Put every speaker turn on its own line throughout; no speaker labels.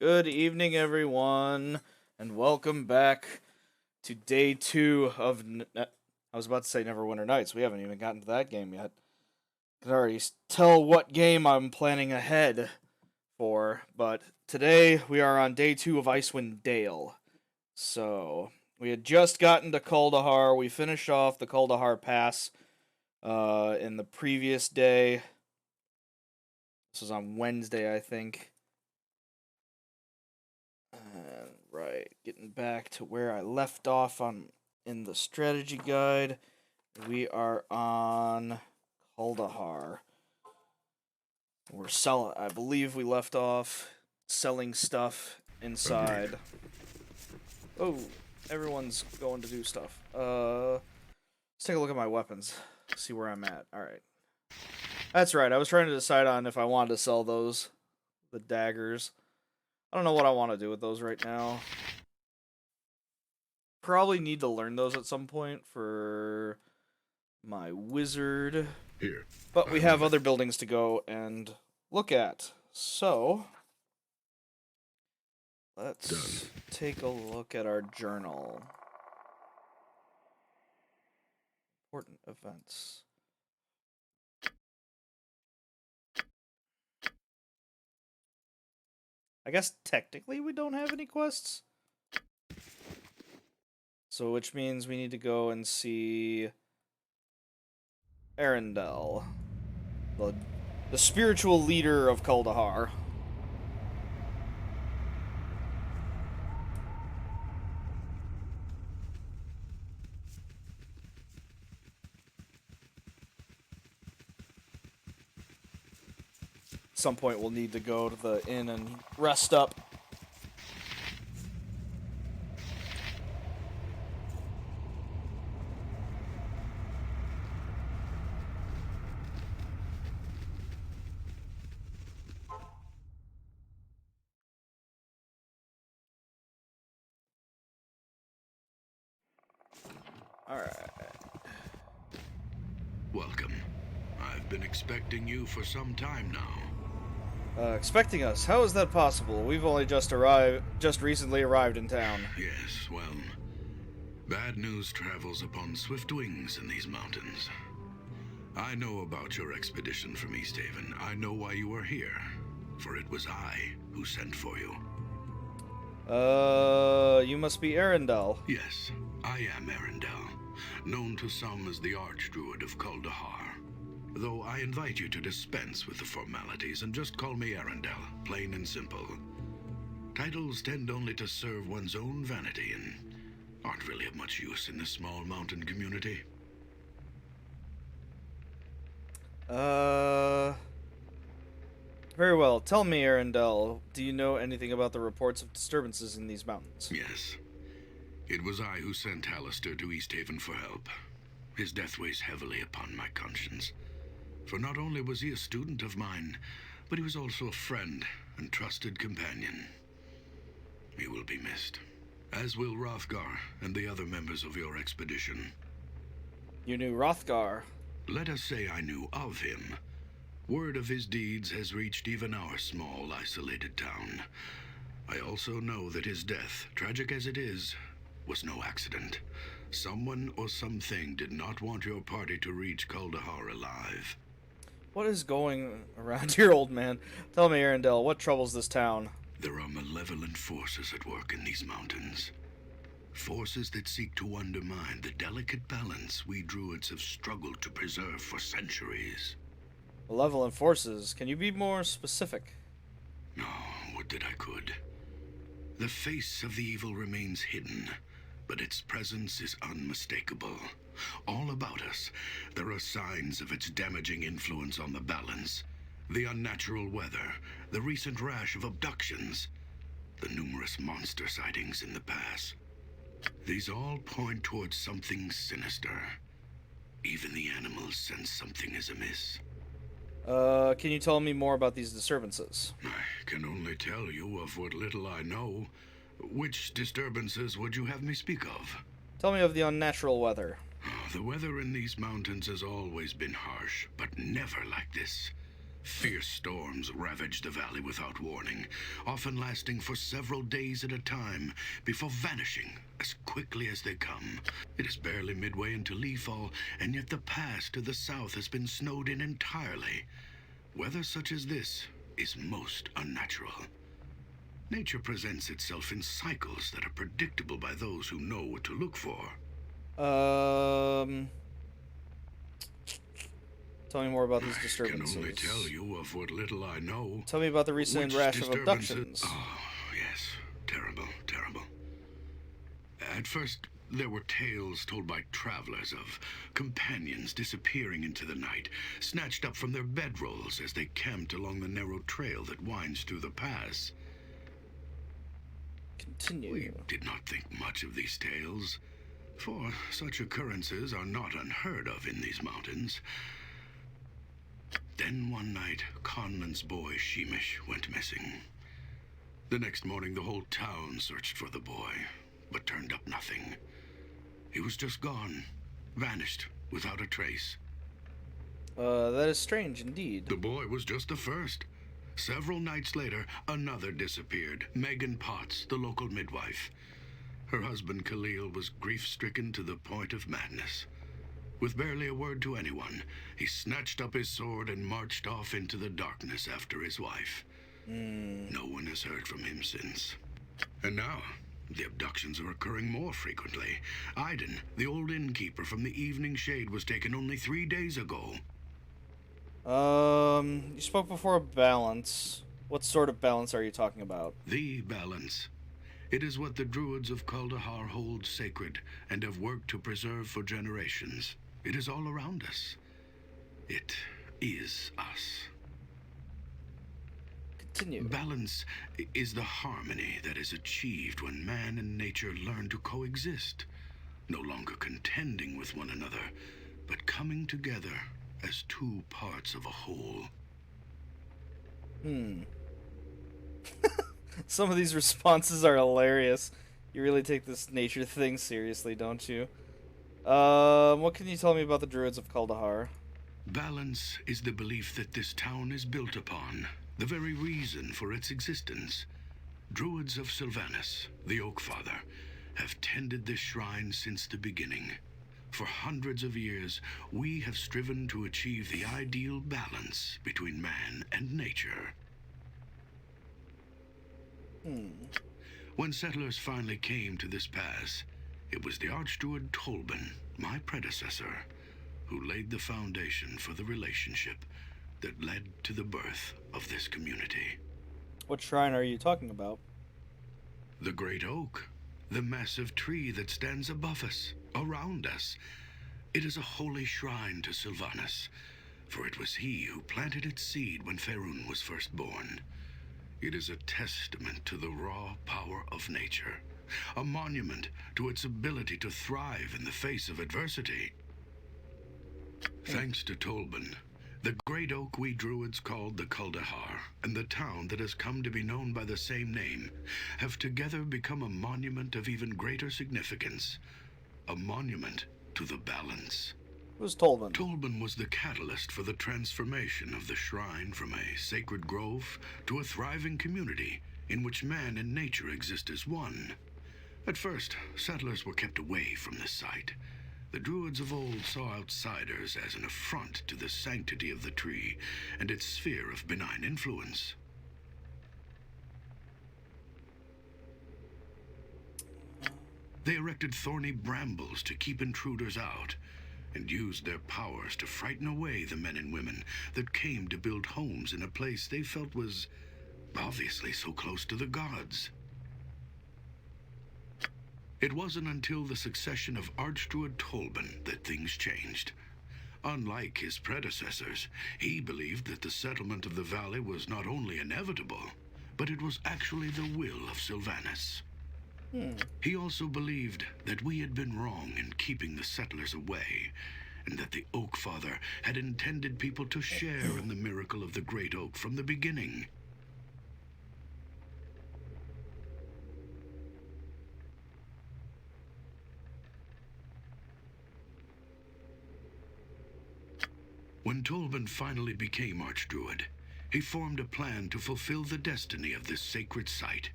Good evening, everyone, and welcome back to day 2 of. I was about to say Neverwinter Nights. We haven't even gotten to that game yet. I can already tell what game I'm planning ahead for, but today we are on day 2 of Icewind Dale. So, we had just gotten to Kuldahar. We finished off the Kuldahar Pass in the previous day. This was on Wednesday, I think. Right, getting back to where I left off in the strategy guide. We are on Kuldahar. We're selling. I believe we left off selling stuff inside. Oh, everyone's going to do stuff. Let's take a look at my weapons. See where I'm at. All right. That's right. I was trying to decide on if I wanted to sell those, the daggers. I don't know what I want to do with those right now. Probably need to learn those at some point for my wizard.
Here.
But we have other buildings to go and look at. So, let's take a look at our journal. Important events. I guess technically we don't have any quests. So, which means we need to go and see Arendelle, the spiritual leader of Kuldahar. At some point we'll need to go to the inn and rest up. Alright.
Welcome. I've been expecting you for some time now.
Expecting us? How is that possible? We've only just recently arrived in town.
Yes, well, bad news travels upon swift wings in these mountains. I know about your expedition from Easthaven. I know why you are here, for it was I who sent for you.
You must be Arendelle.
Yes, I am Arendelle, known to some as the Archdruid of Kuldahar. Though I invite you to dispense with the formalities and just call me Arendelle, plain and simple. Titles tend only to serve one's own vanity and aren't really of much use in this small mountain community.
Very well. Tell me, Arendelle, do you know anything about the reports of disturbances in these mountains?
Yes. It was I who sent Hallister to Easthaven for help. His death weighs heavily upon my conscience. For not only was he a student of mine, but he was also a friend and trusted companion. He will be missed, as will Hrothgar and the other members of your expedition.
You knew Hrothgar.
Let us say I knew of him. Word of his deeds has reached even our small, isolated town. I also know that his death, tragic as it is, was no accident. Someone or something did not want your party to reach Kuldahar alive.
What is going around here, old man? Tell me, Arendelle, what troubles this town?
There are malevolent forces at work in these mountains. Forces that seek to undermine the delicate balance we druids have struggled to preserve for centuries.
Malevolent forces. Can you be more specific?
No, would that I could. The face of the evil remains hidden, but its presence is unmistakable. All about us, there are signs of its damaging influence on the balance. The unnatural weather, the recent rash of abductions, the numerous monster sightings in the pass. These all point towards something sinister. Even the animals sense something is amiss.
Can you tell me more about these disturbances?
I can only tell you of what little I know. Which disturbances would you have me speak of?
Tell me of the unnatural weather.
The weather in these mountains has always been harsh, but never like this. Fierce storms ravaged the valley without warning, often lasting for several days at a time before vanishing as quickly as they come. It is barely midway into Leafall, and yet the pass to the south has been snowed in entirely. Weather such as this is most unnatural. Nature presents itself in cycles that are predictable by those who know what to look for.
Tell me more about these disturbances.
I can only tell you of what little I know.
Tell me about the recent rash of abductions.
Oh, yes. Terrible, terrible. At first, there were tales told by travelers of companions disappearing into the night, snatched up from their bedrolls as they camped along the narrow trail that winds through the pass.
Continue.
We did not think much of these tales, for such occurrences are not unheard of in these mountains. Then one night, Conlan's boy, Sheemish, went missing. The next morning, the whole town searched for the boy, but turned up nothing. He was just gone, vanished, without a trace.
That is strange indeed.
The boy was just the first. Several nights later, another disappeared, Megan Potts, the local midwife. Her husband, Khalil, was grief-stricken to the point of madness. With barely a word to anyone, he snatched up his sword and marched off into the darkness after his wife. No one has heard from him since. And now, the abductions are occurring more frequently. Aiden, the old innkeeper from the Evening Shade, was taken only 3 days ago.
You spoke before of balance. What sort of balance are you talking about?
The balance. It is what the druids of Kuldahar hold sacred and have worked to preserve for generations. It is all around us. It is us.
Continue.
Balance is the harmony that is achieved when man and nature learn to coexist, no longer contending with one another, but coming together as two parts of a whole.
Some of these responses are hilarious. You really take this nature thing seriously, don't you? What can you tell me about the druids of Kuldahar?
Balance is the belief that this town is built upon, the very reason for its existence. Druids of Sylvanas, the Oak Father, have tended this shrine since the beginning. For hundreds of years, we have striven to achieve the ideal balance between man and nature. When settlers finally came to this pass, it was the Archdruid Tolban, my predecessor, who laid the foundation for the relationship that led to the birth of this community.
What shrine are you talking about?
The Great Oak, the massive tree that stands above us, around us. It is a holy shrine to Sylvanas, for it was he who planted its seed when Faerun was first born. It is a testament to the raw power of nature, a monument to its ability to thrive in the face of adversity. Thanks to Tolban, the great oak we druids called the Kuldahar, and the town that has come to be known by the same name, have together become a monument of even greater significance. A monument to the balance.
Who's Tolban?
Tolban was the catalyst for the transformation of the shrine from a sacred grove to a thriving community in which man and nature exist as one. At first, settlers were kept away from this site. The druids of old saw outsiders as an affront to the sanctity of the tree and its sphere of benign influence. They erected thorny brambles to keep intruders out, and used their powers to frighten away the men and women that came to build homes in a place they felt was obviously so close to the gods. It wasn't until the succession of Archdruid Tolban that things changed. Unlike his predecessors, he believed that the settlement of the valley was not only inevitable, but it was actually the will of Sylvanas. He also believed that we had been wrong in keeping the settlers away, and that the Oak Father had intended people to share in the miracle of the Great Oak from the beginning. When Tolban finally became Archdruid, he formed a plan to fulfill the destiny of this sacred site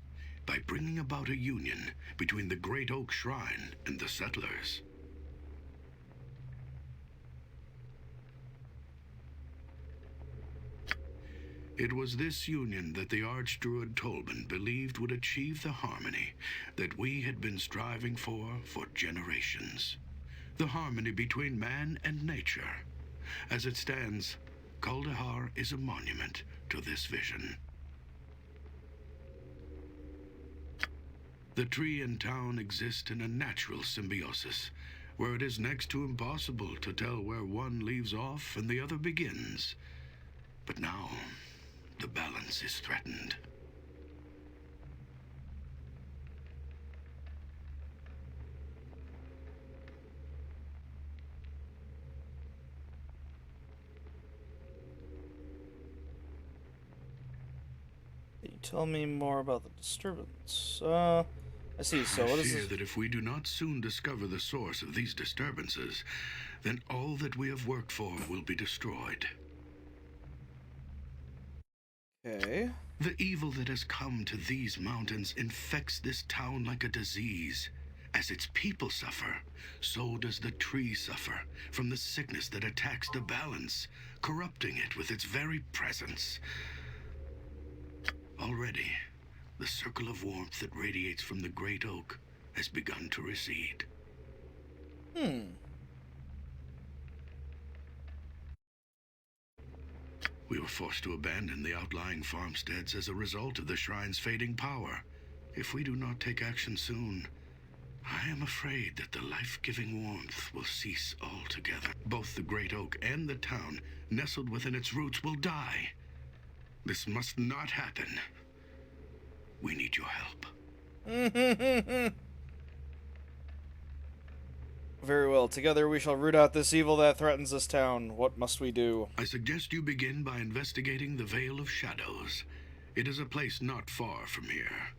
by bringing about a union between the Great Oak Shrine and the settlers. It was this union that the Archdruid Tolban believed would achieve the harmony that we had been striving for generations. The harmony between man and nature. As it stands, Kuldahar is a monument to this vision. The tree and town exist in a natural symbiosis, where it is next to impossible to tell where one leaves off and the other begins. But now, the balance is threatened.
Can you tell me more about the disturbance? I see. So what is
I fear
this?
that if we do not soon discover the source of these disturbances, then all that we have worked for will be destroyed.
Okay.
The evil that has come to these mountains infects this town like a disease. As its people suffer, so does the tree suffer from the sickness that attacks the balance, corrupting it with its very presence. Already, the circle of warmth that radiates from the great oak has begun to recede. We were forced to abandon the outlying farmsteads as a result of the shrine's fading power. If we do not take action soon, I am afraid that the life-giving warmth will cease altogether. Both the great oak and the town, nestled within its roots, will die. This must not happen. We need your help.
Very well. Together we shall root out this evil that threatens this town. What must we do?
I suggest you begin by investigating the Vale of Shadows. It is a place not far from here.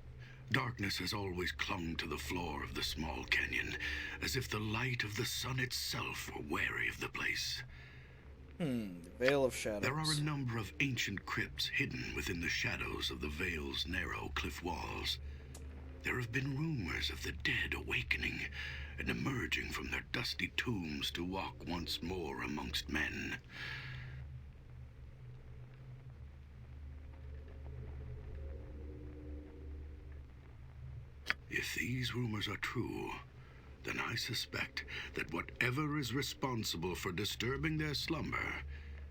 Darkness has always clung to the floor of the small canyon, as if the light of the sun itself were wary of the place.
Vale of Shadows.
There are a number of ancient crypts hidden within the shadows of the Vale's narrow cliff walls. There have been rumors of the dead awakening and emerging from their dusty tombs to walk once more amongst men. If these rumors are true, then I suspect that whatever is responsible for disturbing their slumber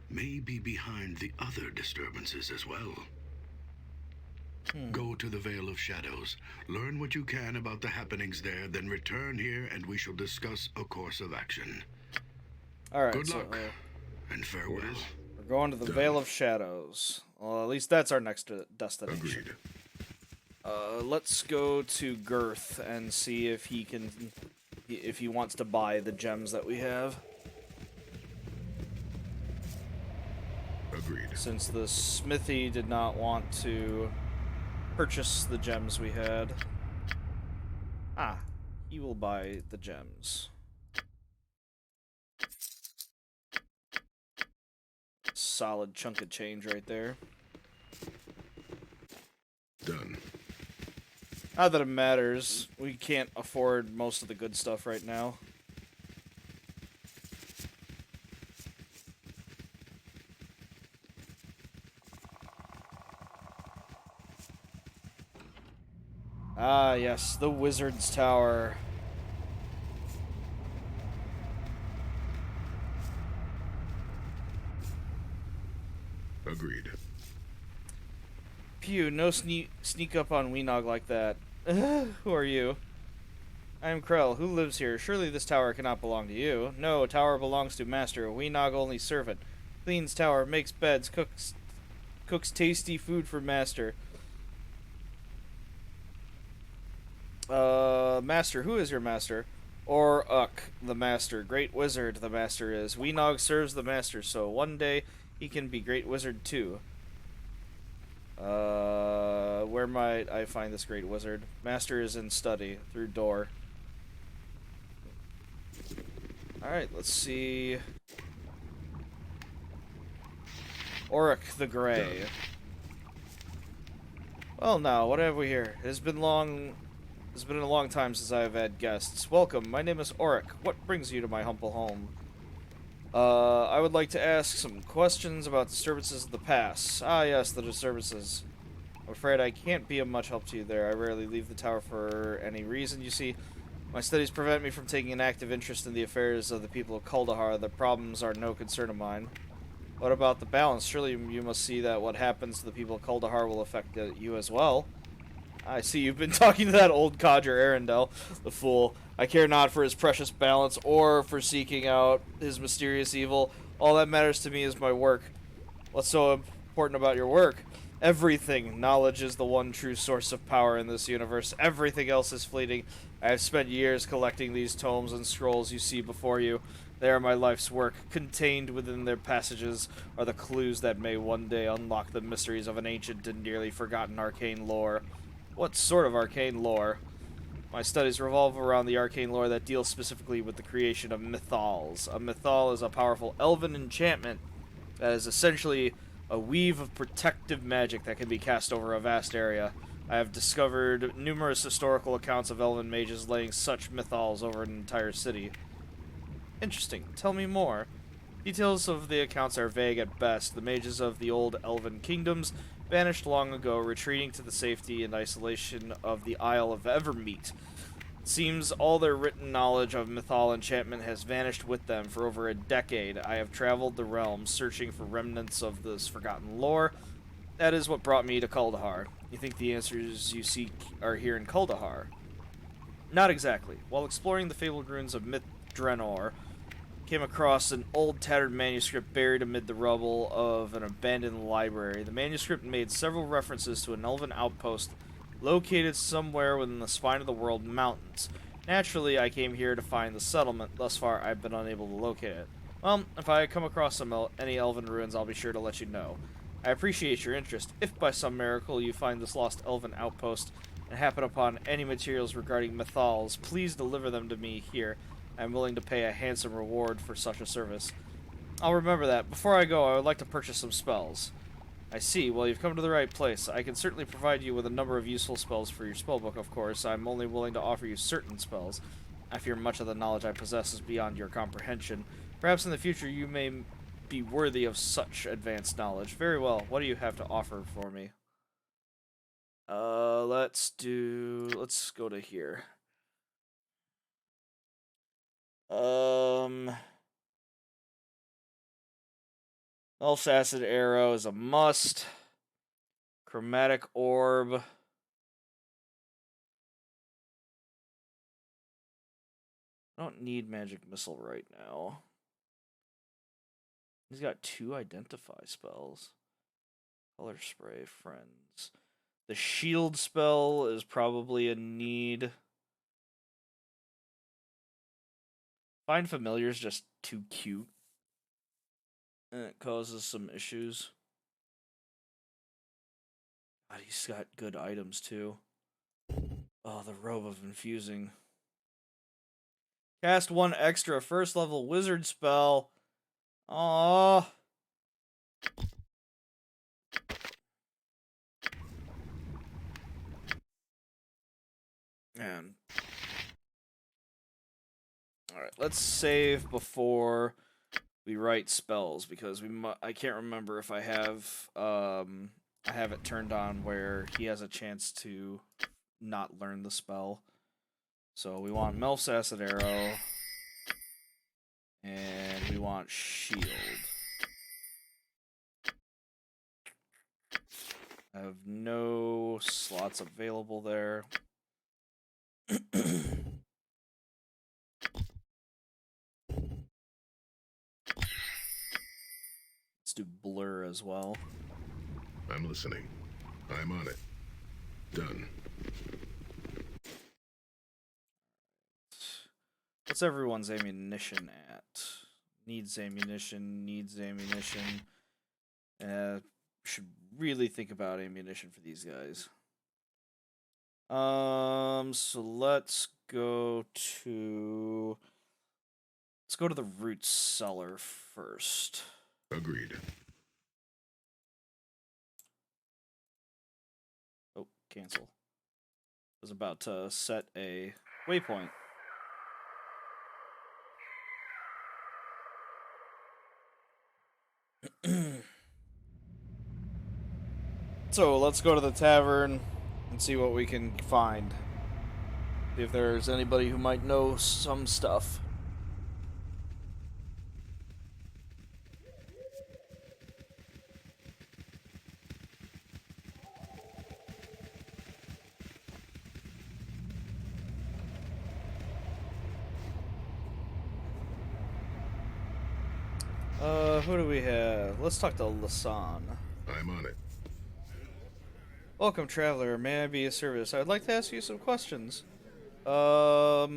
may be behind the other disturbances as well. Go to the Vale of Shadows, learn what you can about the happenings there, then return here and we shall discuss a course of action.
Alright,
Good
so
luck, and farewell.
we're going to the Vale of Shadows. Well, at least that's our next destination.
Agreed.
Let's go to Girth and see if he wants to buy the gems that we have.
Agreed.
Since the smithy did not want to purchase the gems we had. He will buy the gems. Solid chunk of change right there.
Done.
Not that it matters. We can't afford most of the good stuff right now. Ah, yes, the Wizard's Tower.
Agreed.
Phew, no sneak up on Weenog like that. Who are you? I am Krell. Who lives here? Surely this tower cannot belong to you. No, tower belongs to Master. Weenog only servant. Cleans tower, makes beds, cooks tasty food for Master. Master, who is your master? Or the master. Great wizard, the master is. Weenog serves the master, so one day he can be great wizard too. Where might I find this great wizard? Master is in study. Through door. Alright, let's see. Auric the Grey.
Done.
Well, now, what have we here? It's been a long time since I have had guests. Welcome, my name is Auric. What brings you to my humble home? I would like to ask some questions about disturbances of the past. Ah, yes, the disturbances. I'm afraid I can't be of much help to you there. I rarely leave the tower for any reason. You see, my studies prevent me from taking an active interest in the affairs of the people of Kuldahar. The problems are no concern of mine. What about the balance? Surely you must see that what happens to the people of Kuldahar will affect you as well. I see you've been talking to that old codger Arendelle, the fool. I care not for his precious balance or for seeking out his mysterious evil. All that matters to me is my work. What's so important about your work? Everything. Knowledge is the one true source of power in this universe. Everything else is fleeting. I have spent years collecting these tomes and scrolls you see before you. They are my life's work. Contained within their passages are the clues that may one day unlock the mysteries of an ancient and nearly forgotten arcane lore. What sort of arcane lore? My studies revolve around the arcane lore that deals specifically with the creation of mythals. A mythal is a powerful elven enchantment that is essentially a weave of protective magic that can be cast over a vast area. I have discovered numerous historical accounts of elven mages laying such mythals over an entire city. Interesting. Tell me more. Details of the accounts are vague at best. The mages of the old elven kingdoms vanished long ago, retreating to the safety and isolation of the Isle of Evermeet. It seems all their written knowledge of mythal enchantment has vanished with them. For over a decade, I have traveled the realm, searching for remnants of this forgotten lore. That is what brought me to Kuldahar. You think the answers you seek are here in Kuldahar? Not exactly. While exploring the fabled ruins of Myth Draenor, came across an old tattered manuscript buried amid the rubble of an abandoned library. The manuscript made several references to an elven outpost located somewhere within the spine of the world mountains. Naturally, I came here to find the settlement. Thus far, I've been unable to locate it. Well, if I come across any elven ruins, I'll be sure to let you know. I appreciate your interest. If by some miracle you find this lost elven outpost and happen upon any materials regarding mythals, please deliver them to me here. I'm willing to pay a handsome reward for such a service. I'll remember that. Before I go, I would like to purchase some spells. I see. Well, you've come to the right place. I can certainly provide you with a number of useful spells for your spellbook, of course. I'm only willing to offer you certain spells. I fear much of the knowledge I possess is beyond your comprehension. Perhaps in the future you may be worthy of such advanced knowledge. Very well. What do you have to offer for me? Let's go to here. Elf's Acid Arrow is a must. Chromatic Orb. I don't need Magic Missile right now. He's got 2 Identify spells. Color Spray, Friends. The Shield spell is probably a need. Find Familiar is just too cute. And it causes some issues. God, he's got good items too. Oh, the Robe of Infusing. Cast 1 extra first level wizard spell. Aww. Man. Alright, let's save before we write spells, because I can't remember if I have it turned on where he has a chance to not learn the spell. So we want Melf's Acid Arrow, and we want Shield. I have no slots available there. Let's do Blur as well.
I'm listening. I'm on it. Done.
What's everyone's ammunition at? Needs ammunition, needs ammunition. Should really think about ammunition for these guys. So let's go to the root cellar first.
Agreed.
cancel. I was about to set a waypoint. So let's go to the tavern and see what we can find. See if there's anybody who might know some stuff. Who do we have? Let's talk to Lasan.
I'm on it.
Welcome, traveler. May I be of service? I'd like to ask you some questions. Have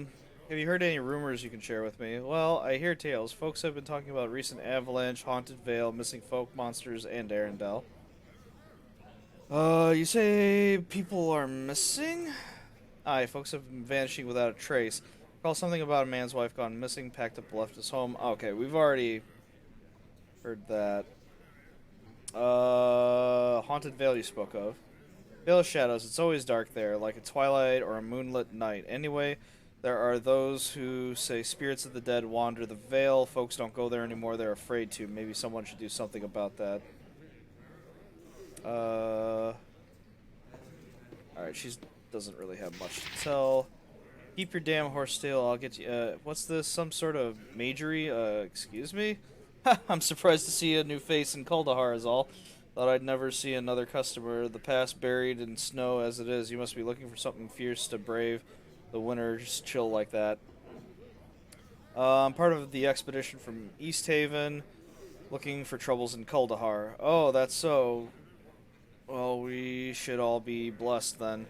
you heard any rumors you can share with me? Well, I hear tales. Folks have been talking about recent avalanche, haunted vale, missing folk monsters, and Arendelle. You say people are missing? Aye, folks have been vanishing without a trace. Recall something about a man's wife gone missing, packed up, left his home. Okay, we've already heard that. Haunted Vale you spoke of. Vale of Shadows, it's always dark there, like a twilight or a moonlit night. Anyway, there are those who say spirits of the dead wander the Vale. Folks don't go there anymore, they're afraid to. Maybe someone should do something about that. Alright, she doesn't really have much to tell. Keep your damn horse still, I'll get you, what's this, some sort of majory? Excuse me? I'm surprised to see a new face in Kuldahar is all. Thought I'd never see another customer. The past buried in snow as it is. You must be looking for something fierce to brave the winter's chill like that. I'm part of the expedition from East Haven, looking for troubles in Kuldahar. Oh, that's so. Well, we should all be blessed then.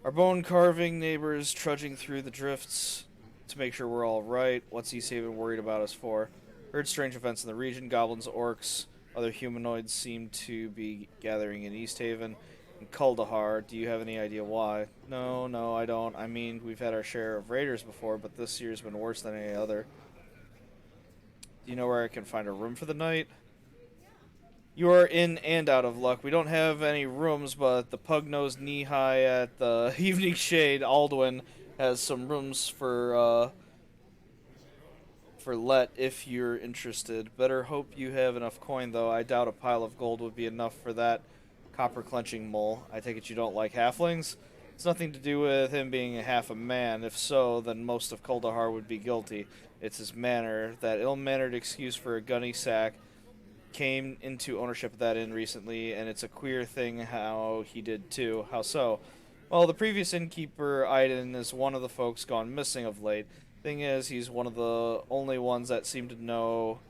Our bone-carving neighbors trudging through the drifts to make sure we're all right. What's East Haven worried about us for? Heard strange events in the region. Goblins, orcs, other humanoids seem to be gathering in East Haven. In Kuldahar, do you have any idea why? No, I don't. I mean, we've had our share of raiders before, but this year's been worse than any other. Do you know where I can find a room for the night? You are in and out of luck. We don't have any rooms, but the pug-nosed knee-high at the Evening Shade, Aldwin, has some rooms for let if you're interested. Better hope you have enough coin, though. I doubt a pile of gold would be enough for that copper-clenching mole. I take it you don't like halflings? It's nothing to do with him being half a man. If so, then most of Kuldahar would be guilty. It's his manner. That ill-mannered excuse for a gunny sack came into ownership of that inn recently, and it's a queer thing how he did too. How so? Well, the previous innkeeper, Aiden, is one of the folks gone missing of late. Thing is, he's one of the only ones that seem to know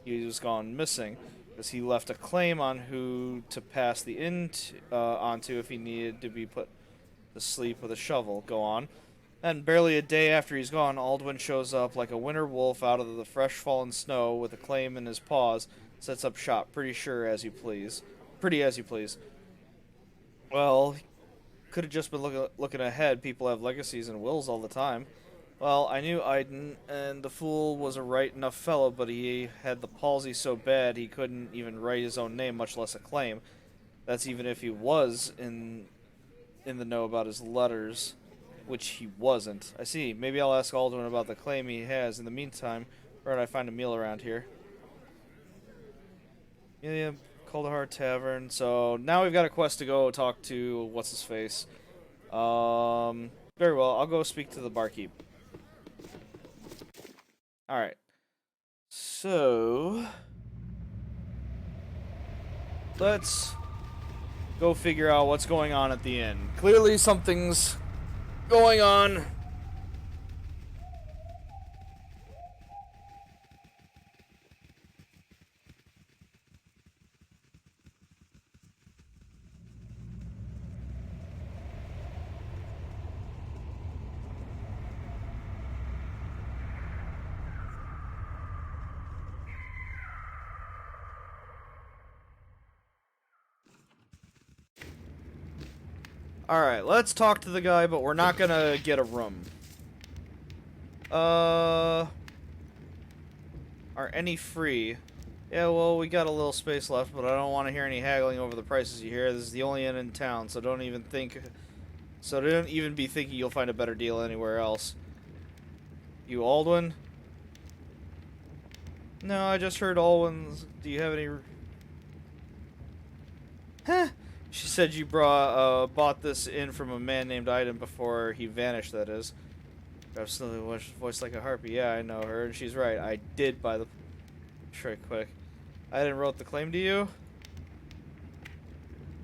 he was gone missing, because he left a claim on who to pass the inn onto if he needed to be put to sleep with a shovel. Go on. And barely a day after he's gone, Aldwin shows up like a winter wolf out of the fresh fallen snow with a claim in his paws, sets up shop, pretty as you please. Well, could have just been looking ahead. People have legacies and wills all the time. Well, I knew Aiden, and the fool was a right enough fellow, but he had the palsy so bad he couldn't even write his own name, much less a claim. That's even if he was in the know about his letters, which he wasn't. I see. Maybe I'll ask Aldwin about the claim he has. In the meantime, where did I find a meal around here? Yeah, Kuldahar Tavern. So now we've got a quest to go talk to what's-his-face. Very well. I'll go speak to the barkeep. Alright. So let's go figure out what's going on at the inn. Clearly something's going on. Alright, let's talk to the guy, but we're not gonna get a room. Are any free? Yeah, well, we got a little space left, but I don't want to hear any haggling over the prices you hear. This is the only inn in town, so don't even think So don't even be thinking you'll find a better deal anywhere else. You Aldwin? No, I just heard Aldwin's. Do you have any... Huh? She said you bought this in from a man named Iden before he vanished, that is. Absolutely voiced like a harpy. Yeah, I know her, and she's right. I did buy the trick quick. Iden wrote the claim to you?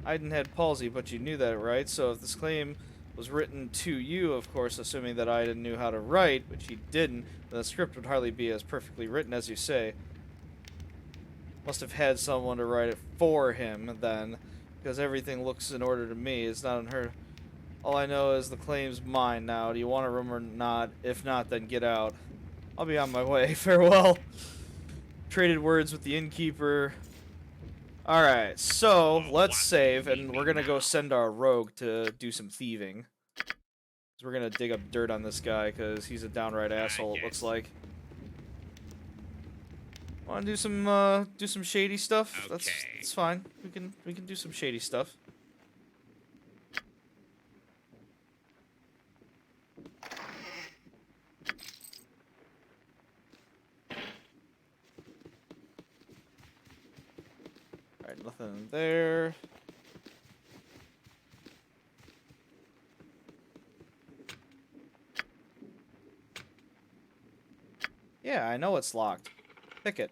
Iden had palsy, but you knew that, right? So if this claim was written to you, of course, assuming that Iden knew how to write, which he didn't, then the script would hardly be as perfectly written as you say. Must have had someone to write it for him, then, because everything looks in order to me. It's not unheard. All I know is the claim's mine now. Do you want a room or not? If not, then get out. I'll be on my way. Farewell. Traded words with the innkeeper. Alright, so let's save, and we're gonna go send our rogue to do some thieving. So we're gonna dig up dirt on this guy, because he's a downright asshole, it looks like. Wanna do some shady stuff?
Okay.
That's fine. We can do some shady stuff. Alright, nothing in there. Yeah, I know it's locked. Pick it.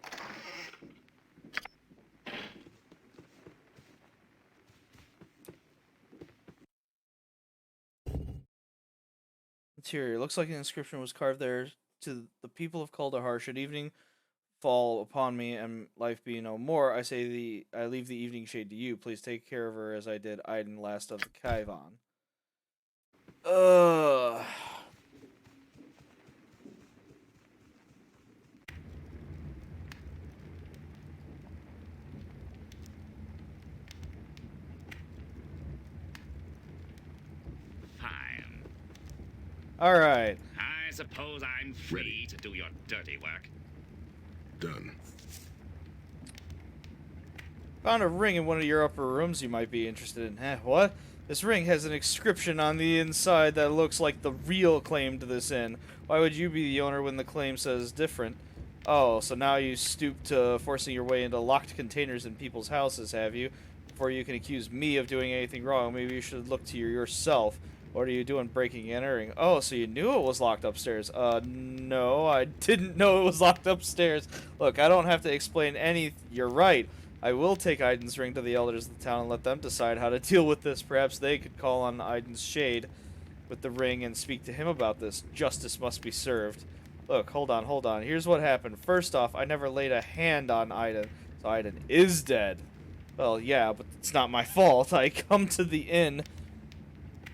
Interior. Looks like an inscription was carved there to the people of Kaldahar. Should evening fall upon me and life be no more, I leave the evening shade to you. Please take care of her as I did Iden last of the Kaivan.
Fine.
Alright.
I suppose I'm free to do your dirty work.
Done.
Found a ring in one of your upper rooms you might be interested in. Huh, what? This ring has an inscription on the inside that looks like the real claim to this inn. Why would you be the owner when the claim says different? Oh, so now you stoop to forcing your way into locked containers in people's houses, have you? Before you can accuse me of doing anything wrong, maybe you should look to yourself. What are you doing breaking and entering? Oh, so you knew it was locked upstairs. No, I didn't know it was locked upstairs. Look, I don't have to explain any... You're right. I will take Iden's ring to the elders of the town and let them decide how to deal with this. Perhaps they could call on Iden's shade with the ring and speak to him about this. Justice must be served. Look, hold on. Here's what happened. First off, I never laid a hand on Iden, so Iden is dead. Well, yeah, but it's not my fault. I come to the inn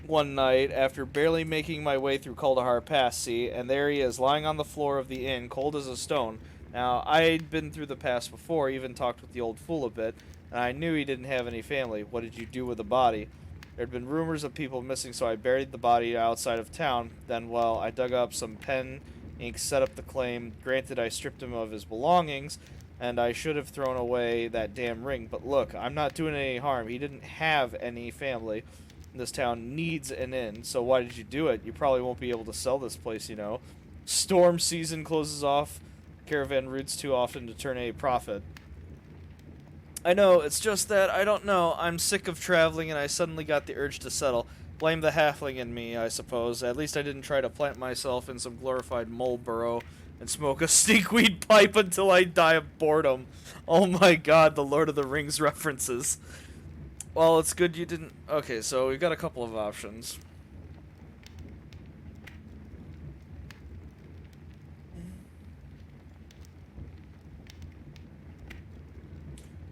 one night after barely making my way through Kaldahar Pass, see, and there he is, lying on the floor of the inn, cold as a stone. Now, I'd been through the pass before, even talked with the old fool a bit, and I knew he didn't have any family. What did you do with the body? There'd been rumors of people missing, so I buried the body outside of town. Then, well, I dug up some pen, ink, set up the claim. Granted, I stripped him of his belongings, and I should have thrown away that damn ring. But look, I'm not doing any harm. He didn't have any family. This town needs an inn, so why did you do it? You probably won't be able to sell this place, you know. Storm season closes off caravan routes too often to turn a profit. I know, it's just that, I don't know, I'm sick of traveling and I suddenly got the urge to settle. Blame the halfling in me, I suppose. At least I didn't try to plant myself in some glorified mole burrow and smoke a stinkweed pipe until I die of boredom. Oh my god, the Lord of the Rings references. Well, it's good you didn't... Okay, so we've got a couple of options.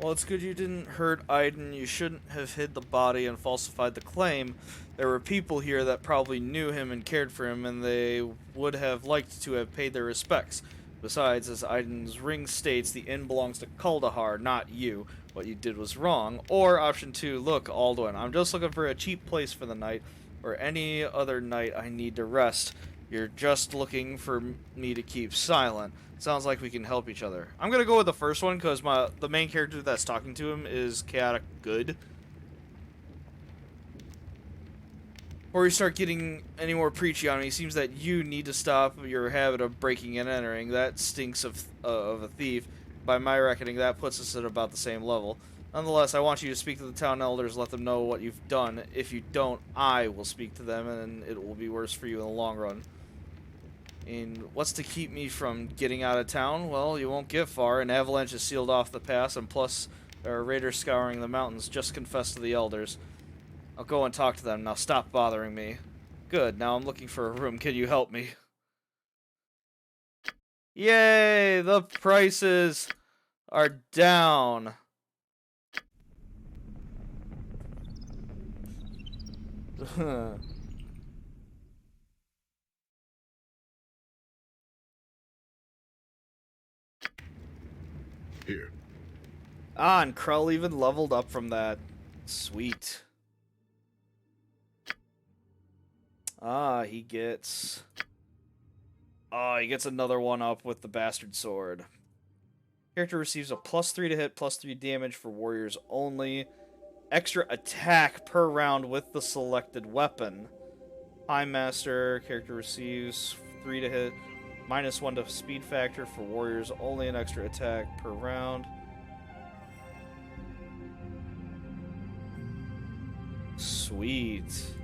Well, it's good you didn't hurt Iden. You shouldn't have hid the body and falsified the claim. There were people here that probably knew him and cared for him, and they would have liked to have paid their respects. Besides, as Iden's ring states, the inn belongs to Kaldahar, not you. What you did was wrong. Or option 2, look, Alduin, I'm just looking for a cheap place for the night, or any other night I need to rest. You're just looking for me to keep silent. Sounds like we can help each other. I'm gonna go with the first one because the main character that's talking to him is chaotic good. Before you start getting any more preachy on me, it seems that you need to stop your habit of breaking and entering. That stinks of a thief. By my reckoning, that puts us at about the same level. Nonetheless, I want you to speak to the town elders, let them know what you've done. If you don't, I will speak to them, and it will be worse for you in the long run. And what's to keep me from getting out of town? Well, you won't get far. An avalanche has sealed off the pass, and plus, there are raiders scouring the mountains. Just confess to the elders. I'll go and talk to them. Now stop bothering me. Good, now I'm looking for a room. Can you help me? Yay! The prices are down.
Here.
Ah, and Krull even leveled up from that. Sweet. Ah, he gets... Oh, he gets another one up with the Bastard Sword. Character receives a +3 to hit, +3 damage for warriors only. Extra attack per round with the selected weapon. High Master, character receives 3 to hit, -1 to speed factor for warriors only, an extra attack per round. Sweet.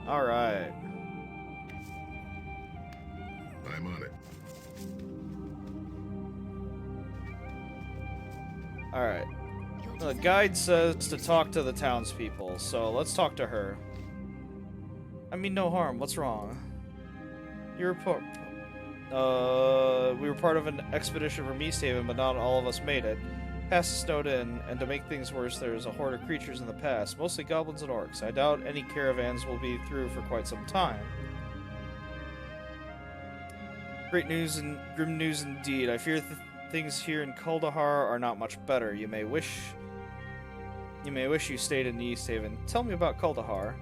Alright.
I'm on it.
Alright. The guide says to talk to the townspeople, so let's talk to her. I mean no harm, what's wrong? We were part of an expedition from East Haven, but not all of us made it. Pass is snowed in, and to make things worse, there's a horde of creatures in the pass, mostly goblins and orcs. I doubt any caravans will be through for quite some time. Great news and grim news indeed. I fear things here in Kuldahar are not much better. You may wish you stayed in East Haven. Tell me about Kuldahar.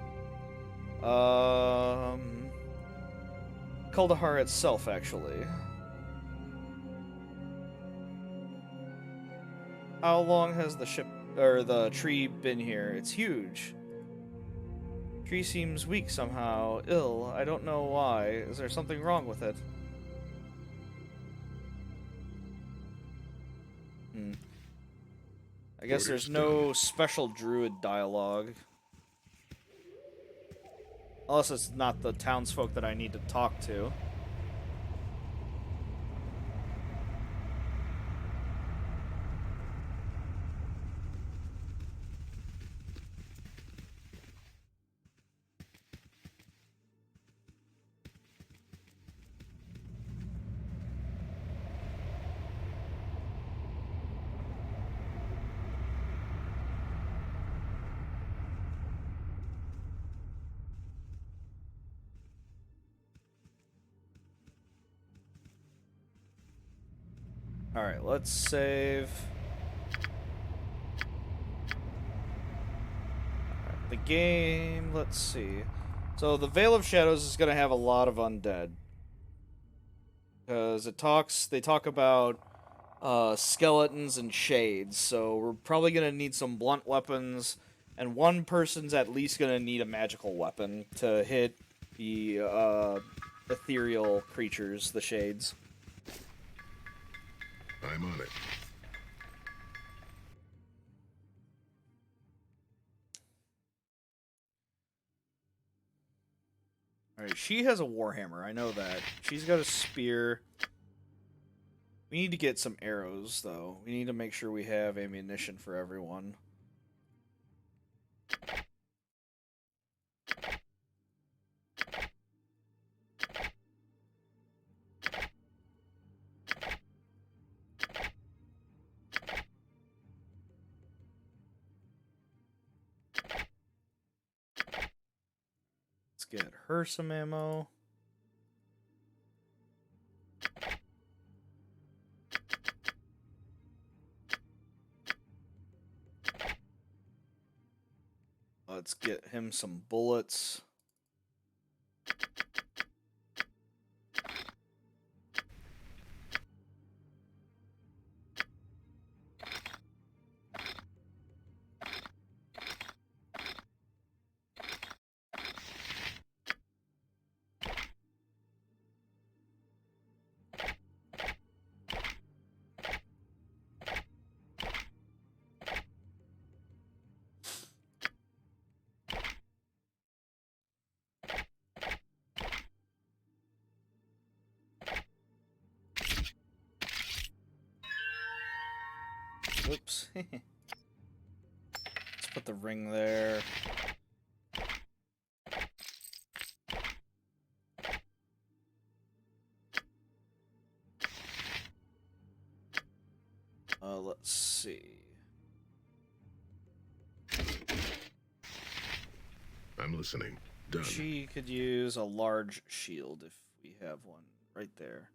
Kuldahar itself, actually. How long has the ship or the tree been here? It's huge. Tree seems weak somehow, ill. I don't know why. Is there something wrong with it? I guess there's no special druid dialogue. Unless it's not the townsfolk that I need to talk to. Alright, let's save. The game, let's see. So the Veil of Shadows is going to have a lot of undead. Because they talk about skeletons and shades. So we're probably going to need some blunt weapons. And one person's at least going to need a magical weapon to hit the ethereal creatures, the shades.
I'm on it.
Alright, she has a warhammer, I know that. She's got a spear. We need to get some arrows, though. We need to make sure we have ammunition for everyone. Let's get her some ammo. Let's get him some bullets. Oops. Let's put the ring there. Let's see.
I'm listening. Done.
She could use a large shield if we have one right there.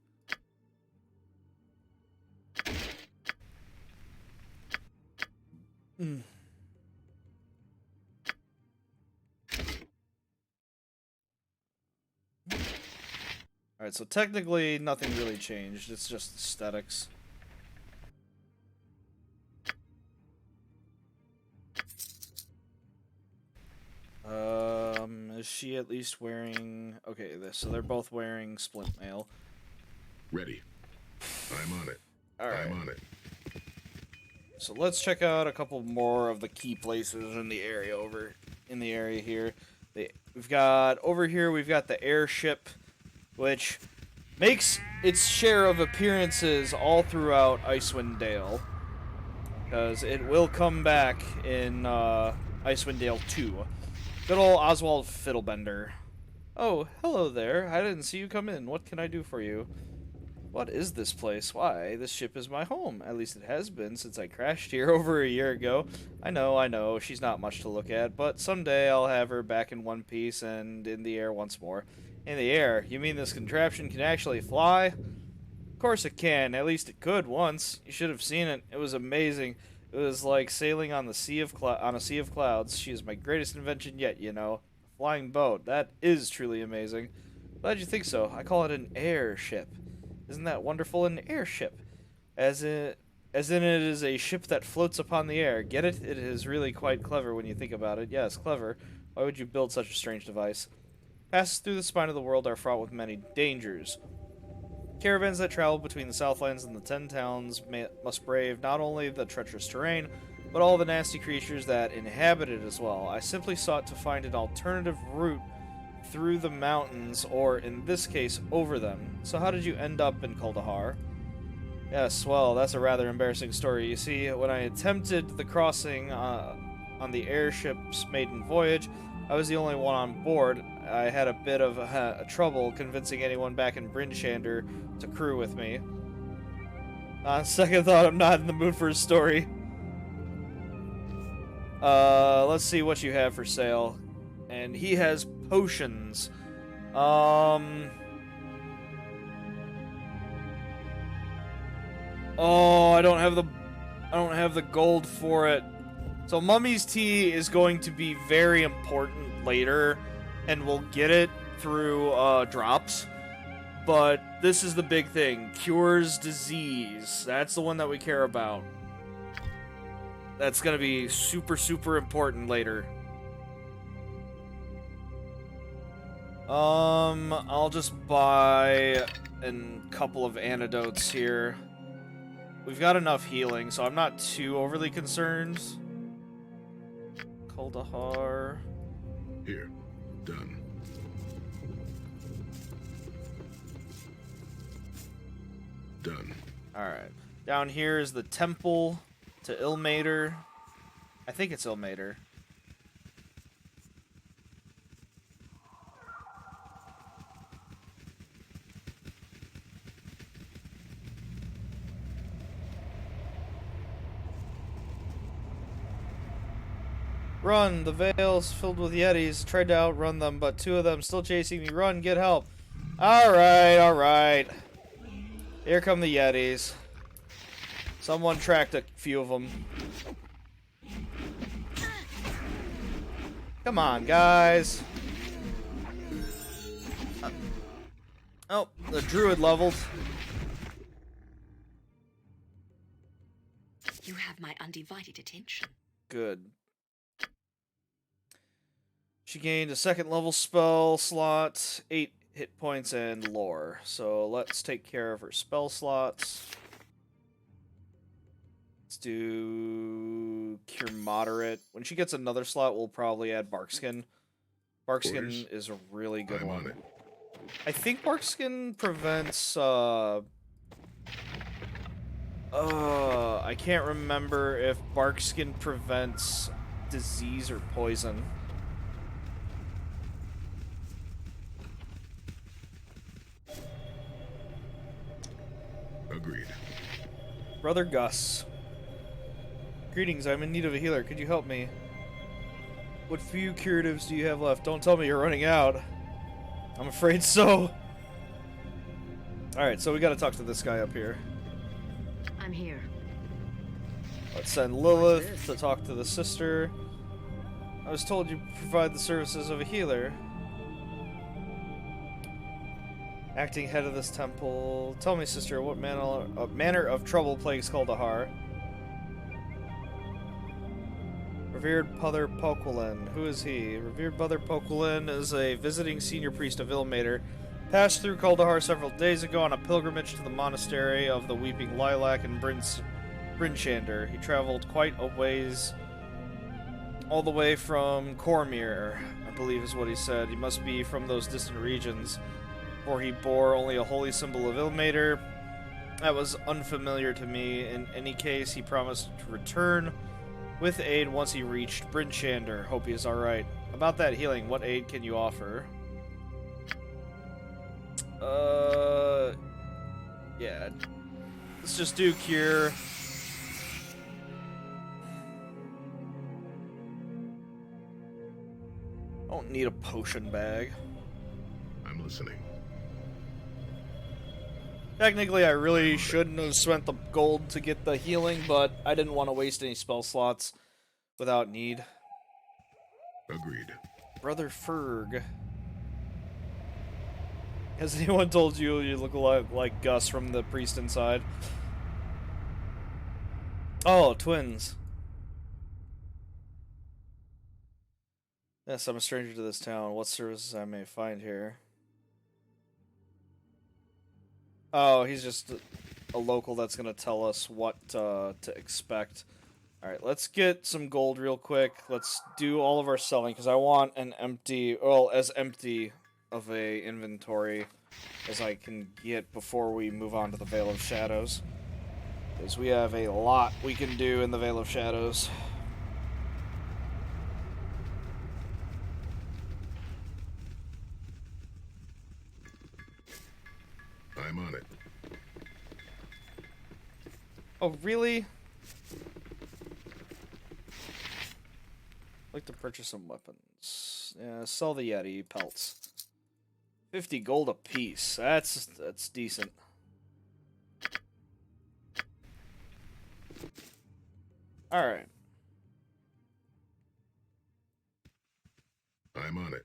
Mm. Alright, so technically nothing really changed. It's just aesthetics. Is she at least wearing... Okay, so they're both wearing splint mail.
Ready. I'm on it.
Alright.
I'm on it.
So let's check out a couple more of the key places in the area here. We've got over here. We've got the airship, which makes its share of appearances all throughout Icewind Dale, because it will come back in Icewind Dale 2. Good old Oswald Fiddlebender. Oh, hello there. I didn't see you come in. What can I do for you? What is this place? Why, this ship is my home. At least it has been since I crashed here over a year ago. I know, she's not much to look at, but someday I'll have her back in one piece and in the air once more. In the air? You mean this contraption can actually fly? Of course it can. At least it could once. You should have seen it. It was amazing. It was like sailing on a sea of clouds. She is my greatest invention yet, you know. A flying boat. That is truly amazing. Glad you think so. I call it an airship. Isn't that wonderful? An airship. As in it is a ship that floats upon the air. Get it? It is really quite clever when you think about it. Yes, clever. Why would you build such a strange device? Passes through the spine of the world are fraught with many dangers. Caravans that travel between the Southlands and the 10 Towns must brave not only the treacherous terrain, but all the nasty creatures that inhabit it as well. I simply sought to find an alternative route through the mountains, or in this case, over them. So how did you end up in Kuldahar? Yes, well, that's a rather embarrassing story. You see, when I attempted the crossing on the airship's maiden voyage, I was the only one on board. I had a bit of trouble convincing anyone back in Brinchander to crew with me. On second thought, I'm not in the mood for a story. Let's see what you have for sale. And he has potions. Oh, I don't have the gold for it. So Mummy's Tea is going to be very important later, and we'll get it through drops. But this is the big thing. Cures disease. That's the one that we care about. That's going to be super, super important later. I'll just buy a couple of antidotes here. We've got enough healing, so I'm not too overly concerned. Kuldahar.
Here. Done. Done.
Alright. Down here is the temple to Ilmater. I think it's Ilmater. Run! The Vale's filled with Yetis. Tried to outrun them, but two of them still chasing me. Run! Get help! Alright, alright. Here come the Yetis. Someone tracked a few of them. Come on, guys. Oh, the druid leveled.
You have my undivided attention.
Good. She gained a second level spell slot, 8 hit points, and lore. So let's take care of her spell slots. Let's do Cure Moderate. When she gets another slot, we'll probably add Barkskin. Barkskin is a really good
I'm
one.
on it.
I think Barkskin prevents I can't remember if bark skin prevents disease or poison.
Agreed.
Brother Gus. Greetings, I'm in need of a healer. Could you help me? What few curatives do you have left? Don't tell me you're running out. I'm afraid so. Alright, so we gotta talk to this guy up here.
I'm here.
Let's send Lilith to talk to the sister. I was told you provide the services of a healer. Acting head of this temple. Tell me, sister, what manner of trouble plagues Kuldahar? Revered Brother Poquelin. Who is he? Revered Brother Poquelin is a visiting senior priest of Ilmater. Passed through Kuldahar several days ago on a pilgrimage to the monastery of the Weeping Lilac in Brinchander. He traveled quite a ways, all the way from Cormyr, I believe is what he said. He must be from those distant regions, for he bore only a holy symbol of Ilmater. That was unfamiliar to me. In any case, he promised to return with aid once he reached Brinchander. Hope he is alright. About that healing, what aid can you offer? Yeah. Let's just do cure. Don't need a potion bag.
I'm listening.
Technically, I really shouldn't have spent the gold to get the healing, but I didn't want to waste any spell slots without need.
Agreed.
Brother Ferg. Has anyone told you you look a lot like Gus from the priest inside? Oh, twins. Yes, I'm a stranger to this town. What services I may find here? Oh, he's just a local that's going to tell us what to expect. Alright, let's get some gold real quick. Let's do all of our selling, because I want an empty, well, as empty of a inventory as I can get before we move on to the Veil of Shadows. Because we have a lot we can do in the Veil of Shadows.
I'm on it.
Oh, really? I'd like to purchase some weapons. Yeah, sell the Yeti pelts. 50 gold apiece. That's decent. Alright.
I'm on it.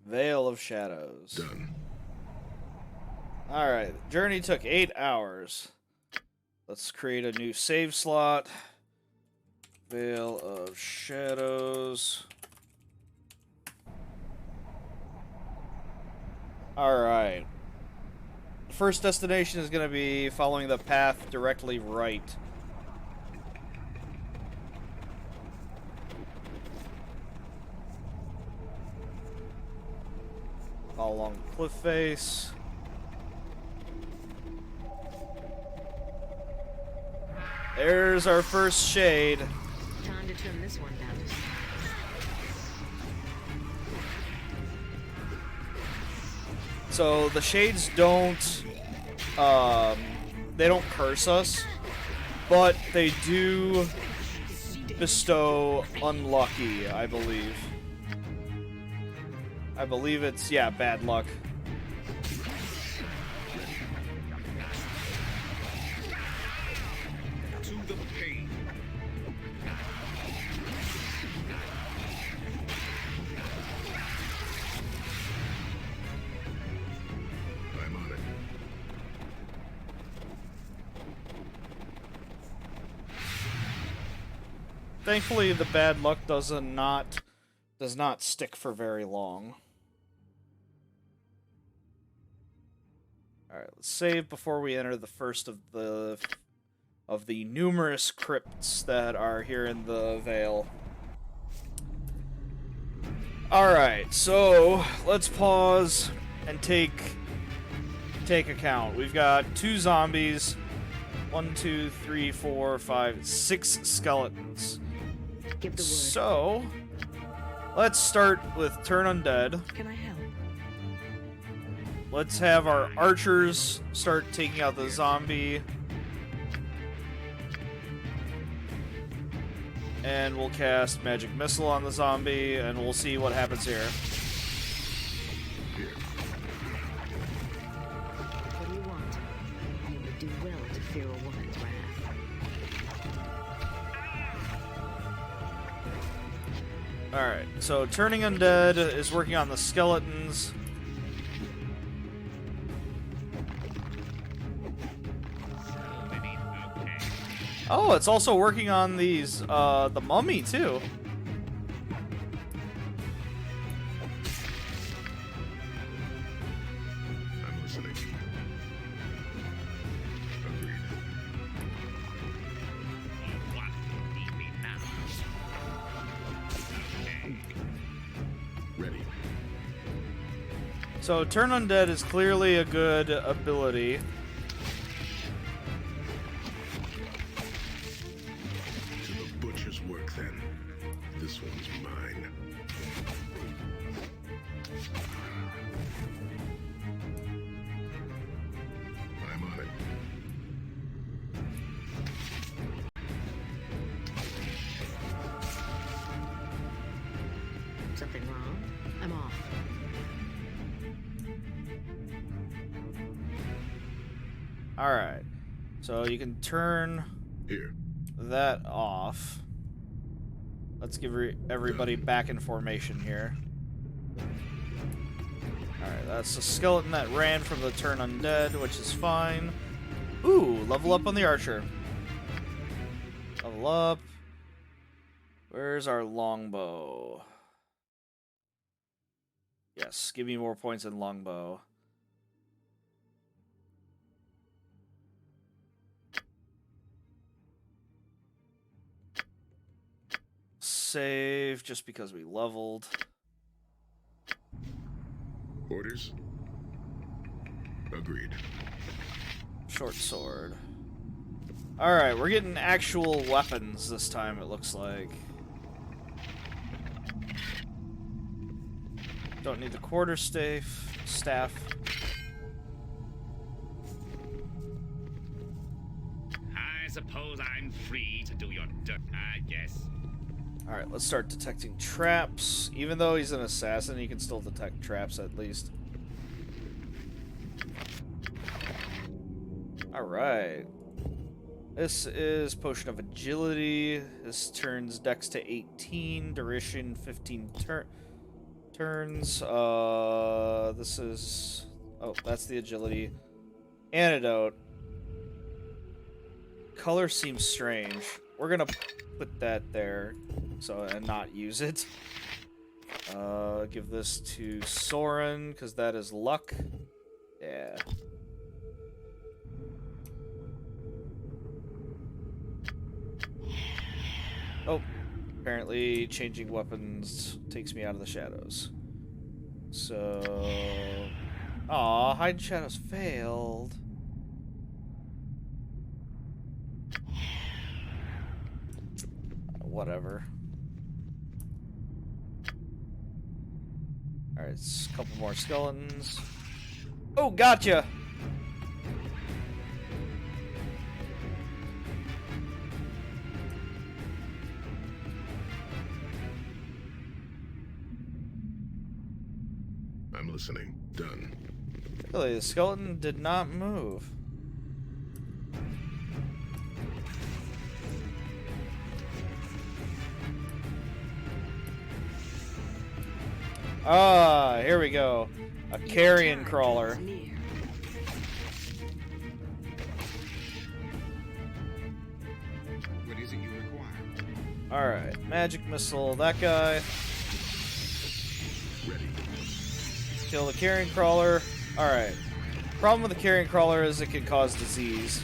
Veil of Shadows.
Done.
Alright, journey took 8 hours. Let's create a new save slot. Veil of Shadows. Alright. The first destination is going to be following the path directly right. All along the cliff face. There's our first shade.
Time to trim this one down.
So the shades don't, they don't curse us, but they do bestow unlucky, I believe. I believe it's, yeah, bad luck.
To the pain. I'm on it.
Thankfully, the bad luck does not stick for very long. All right, let's save before we enter the first of the numerous crypts that are here in the Vale. All right, so let's pause and take account. We've got 2 zombies, 1, 2, 3, 4, 5, 6 skeletons.
Give the word.
So let's start with turn undead.
Can I help?
Let's have our archers start taking out the zombie. And we'll cast Magic Missile on the zombie, and we'll see what happens here.
What do you want? You would do well to fear a woman's wrath.
Alright, so turning undead is working on the skeletons. Oh, it's also working on these, the mummy, too.
I'm listening. Agreed.
What need me now? Okay.
Ready.
So turn undead is clearly a good ability.
To the butcher's work, then. This one's mine. I'm on it.
Something wrong? I'm off.
Alright. So you can turn
Here.
that off. Let's give everybody back in formation here. Alright, that's the skeleton that ran from the turn undead, which is fine. Ooh, level up on the archer. Level up. Where's our longbow? Yes, give me more points in longbow. Save just because we leveled.
Orders? Agreed.
Short sword. Alright, we're getting actual weapons this time, it looks like. Don't need the staff.
I suppose I'm free to do your dirt, I guess.
Alright, let's start detecting traps. Even though he's an assassin, he can still detect traps at least. Alright. This is Potion of Agility. This turns Dex to 18, duration 15 turns. This is... Oh, that's the Agility. Antidote. Color seems strange. We're gonna put that there, and not use it. Give this to Soren, because that is luck. Yeah. Oh, apparently changing weapons takes me out of the shadows. So... Aw, hide shadows failed. Whatever. Alright, a couple more skeletons. Oh, gotcha!
I'm listening. Done.
Really, the skeleton did not move. Ah, here we go. A carrion crawler.
What is it you require?
Alright, magic missile, that guy.
Ready.
Kill the carrion crawler. Alright. Problem with the carrion crawler is it can cause disease.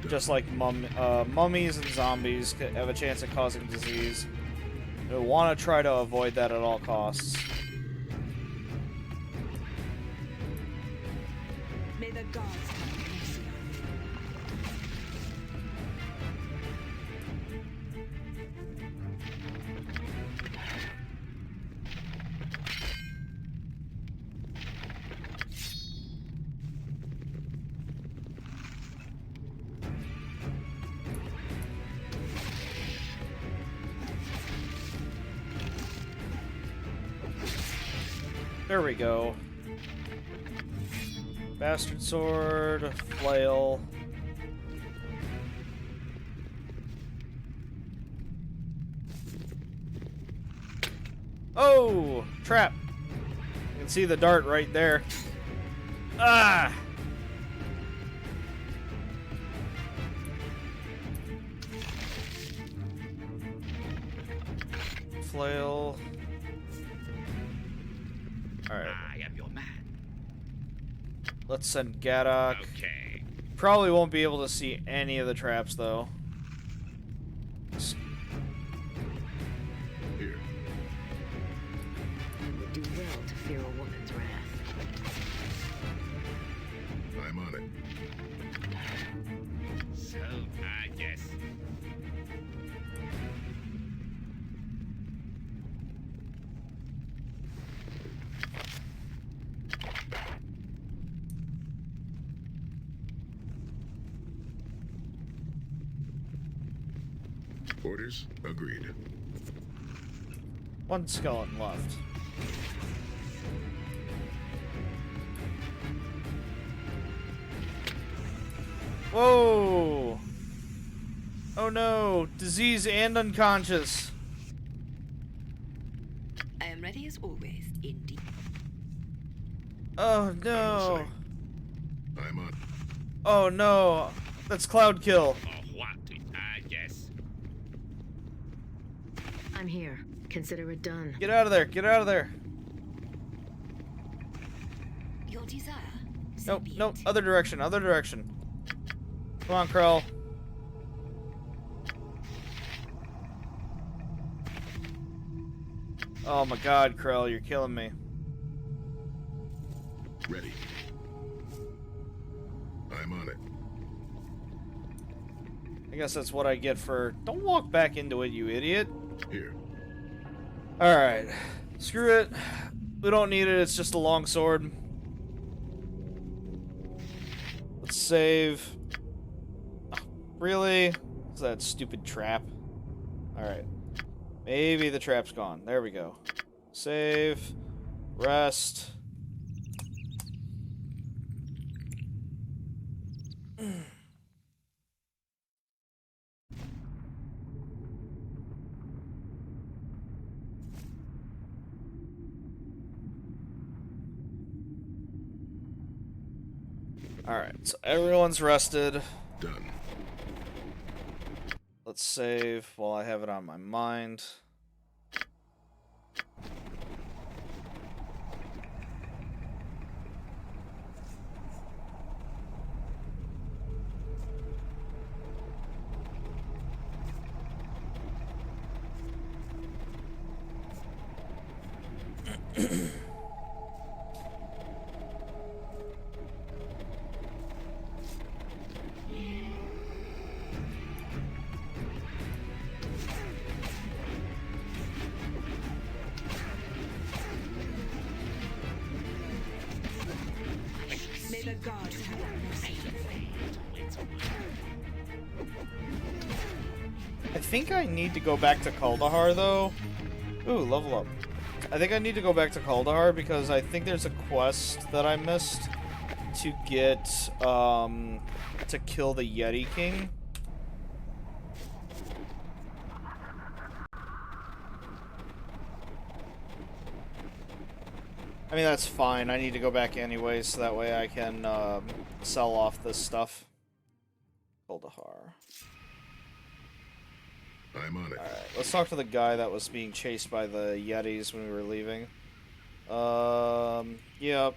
Just like mummies and zombies have a chance of causing disease. We want to try to avoid that at all costs.
May the gods have mercy on you.
There we go. Bastard sword, flail. Oh! Trap! You can see the dart right there. Ah! Flail. Alright.
I am your man.
Let's send Gadok.
Okay.
Probably won't be able to see any of the traps, though.
Here.
You would do well to fear a woman's wrath.
I'm on it.
So, I guess.
Orders agreed.
One skeleton left. Whoa! Oh no! Disease and unconscious.
I am ready as always, indeed.
Oh no!
I'm on.
Oh no! That's Cloud Kill.
Or what? I guess.
I'm here. Consider it done.
Get out of there! Get out of there!
Your desire.
Nope, nope. Other direction. Other direction. Come on, Krell. Oh my God, Krell, you're killing me.
Ready. I'm on it.
I guess that's what I get for... Don't walk back into it, you idiot.
Here.
Alright. Screw it. We don't need it, it's just a long sword. Let's save. Oh, really? What's that stupid trap? Alright. Maybe the trap's gone. There we go. Save. Rest. Alright, so everyone's rested.
Done.
Let's save while I have it on my mind.
May the gods have mercy.
I think I need to go back to Kaldahar, though. Ooh, level up. I think I need to go back to Kaldahar because I think there's a quest that I missed to get, to kill the Yeti King. I mean, that's fine. I need to go back anyway, so that way I can, sell off this stuff. Kaldahar.
I'm on it.
Alright, let's talk to the guy that was being chased by the Yetis when we were leaving. Yep.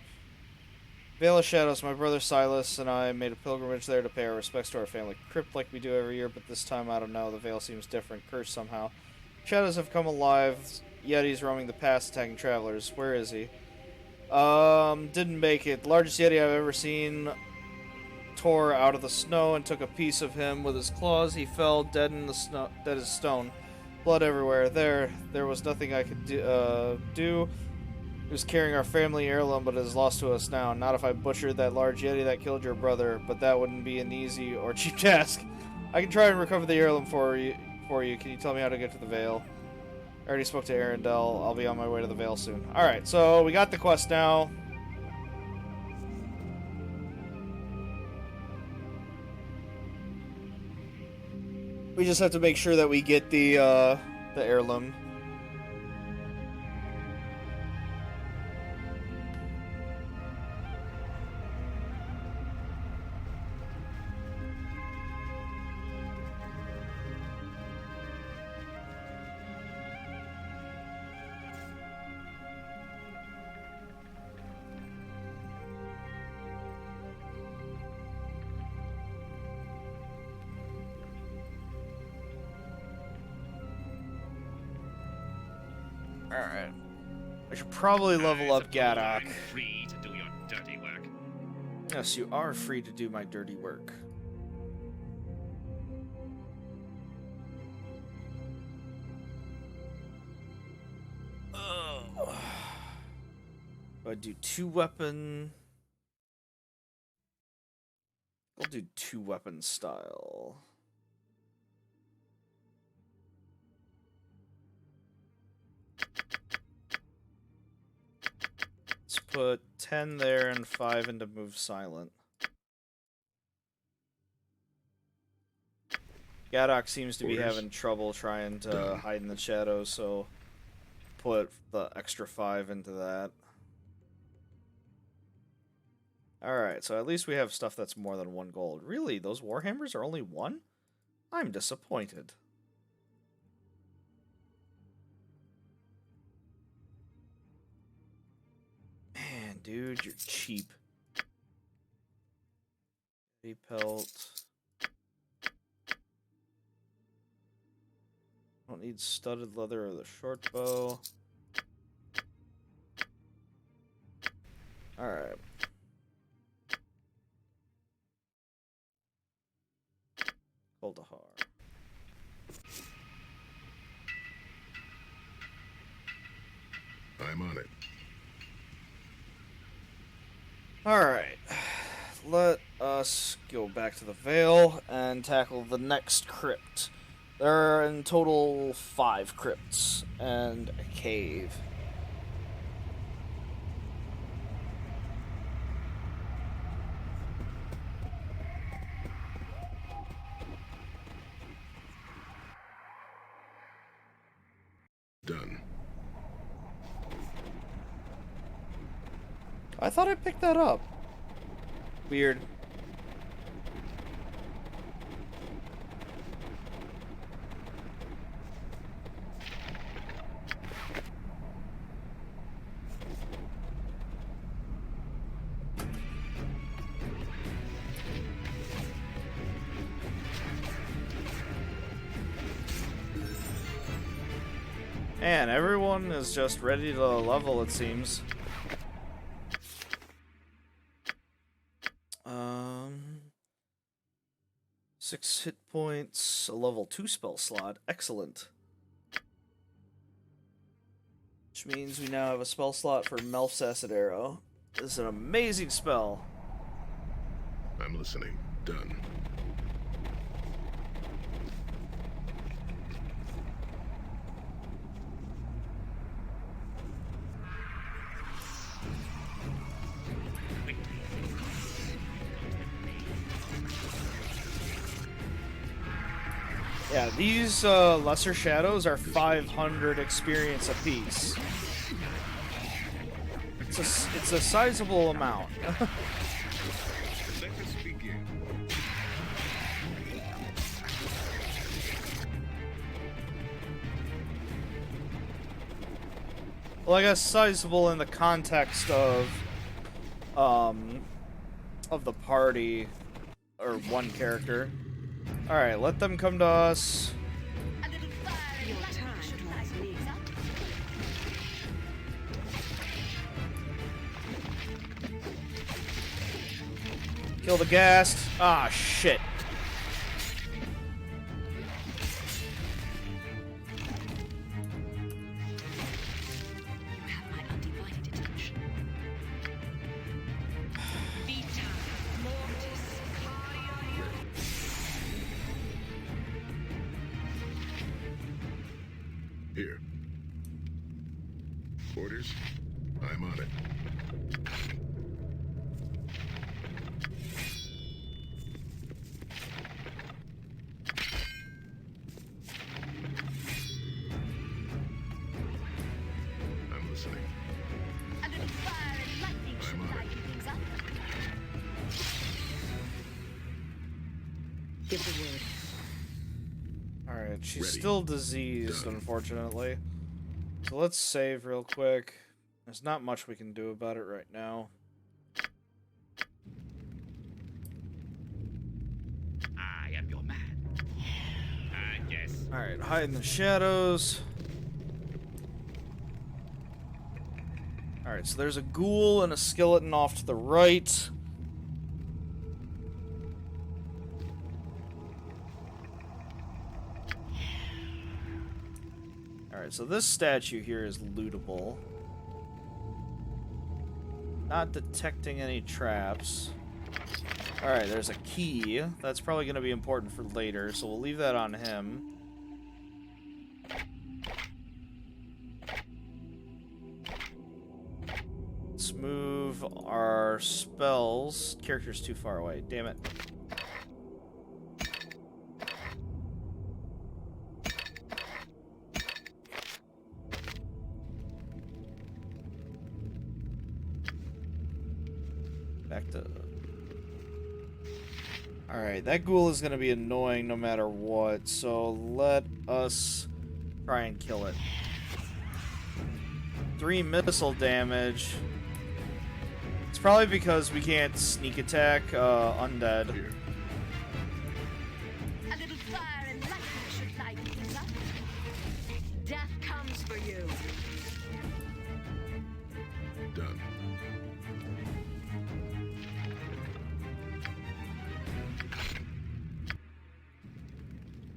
Vale of Shadows, my brother Silas and I made a pilgrimage there to pay our respects to our family crypt like we do every year, but this time, I don't know, the Vale seems different, cursed somehow. Shadows have come alive, Yetis roaming the pass, attacking travelers. Where is he? Didn't make it. Largest Yeti I've ever seen tore out of the snow and took a piece of him with his claws. He fell dead in the snow, dead as stone. Blood everywhere. There was nothing I could do. He was carrying our family heirloom, but is lost to us now. Not if I butchered that large Yeti that killed your brother, but that wouldn't be an easy or cheap task. I can try and recover the heirloom for you. Can you tell me how to get to the Vale? I already spoke to Arendelle. I'll be on my way to the Vale soon. Alright, so we got the quest now. We just have to make sure that we get the heirloom. Alright. I should probably level up Gadok.
I'm free to do your dirty work.
Yes, you are free to do my dirty work. Oh. Do I do 2-weapon? I'll do 2-weapon style. Let's put 10 there and 5 into move silent. Gadok seems to be having trouble trying to hide in the shadows, so put the extra 5 into that. Alright, so at least we have stuff that's more than 1 gold. Really? Those Warhammers are only 1? I'm disappointed. Man, dude, you're cheap. Heavy pelt. Don't need studded leather or the short bow. Alright. Kuldahar.
I'm on it.
Alright. Let us go back to the Vale and tackle the next crypt. There are in total 5 crypts and a cave.
Done.
I thought I picked that up. Weird. Man, everyone is just ready to level, it seems. 6 hit points, a level 2 spell slot. Excellent. Which means we now have a spell slot for Melf's Acid Arrow. This is an amazing spell.
I'm listening. Done.
Yeah, these lesser shadows are 500 experience apiece. It's a sizable amount.
Let us begin.
Well, I guess sizable in the context of the party, or one character. Alright, let them come to us.
Your time draws near.
Kill the ghast. Ah, shit.
You have my undivided attention. Vita Mortis
Here. Orders? I'm on it. I'm listening.
A little fire and lightning should
I'm on it.
lighten things up.
Give the word.
Alright, she's
Ready.
still diseased,
Done.
unfortunately. So let's save real quick. There's not much we can do about it right now.
I am your man. Yes.
Alright, hide in the shadows. Alright, so there's a ghoul and a skeleton off to the right. Alright, so this statue here is lootable. Not detecting any traps. Alright, there's a key. That's probably going to be important for later, so we'll leave that on him. Let's move our spells. Character's too far away. Damn it. Back to... Alright, that ghoul is going to be annoying no matter what, so let us try and kill it. 3 missile damage. It's probably because we can't sneak attack undead.
Here.
A little fire and lightning should lighten things up.
Death comes for you.
Done.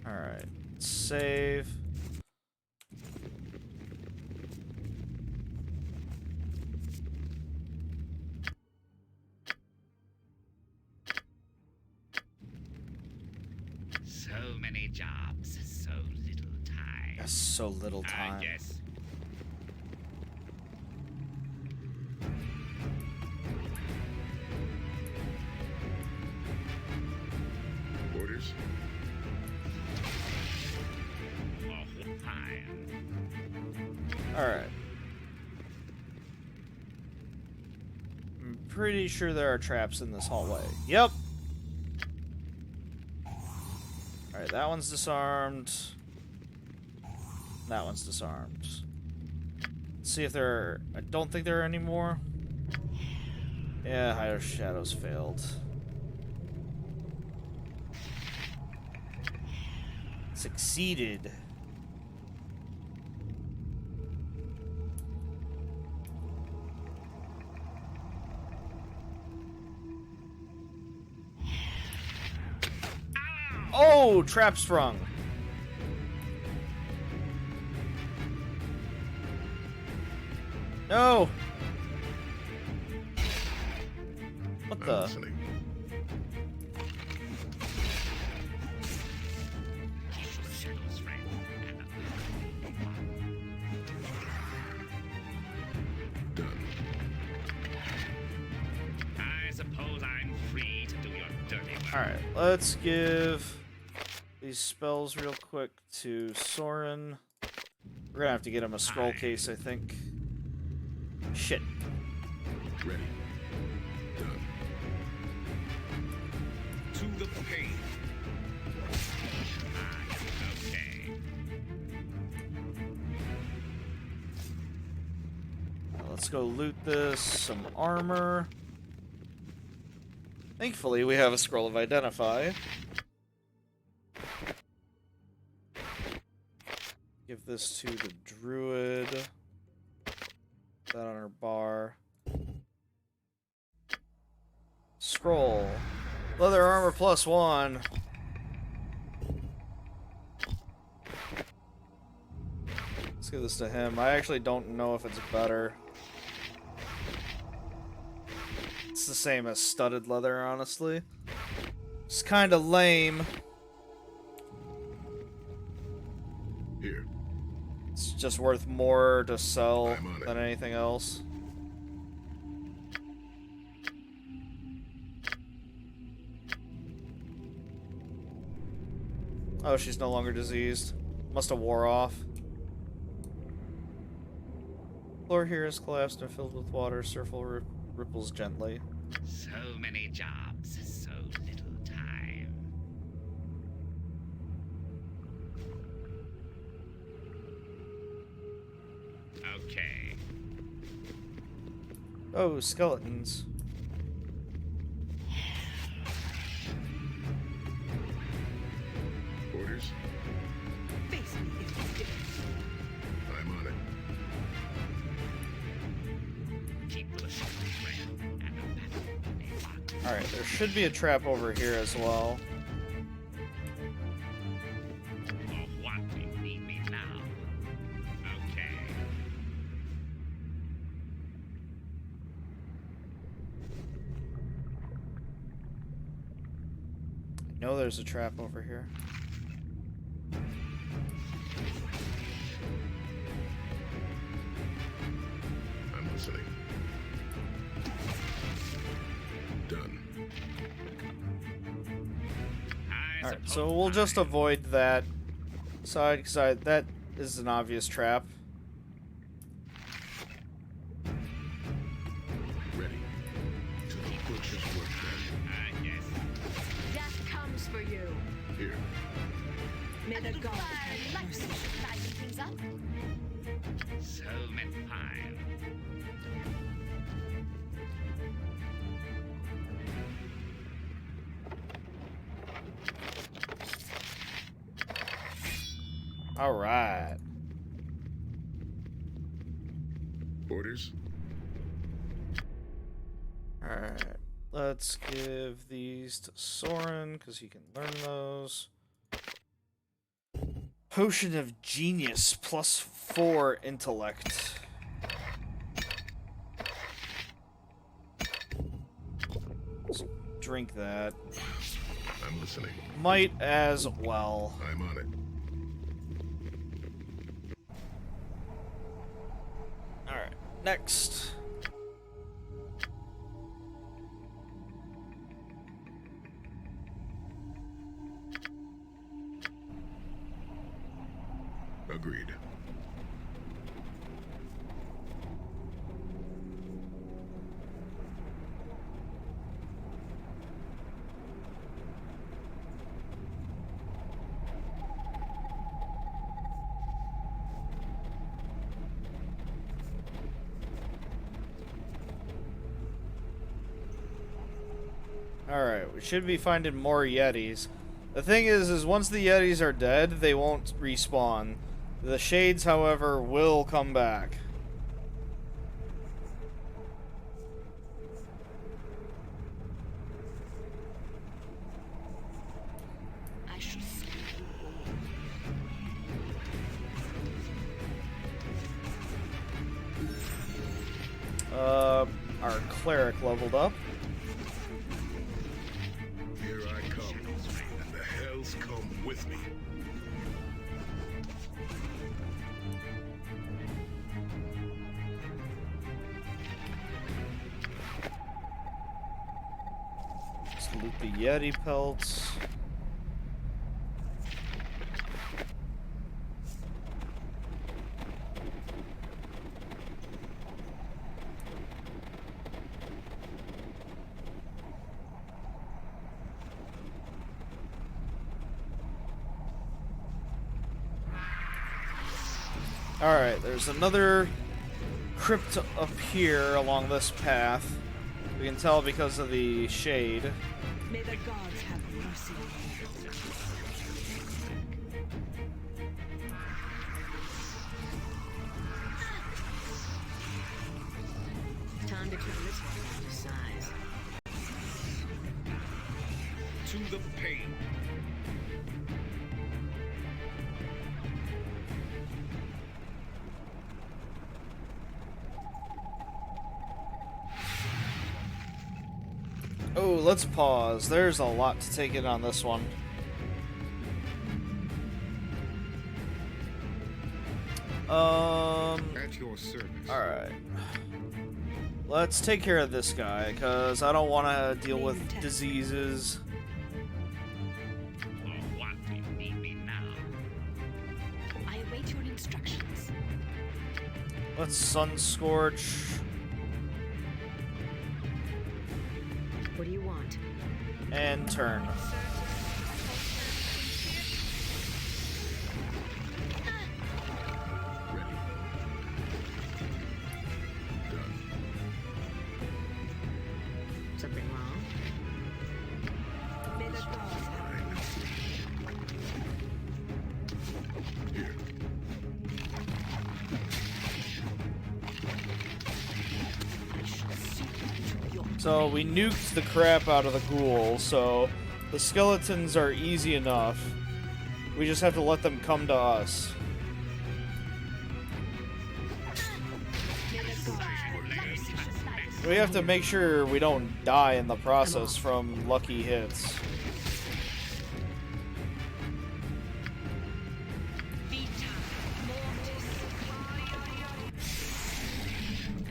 Alright, save.
So many jobs, so little time.
That's so little time.
Yes.
Orders?
Oh, fire.
Alright. I'm pretty sure there are traps in this hallway. Yep! Alright, that one's disarmed. That one's disarmed. Let's see if there are... I don't think there are any more. Yeah, Higher Shadows failed. Succeeded. Oh, trap sprung. No. What
I'm
the?
listening.
Shadows, friend.
Done.
I suppose I'm free to do your dirty work.
Alright, let's give these spells real quick to Soren. We're gonna have to get him a scroll case, I think. Shit.
Ready. Done.
To the pain. Okay.
let's go loot this. Some armor. Thankfully, we have a scroll of identify. Give this to the druid. Put that on her bar. Scroll. Leather armor +1. Let's give this to him. I actually don't know if it's better. It's the same as studded leather, honestly. It's kind of lame.
Here.
It's just worth more to sell than anything else. Oh, she's no longer diseased. Must have wore off. Floor here is collapsed and filled with water. Surface ripples gently.
So many jobs, so little time. Okay.
Oh, skeletons.
Orders?
Face me if you dare.
I'm on it.
Keep listening, friend. And the battle may lock.
Alright, there should be a trap over here as well.
For what you need me now? Okay.
I know there's a trap over here.
I'm listening. Done.
Alright, so we'll just avoid that side, because that is an obvious trap.
Ready. To the butcher's work then.
Yes.
Death comes for you.
Here.
May
A
the
little
gods
fire and
have
lightning
mercy.
should lighten things up.
So many fine.
Alright.
Orders?
Alright. Let's give these to Soren, because he can learn those. Potion of Genius, +4 intellect. Let's drink that.
I'm listening.
Might as well.
I'm on it.
Alright, next.
Agreed.
Alright, we should be finding more Yetis. The thing is once the Yetis are dead, they won't respawn. The Shades, however, will come back.
I shall see.
Our cleric leveled up.
Here I come, and the hells come with me.
Let's loot the Yeti pelts. Alright, there's another crypt up here along this path. We can tell because of the shade.
May the gods have mercy on you. Time to turn this one down to size.
To the pain.
Oh, let's pause. There's a lot to take in on this one.
At your service.
Alright. Let's take care of this guy, because I don't want to deal with diseases.
Oh, what do you need me now?
I await your instructions.
Let's Sun Scorch.
What do you want?
And turn.
Ready. Done.
Something wrong? May the gods have mercy.
Here.
I shall see you to your
So we nuked the crap out of the ghoul, so the skeletons are easy enough. We just have to let them come to us. We have to make sure we don't die in the process from lucky hits.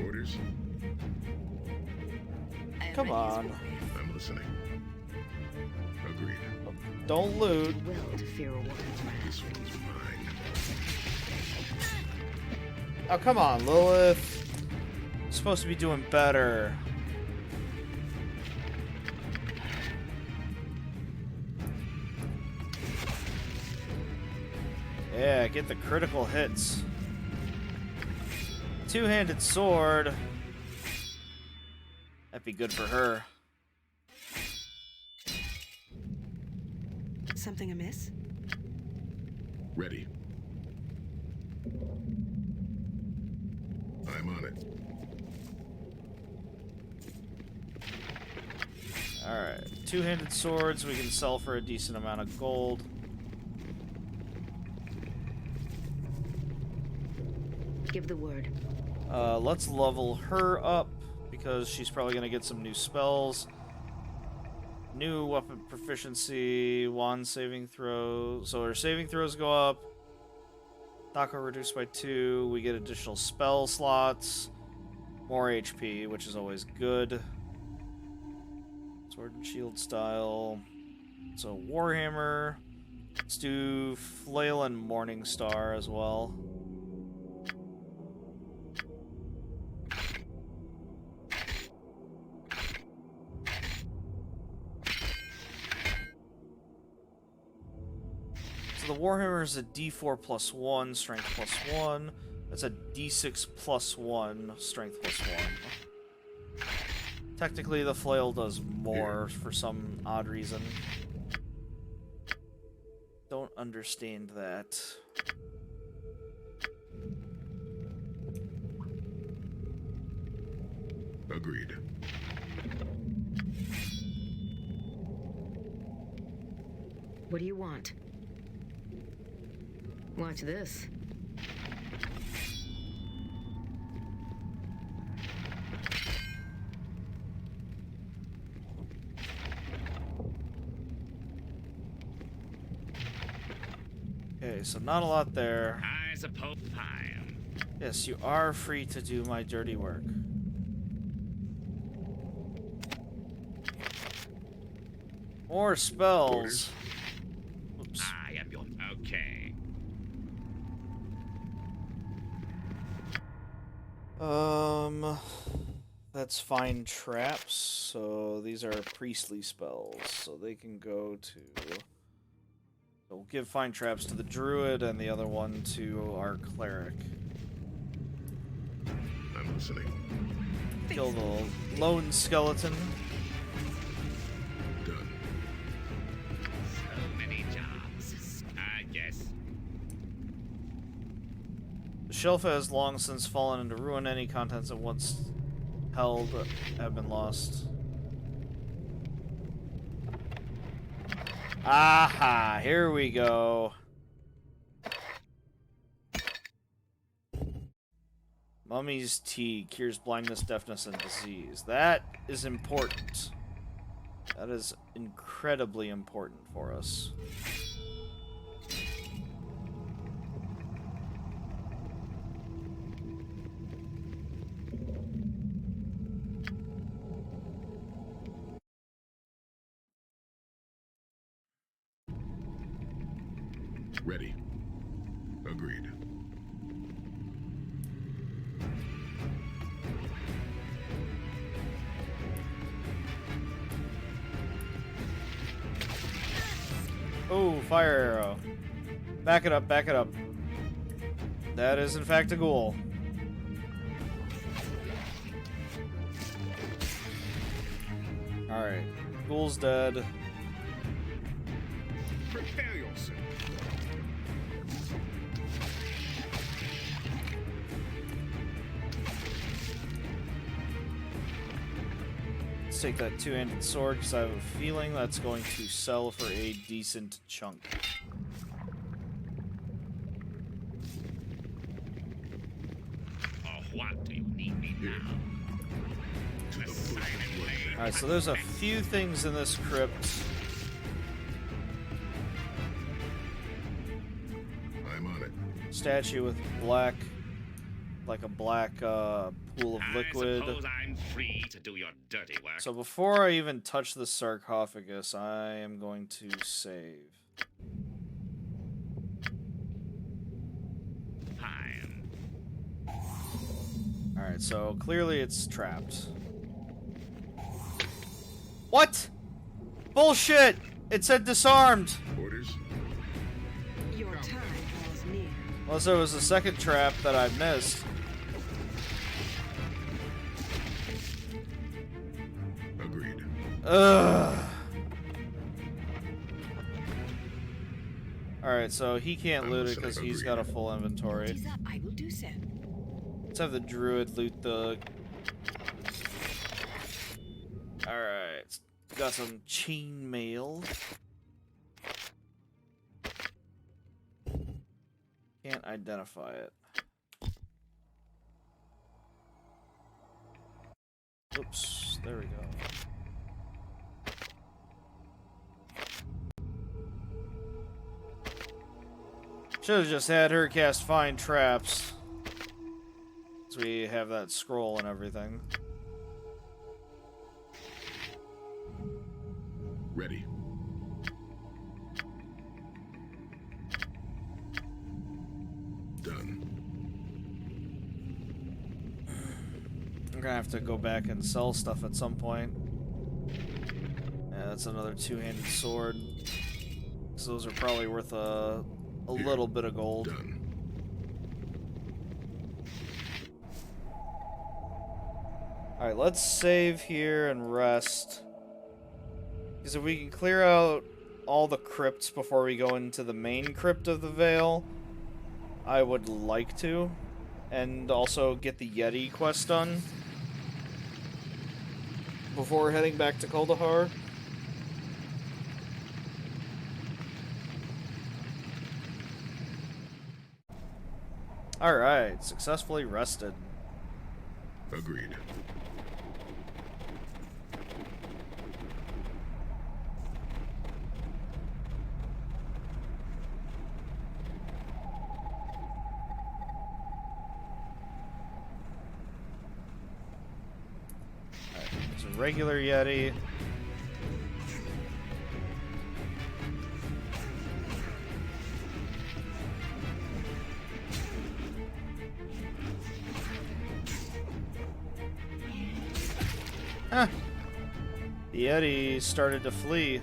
Orders.
Come on.
I'm listening. Agreed.
Don't loot.
Do well to fear a woman's wrath.
This one's mine.
Oh, come on, Lilith. Supposed to be doing better. Yeah, get the critical hits. Two-handed sword. That'd be good for her.
Something amiss?
Ready. I'm on it.
Alright, two-handed swords we can sell for a decent amount of gold.
Give the word.
Let's level her up, because she's probably going to get some new spells. New weapon proficiency, wand saving throw. So her saving throws go up. Taco reduced by 2. We get additional spell slots. More HP, which is always good. Sword and shield style. So Warhammer. Let's do Flail and Morning Star as well. So the Warhammer is a D4 plus 1, strength plus 1. That's a D6 plus 1, strength plus 1. Technically, the flail does more for some odd reason. Don't understand that.
Agreed.
What do you want? Watch this.
Okay, so not a lot there.
I suppose I am.
Yes, you are free to do my dirty work. More spells. Oops.
I am your. Okay.
That's fine traps. So these are priestly spells. So they can go to. So we'll give fine traps to the druid and the other one to our cleric.
I'm Listening.
Kill the lone skeleton.
Done.
So many jobs. I guess.
The shelf has long since fallen into ruin. Any contents it once held have been lost. Aha! Here we go. Mummy's tea cures blindness, deafness, and disease. That is important. That is incredibly important for us.
Ready. Agreed.
Oh, fire arrow. Back it up, back it up. That is in fact a ghoul. Alright. Ghoul's dead.
Prepare yourself.
Let's take that two-handed sword because I have a feeling that's going to sell for a decent chunk.
Oh, what do you need me now? The silent blade.
Alright, so there's a few things in this crypt.
I'm on it.
Statue with black, like a black pool of liquid.
I suppose I'm free to do your dirty work.
So before I even touch the sarcophagus, I am going to save.
Fine.
Alright, so clearly it's trapped. What? Bullshit! It said disarmed!
Orders.
Your time draws near.
Unless there was a second trap that I missed.
Agreed.
Ugh. Alright, so he can't loot it because he's got a full inventory.
What is up? I will do so.
Let's have the druid loot the... Alright. Got some chain mail. Can't identify it. Oops, there we go. Should have just had her cast Find Traps. So we have that scroll and everything.
Ready. Done.
I'm gonna have to go back and sell stuff at some point. Yeah, that's another two-handed sword. So those are probably worth a little bit of gold.
Done.
Alright, let's save here and rest. Because if we can clear out all the crypts before we go into the main crypt of the Vale, I would like to. And also get the Yeti quest done before heading back to Kuldahar. Alright, successfully rested.
Agreed.
There's a regular Yeti. Huh. The Yeti started to flee.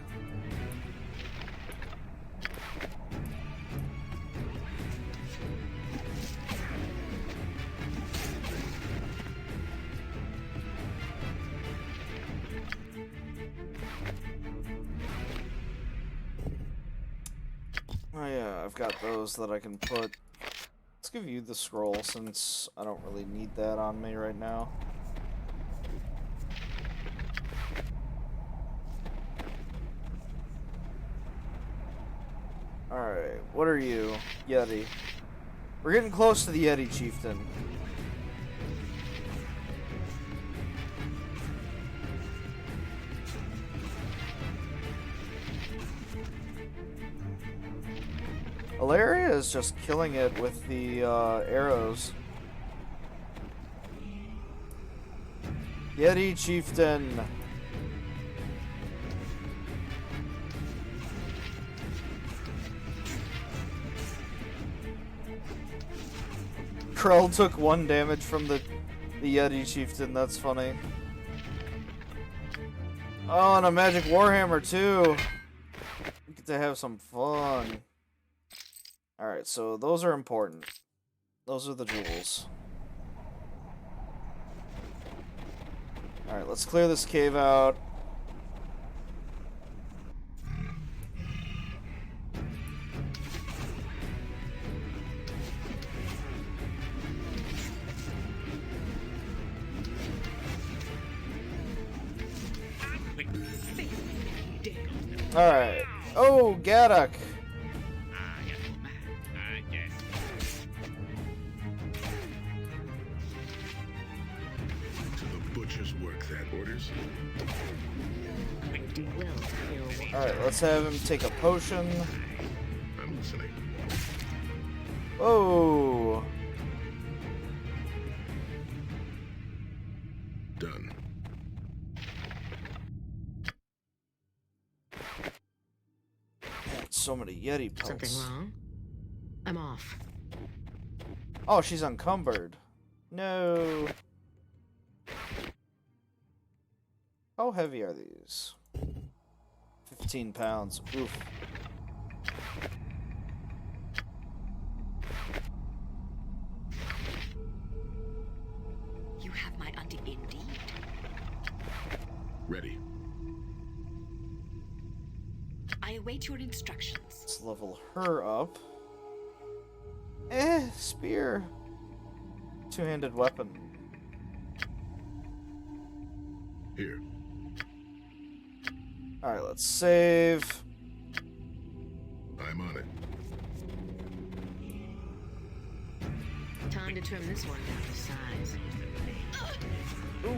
Oh yeah, I've got those that I can put. Let's give you the scroll since I don't really need that on me right now. Alright, what are you? Yeti. We're getting close to the Yeti Chieftain. Ilaria is just killing it with the arrows. Yeti Chieftain. Krell took 1 damage from the Yeti Chieftain, that's funny. Oh, and a magic warhammer too. We get to have some fun. Alright, so those are important. Those are the jewels. Alright, let's clear this cave out. Alright. Oh, Gaddock.
Do well to fear a woman.
Alright, let's have him take a potion.
I'm listening.
Oh.
Done.
So many Yeti pelts.
Something wrong? I'm off.
Oh, she's encumbered. No. How heavy are these? 15 pounds. Oof.
You have my indeed.
Ready.
I await your instructions.
Let's level her up. Spear. Two-handed weapon.
Here.
Alright, let's save.
I'm on it.
Time to trim this one down to size.
Ooh.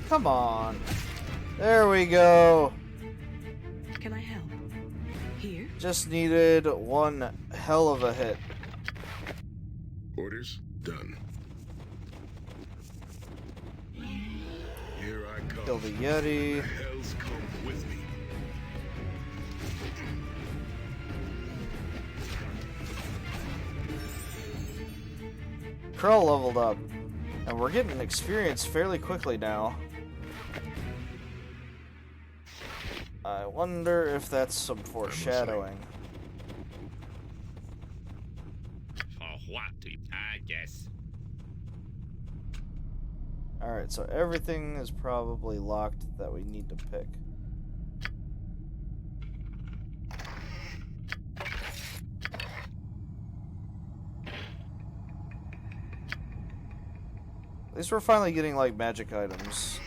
Come on. There we go.
Can I help? Here?
Just needed one hell of a hit.
Orders done. Here I come.
Kill the Yeti.
The hell's come with me.
Krell leveled up. And we're getting experience fairly quickly now. I wonder if that's some foreshadowing.
For what? I guess.
Alright, so everything is probably locked that we need to pick. At least we're finally getting, like, magic items.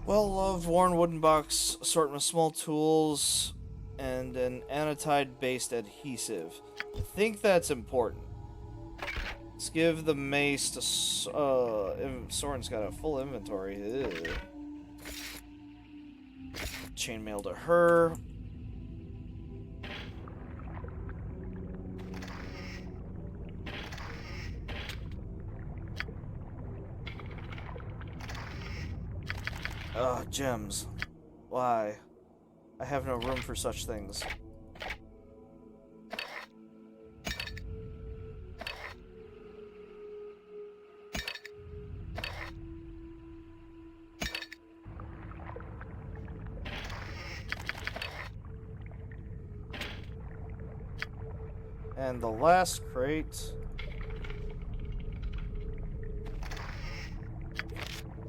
Well-loved worn wooden box, assortment of small tools, and an anatide-based adhesive. I think that's important. Let's give the mace to Soren's got a full inventory. Ew. Chainmail to her. Gems. Why? I have no room for such things. And the last crate.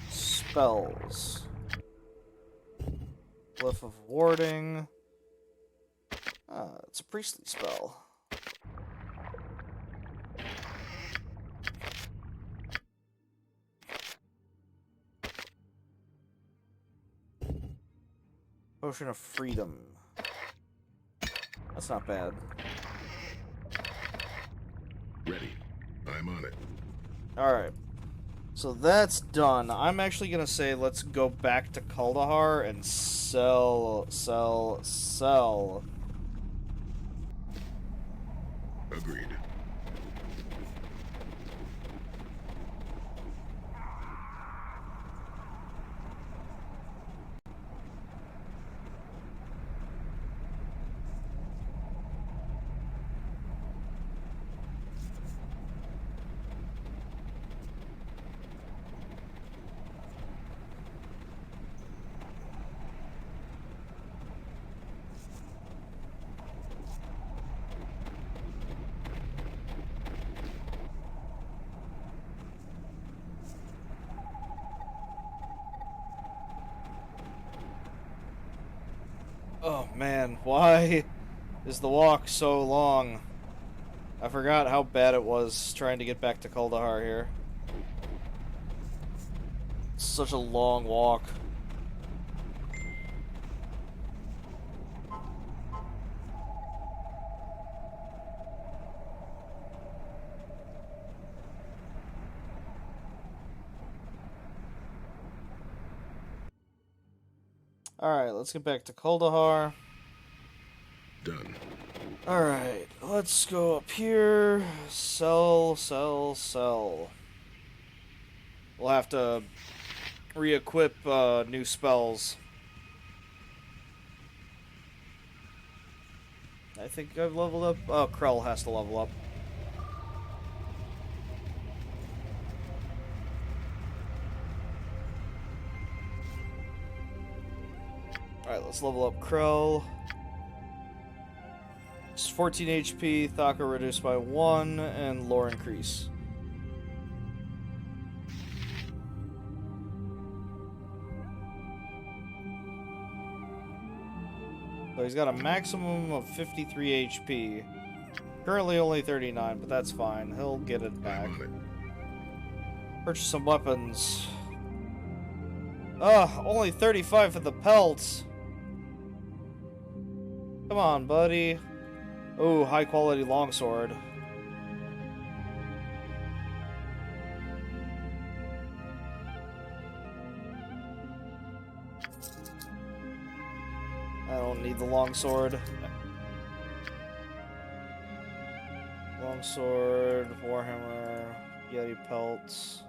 Spells. Glyph of Warding. It's a priestly spell. Potion of Freedom. That's not bad.
Ready. I'm on it.
Alright. So that's done. I'm actually gonna say let's go back to Kuldahar and sell.
Agreed.
Oh man, why is the walk so long? I forgot how bad it was trying to get back to Kuldahar here. It's such a long walk. Alright, let's get back to Kuldahar.
Done.
Alright, let's go up here. Sell. We'll have to re-equip new spells. I think I've leveled up. Oh, Krell has to level up. Alright, let's level up Krell. It's 14 HP, Thaka reduced by 1, and lore increase. So he's got a maximum of 53 HP. Currently only 39, but that's fine. He'll get it back.
I'm on it.
Purchase some weapons. Ugh, only 35 for the pelts. Come on, buddy. Oh, high quality longsword. I don't need the longsword. Longsword, warhammer, yeti pelts.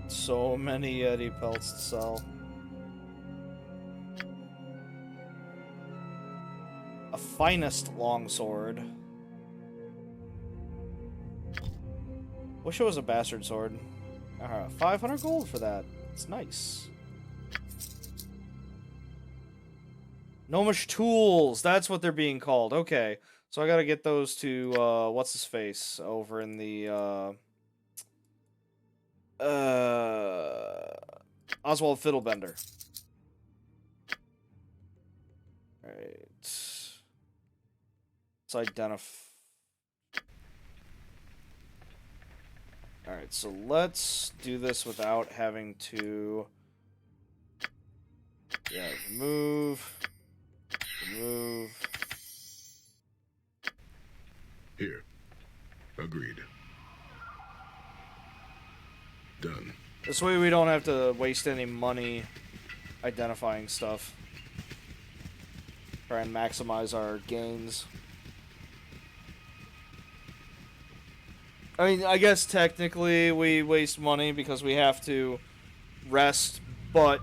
So many yeti pelts to sell. A finest longsword. Wish it was a bastard sword. 500 gold for that. It's nice. Gnomish tools. That's what they're being called. Okay. So I gotta get those to, what's his face? Over in the, Oswald Fiddlebender. Alright. Let's identify. Alright, so let's do this without having to... Yeah, remove.
Here. Agreed. Done.
This way we don't have to waste any money identifying stuff. Try and maximize our gains. I mean, I guess technically we waste money because we have to rest, but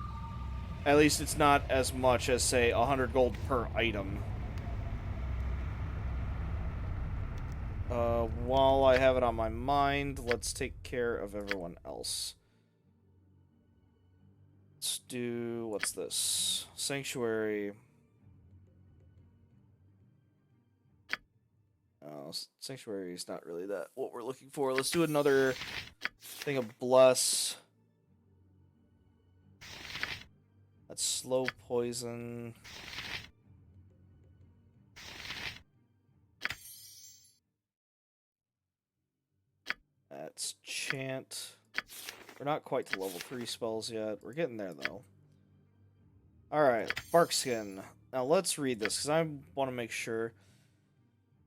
at least it's not as much as, say, 100 gold per item. While I have it on my mind, let's take care of everyone else. Let's do... what's this? Sanctuary. No, Sanctuary is not really that what we're looking for. Let's do another thing of Bless. That's slow poison. That's Chant. We're not quite to level 3 spells yet. We're getting there, though. Alright, Barkskin. Now let's read this, because I want to make sure.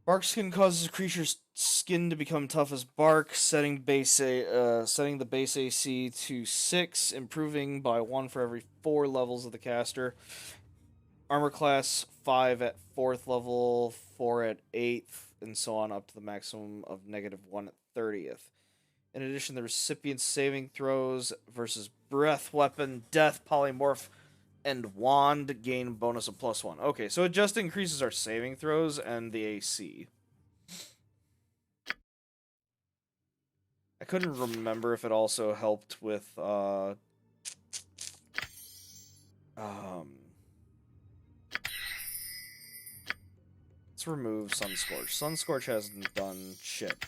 Barkskin causes a creature's skin to become tough as bark, setting the base AC to 6, improving by 1 for every 4 levels of the caster. Armor class 5 at 4th level, 4 at 8th, and so on up to the maximum of -1 at 30th. In addition, the recipient's saving throws versus breath, weapon, death, polymorph, and wand gain bonus of +1. Okay, so it just increases our saving throws and the AC. I couldn't remember if it also helped with let's remove Sunscorch. Sunscorch hasn't done shit.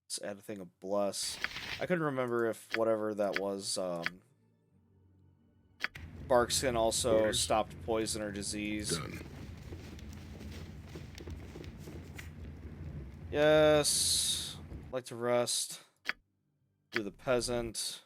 Let's add a thing of Bless. I couldn't remember if whatever that was, Barkskin also stopped poison or disease.
Done.
Yes. Like to rest. Do the peasant.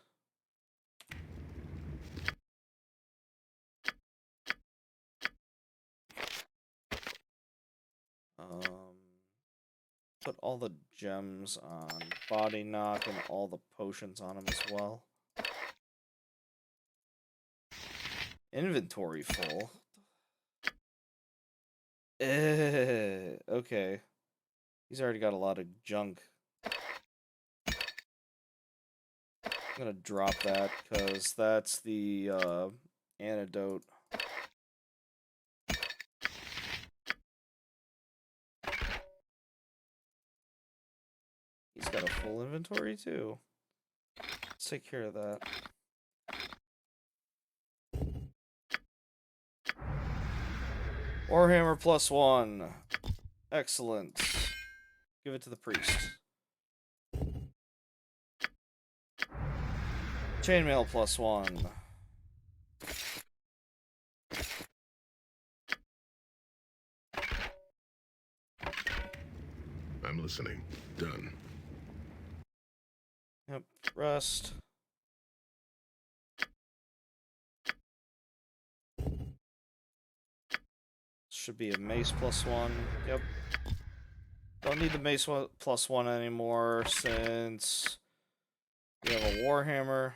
Put all the gems on Body Knock and all the potions on him as well. Inventory full. Okay. He's already got a lot of junk. I'm gonna drop that, because that's the antidote. He's got a full inventory, too. Let's take care of that. Warhammer +1. Excellent. Give it to the priest. Chainmail +1.
I'm listening. Done.
Yep, rest. Should be a mace +1. Yep. Don't need the mace +1 anymore since we have a Warhammer.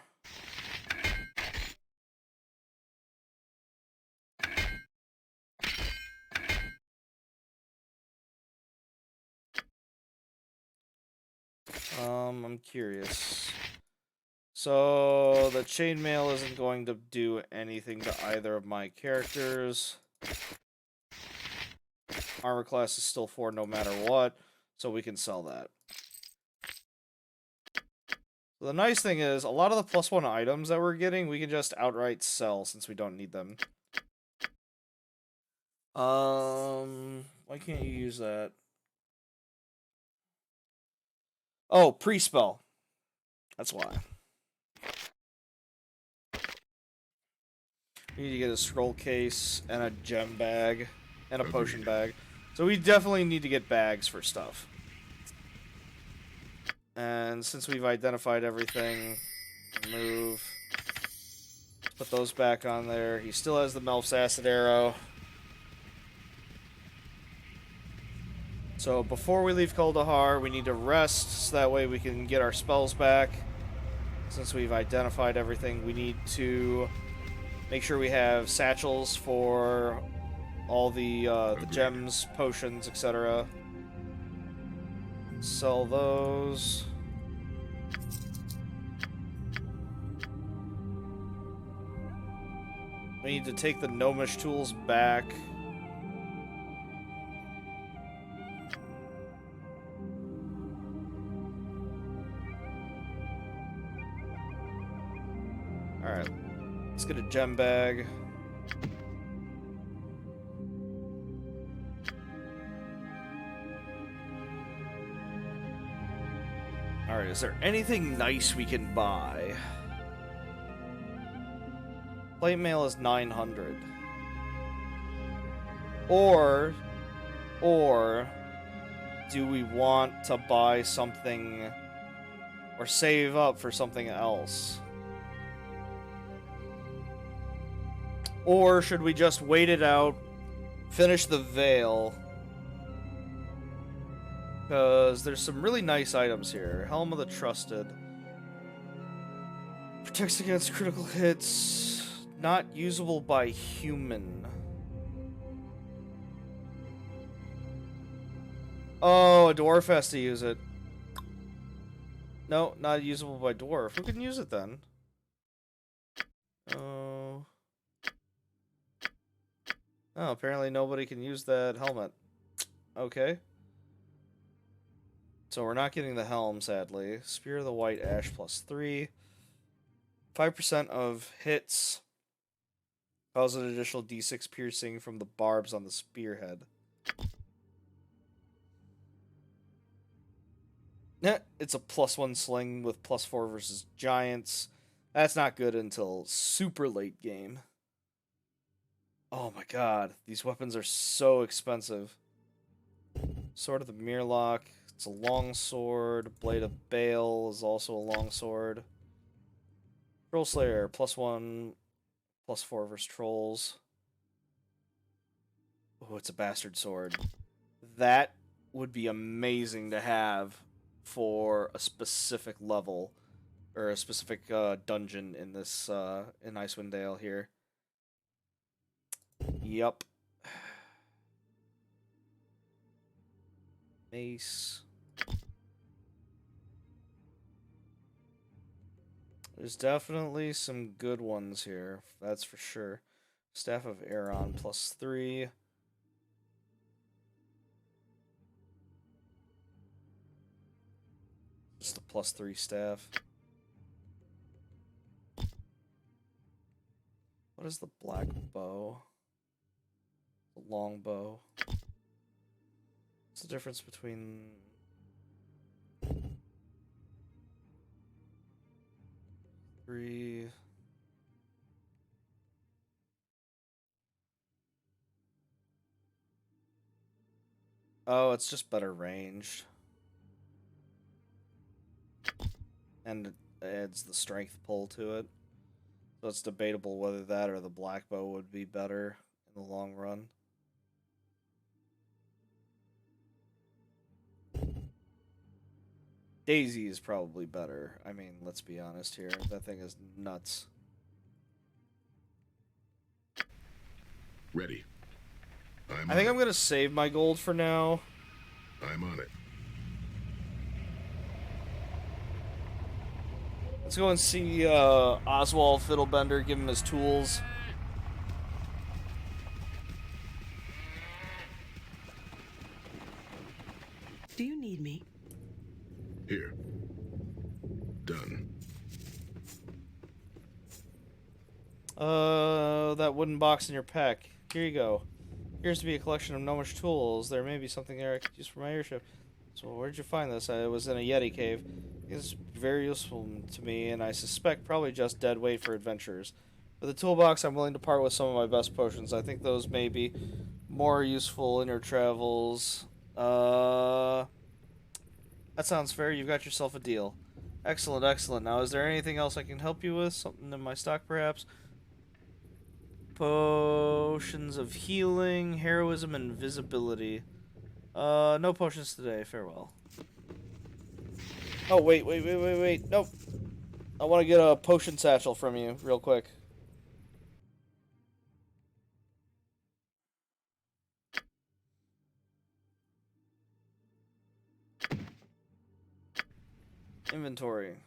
I'm curious. So the chainmail isn't going to do anything to either of my characters. Armor class is still 4 no matter what, so we can sell that. So the nice thing is, a lot of the +1 items that we're getting, we can just outright sell since we don't need them. Why can't you use that? Oh, pre-spell. That's why. We need to get a scroll case and a gem bag and a potion bag. So we definitely need to get bags for stuff. And since we've identified everything, move. Put those back on there. He still has the Melf's Acid Arrow. So before we leave Kuldahar, we need to rest so that way we can get our spells back. Since we've identified everything, we need to make sure we have satchels for all the gems, potions, etc. Sell those. We need to take the gnomish tools back. Alright, let's get a gem bag. Alright, is there anything nice we can buy? Plate mail is 900. Or do we want to buy something or save up for something else? Or should we just wait it out, finish the Veil? Because there's some really nice items here. Helm of the Trusted. Protects against critical hits. Not usable by human. Oh, a dwarf has to use it. No, not usable by dwarf. Who can use it then? Oh. Oh, apparently nobody can use that helmet. Okay. So we're not getting the helm, sadly. Spear of the White Ash +3. 5% of hits cause an additional d6 piercing from the barbs on the spearhead. It's a +1 sling with +4 versus giants. That's not good until super late game. Oh my god, these weapons are so expensive. Sword of the Mirlock. It's a long sword. Blade of Bale is also a long sword. Troll Slayer, +1, +4 versus trolls. Oh, it's a bastard sword. That would be amazing to have for a specific level or a specific dungeon in this in Icewind Dale here. Yup. Mace. There's definitely some good ones here, that's for sure. Staff of Aeron +3. Just a +3 staff. What is the black bow? The long bow. What's the difference between... Three... Oh, it's just better ranged. And it adds the strength pull to it. So it's debatable whether that or the black bow would be better in the long run. Daisy is probably better. I mean, let's be honest here. That thing is nuts.
Ready.
I think I'm going to save my gold for now.
I'm on it.
Let's go and see Oswald Fiddlebender, give him his tools.
Do you need me?
Here. Done.
That wooden box in your pack. Here you go. Appears to be a collection of gnomish tools. There may be something there I could use for my airship. So where'd you find this? It was in a Yeti cave. It's very useful to me, and I suspect probably just dead weight for adventurers. For the toolbox, I'm willing to part with some of my best potions. I think those may be more useful in your travels. That sounds fair. You've got yourself a deal. Excellent, excellent. Now, is there anything else I can help you with? Something in my stock, perhaps? Potions of healing, heroism, and visibility. No potions today. Farewell. Oh, wait. Nope. I want to get a potion satchel from you real quick. Inventory.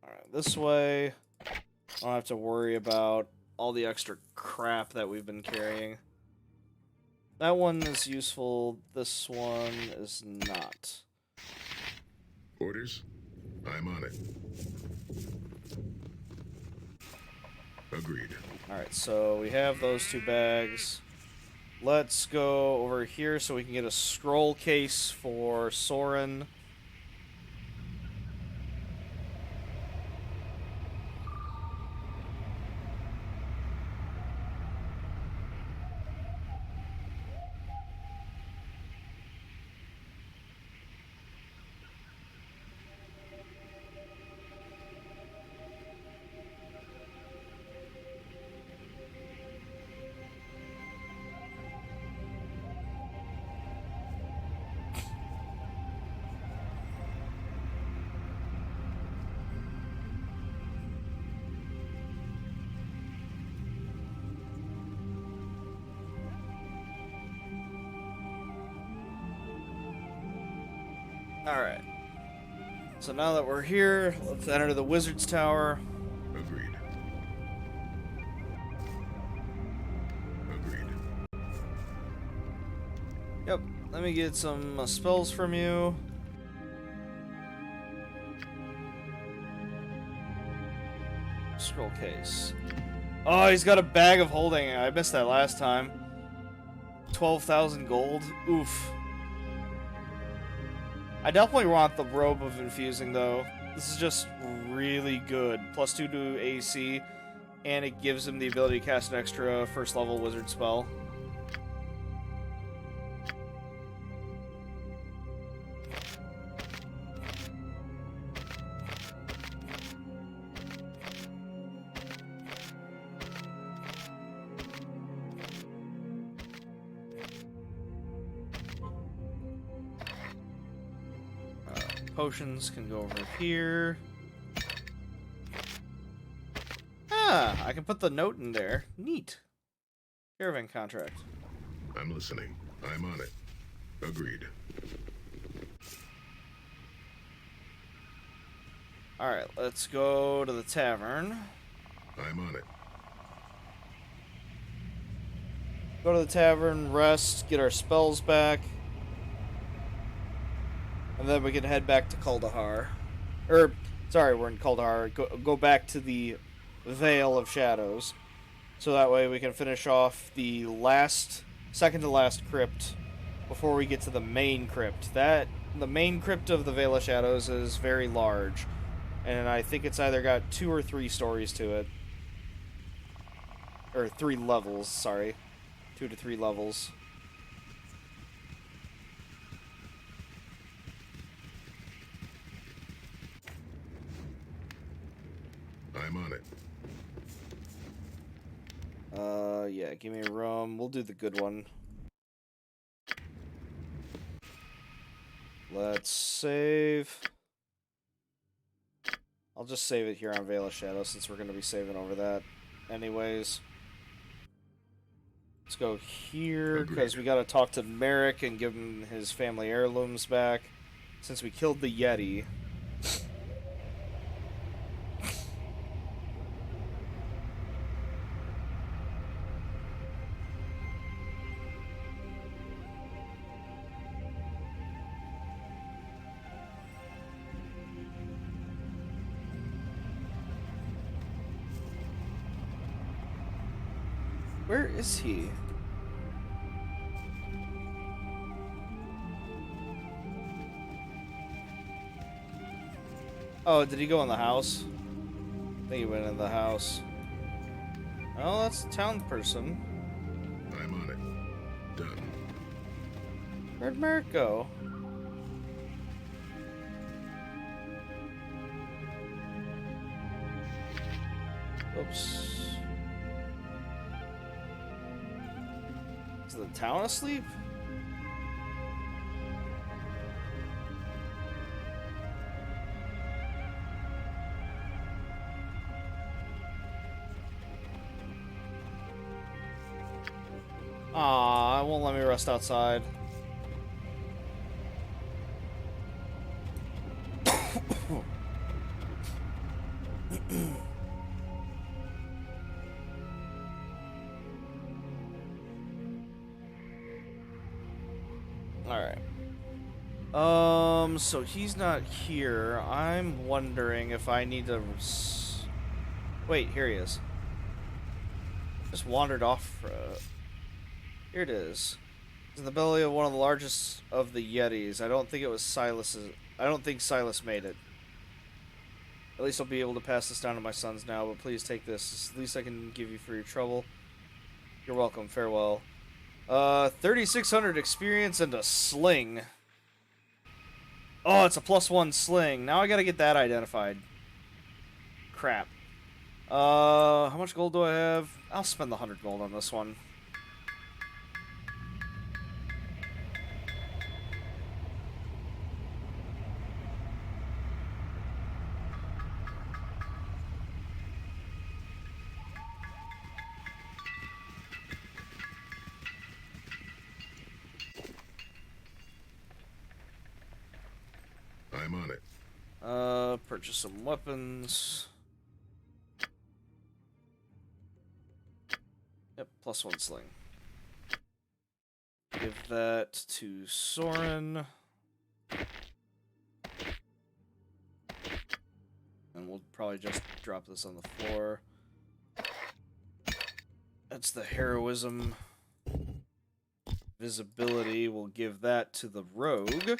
Alright, this way. I don't have to worry about all the extra crap that we've been carrying. That one is useful. This one is not.
Orders? I'm on it. Agreed.
Alright, so we have those 2 bags. Let's go over here so we can get a scroll case for Soren. Alright. So now that we're here, let's enter the Wizard's Tower.
Agreed. Agreed.
Yep, let me get some spells from you. Scroll case. Oh, he's got a bag of holding. I missed that last time. 12,000 gold. Oof. I definitely want the Robe of Infusing, though. This is just really good. +2 to AC, and it gives him the ability to cast an extra first-level wizard spell. Potions can go over here. Ah, I can put the note in there. Neat. Caravan contract.
I'm listening. I'm on it. Agreed.
Alright, let's go to the tavern.
I'm on it.
Go to the tavern, rest, get our spells back. And then we can head back to Kuldahar. Sorry, we're in Kuldahar. Go back to the Veil of Shadows. So that way we can finish off the second to last crypt before we get to the main crypt. The main crypt of the Veil of Shadows is very large. And I think it's either got 2 or 3 stories to it. Or 3 levels, sorry. 2 to 3 levels.
I'm on it.
Yeah, give me a room. We'll do the good one. Let's save. I'll just save it here on Veil of Shadow since we're going to be saving over that anyways. Let's go here because we got to talk to Merrick and give him his family heirlooms back since we killed the Yeti. Where is he? Oh, did he go in the house? I think he went in the house. Oh, that's a town person.
I'm on it. Done.
Where'd Merrick go? Oops. Is the town asleep? Aw, it won't let me rest outside. Alright. So he's not here. I'm wondering if I need to... Wait, here he is. Just wandered off. Here it is. It's in the belly of one of the largest of the Yetis. I don't think it was Silas's... I don't think Silas made it. At least I'll be able to pass this down to my sons now, but please take this. It's the least I can give you for your trouble. You're welcome. Farewell. 3,600 experience and a sling. Oh, it's a +1 sling. Now I gotta get that identified. Crap. How much gold do I have? I'll spend the 100 gold on this one.
I'm on it.
Purchase some weapons. Yep, +1 sling. Give that to Soren. And we'll probably just drop this on the floor. That's the heroism. Visibility, we'll give that to the rogue.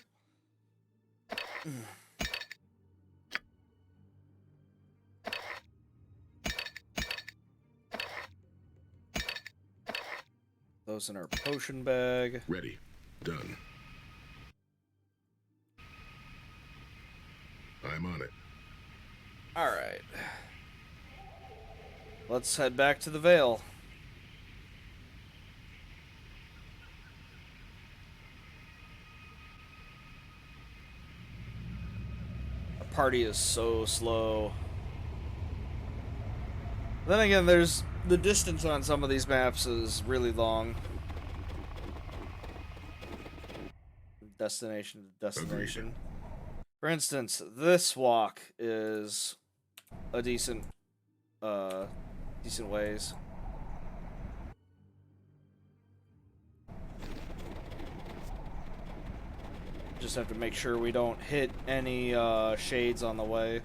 Those in our potion bag.
Ready. Done. I'm on it.
Alright. Let's head back to the Vale. Our party is so slow. Then again, there's the distance on some of these maps is really long. Destination to destination.
Agreed.
For instance, this walk is a decent ways. Just have to make sure we don't hit any shades on the way.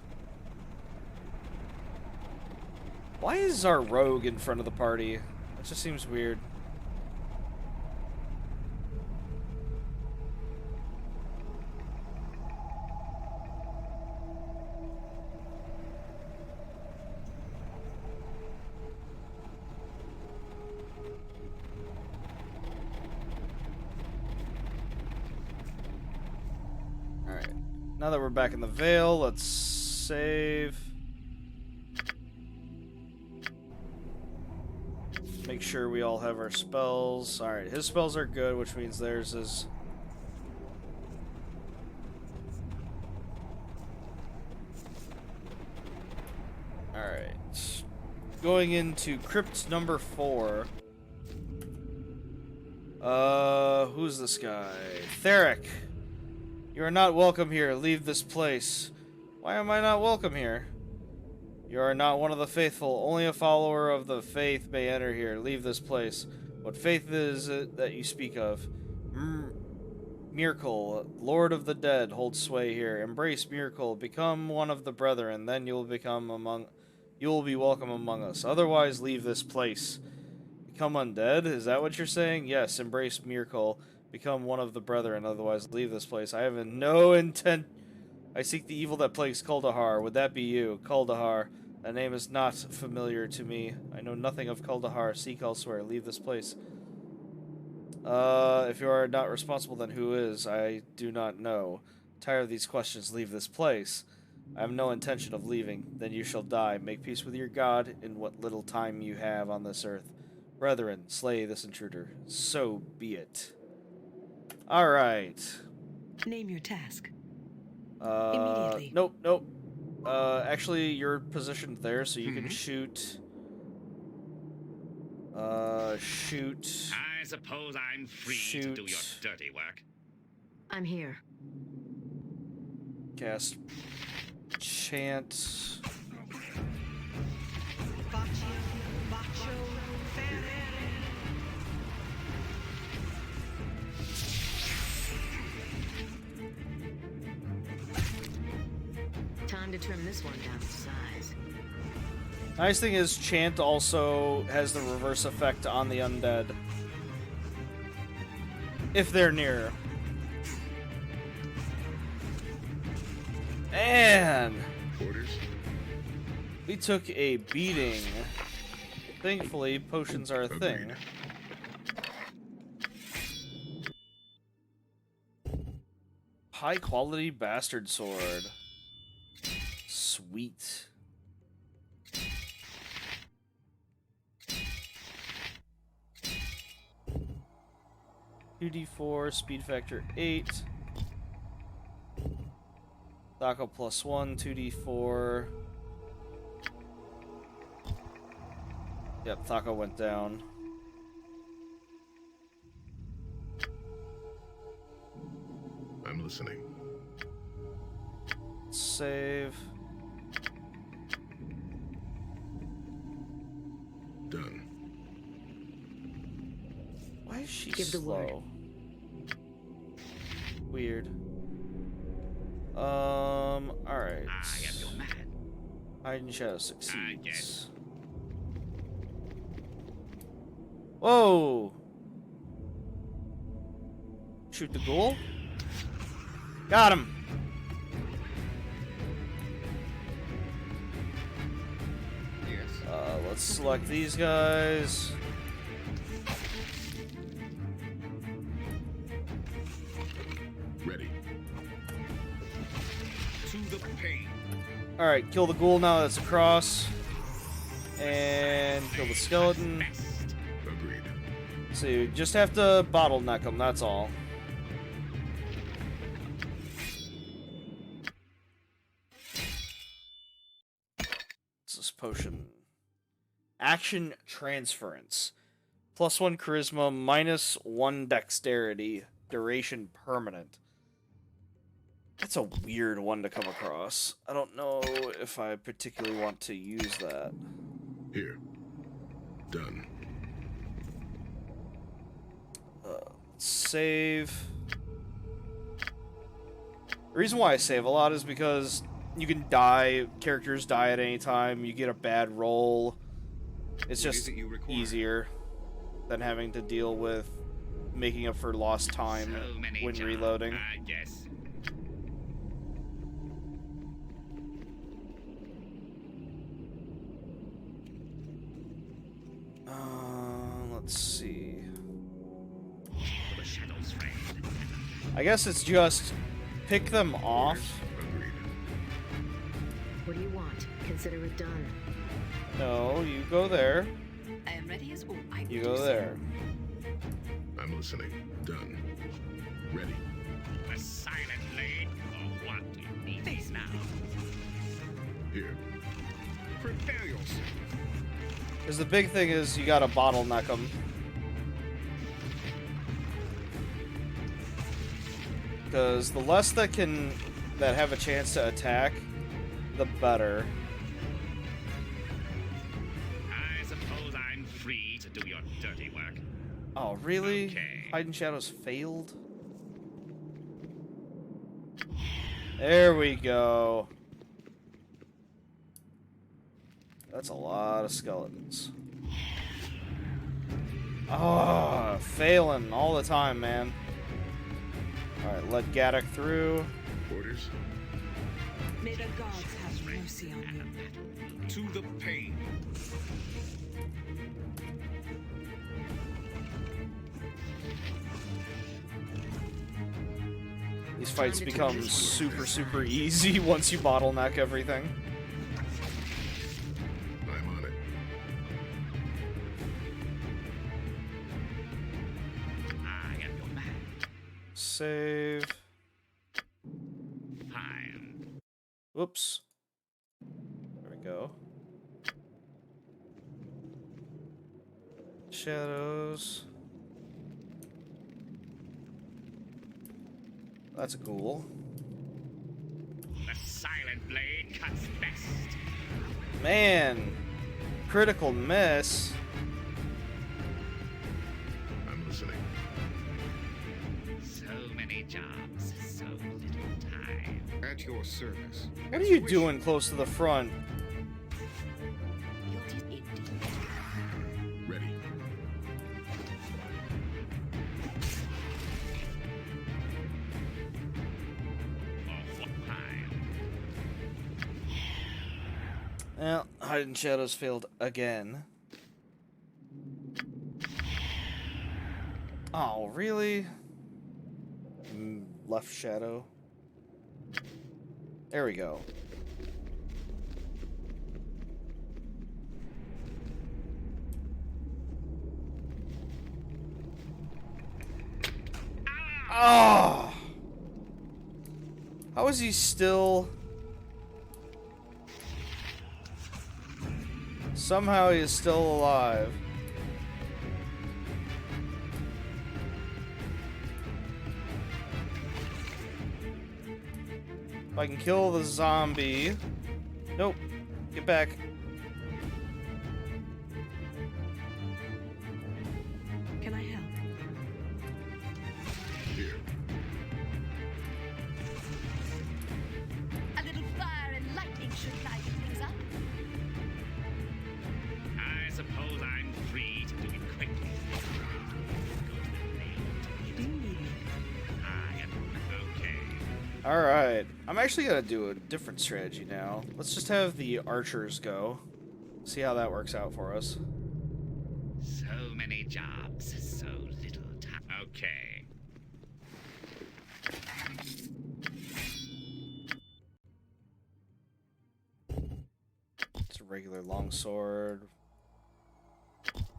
Why is our rogue in front of the party? That just seems weird. Alright. Now that we're back in the Vale, let's save. Make sure we all have our spells. Alright, his spells are good, which means theirs is... Alright. Going into crypt number 4. Who's this guy? Theric. You are not welcome here. Leave this place. Why am I not welcome here? You are not one of the faithful. Only a follower of the faith may enter here. Leave this place. What faith is it that you speak of? Miracle, Lord of the Dead, holds sway here. Embrace Miracle. Become one of the brethren. Then you will be welcome among us. Otherwise, leave this place. Become undead? Is that what you're saying? Yes. Embrace Miracle. Become one of the brethren. Otherwise, leave this place. I have no intent. I seek the evil that plagues Kuldahar. Would that be you, Kuldahar? That name is not familiar to me. I know nothing of Kuldahar. Seek elsewhere. Leave this place. If you are not responsible, then who is? I do not know. Tired of these questions. Leave this place. I have no intention of leaving. Then you shall die. Make peace with your God in what little time you have on this earth. Brethren, slay this intruder. So be it. Alright.
Name your task.
Immediately. Nope. Actually, you're positioned there, so you can shoot. Shoot.
I suppose I'm free to do your dirty work.
I'm here.
Cast. Chant.
Time to trim this one down to size.
Nice thing is, Chant also has the reverse effect on the undead. If they're near. And
Orders?
we took a beating. Thankfully, potions are a thing. High quality bastard sword. Sweet. (2d4), speed factor 8. Taco +1, 2d4. Yep, Taco went down.
I'm listening.
Save.
Done.
Why is she
Give the word.
slow? Weird. Alright.
I am your man.
Hide and Shadow
Yes.
succeeds. Whoa! Shoot the ghoul? Got him!
Yes.
Let's select these guys.
Ready.
To the pain.
Alright, kill the ghoul now that's across. And kill the skeleton.
Best.
Agreed.
So you just have to bottleneck them, that's all. What's this potion? Action transference. +1 charisma, -1 dexterity. Duration permanent. That's a weird one to come across. I don't know if I particularly want to use that.
Here. Done.
Save. The reason why I save a lot is because you can die, characters die at any time, you get a bad roll. It's
What is
just
it you require?
easier than having to deal with making up for lost time
So many
when
jobs,
reloading.
I guess.
Let's see.
For the shadows, friend.
I guess it's just pick them off.
Agreed.
What do you want? Consider it done.
No, you go there.
I am ready as I
You
will
go
do so.
there.
I'm listening. Done. Ready.
The silent blade. Or what do you need these now?
Here.
Prepare yourself.
Because the big thing is you gotta bottleneck them. Because the less that have a chance to attack, the better.
I suppose I'm free to do your dirty work.
Oh, really?
Okay.
Hide and Shadows failed? There we go. That's a lot of skeletons. Oh, failing all the time, man. Alright, let Gaddock through.
Orders.
May the gods have mercy on you.
To the pain.
These fights become super easy once you bottleneck everything.
I'm on it.
I am your man.
Save.
Fine.
Whoops. There we go. Shadows. That's a ghoul.
The silent blade cuts best.
Man, critical miss.
I'm listening.
So many jobs, so little time.
At your service.
What are you doing close to the front?
Ready.
For what time?
Well, Hide in Shadows failed again. Oh, really? Left shadow. There we go. Ah! How is he still? Somehow he is still alive. If I can kill the zombie. Nope. Get back.
Can I help?
Here.
A little fire and lightning should liven things up.
I suppose I'm free to do it quickly.
Do you need me?
I am okay.
Alright. I'm actually gonna do a different strategy now. Let's just have the archers go. See how that works out for us.
So many jobs, so little time. Okay.
It's a regular longsword.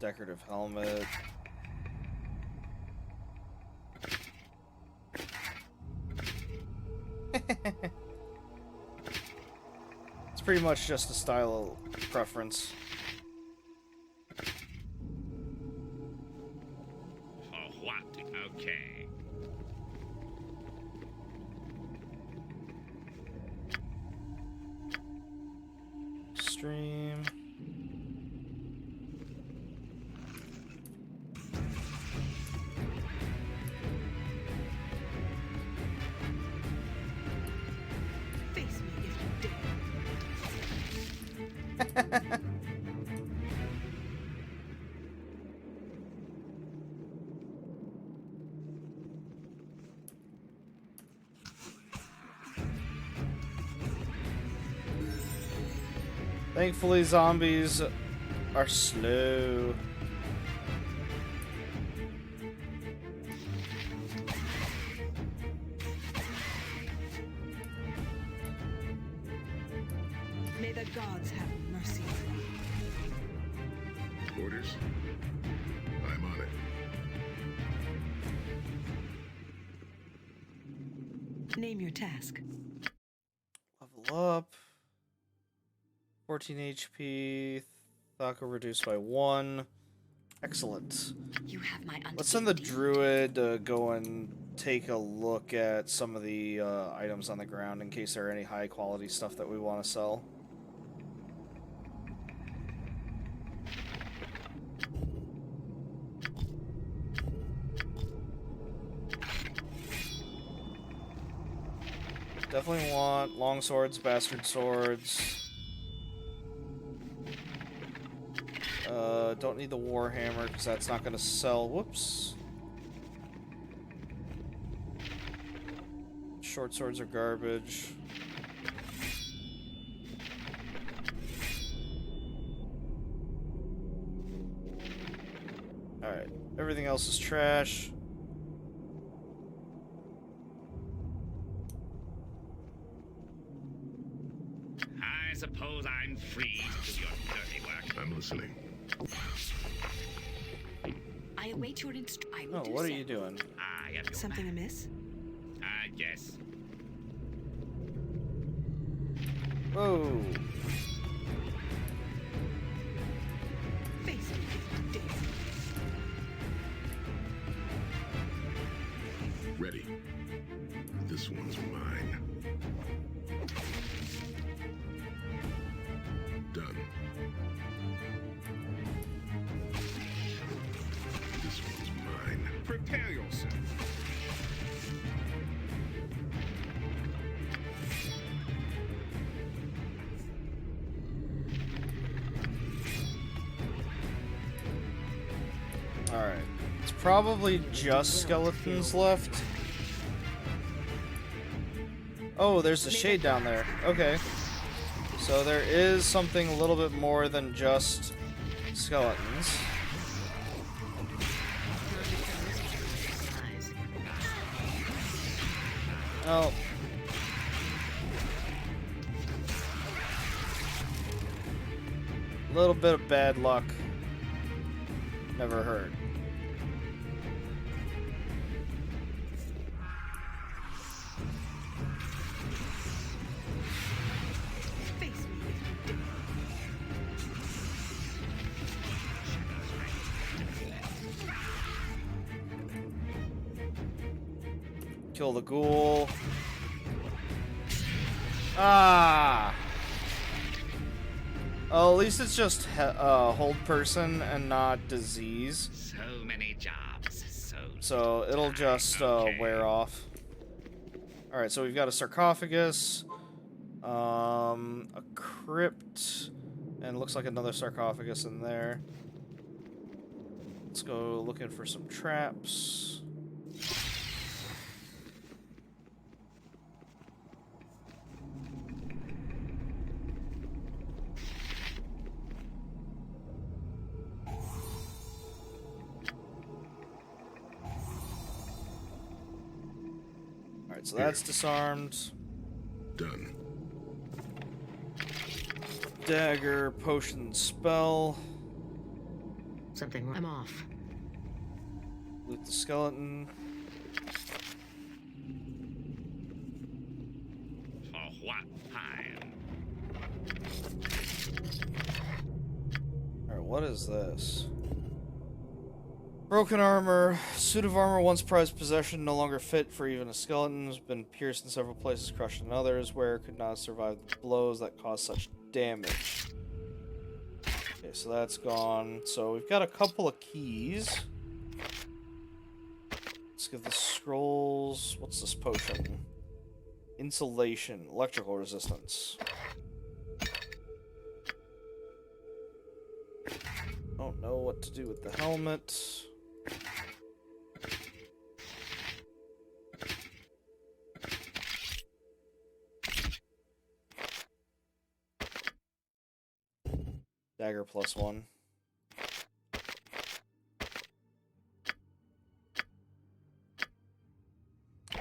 Decorative helmet. It's pretty much just a style preference.
For what? Okay.
Stream.
Face me if you dare.
Thankfully, zombies are slow.
May the gods have mercy on you.
Orders? I'm on it.
Name your task.
Level up. 14 HP. Thaka reduced by 1. Excellent.
You have my
Let's send the
understanding.
druid to go and take a look at some of the items on the ground in case there are any high quality stuff that we want to sell. Definitely want long swords, bastard swords. Don't need the warhammer because that's not going to sell. Whoops. Short swords are garbage. Alright, everything else is trash.
I suppose I'm free to do your dirty work.
I'm listening.
I await your I will
Oh,
do
what are
so.
you doing?
I am your
Something
man.
amiss?
I guess.
Whoa.
Face me if you dare.
Ready. This one's mine. Done. This one's mine.
Prepare yourself.
probably just skeletons left. Oh, there's a shade down there. Okay. So there is something a little bit more than just skeletons. Oh. A little bit of bad luck. Never hurt.
Face me if you
Kill the ghoul. Ah! Oh, at least it's just hold person and not disease.
So many jobs.
So it'll just wear off. Alright, so we've got a sarcophagus, a crypt, and it looks like another sarcophagus in there. Let's go looking for some traps. Alright, so that's disarmed.
Done.
Dagger, potion, spell.
Something wrong. I'm off.
Loot the skeleton.
For what time?
Alright, what is this? Broken armor. Suit of armor once prized possession, no longer fit for even a skeleton. Has been pierced in several places, crushed in others. Wearer could not survive the blows that caused such damage. Okay, so that's gone. So we've got a couple of keys. Let's get the scrolls. What's this potion? Insulation. Electrical resistance. Don't know what to do with the helmet. Dagger +1.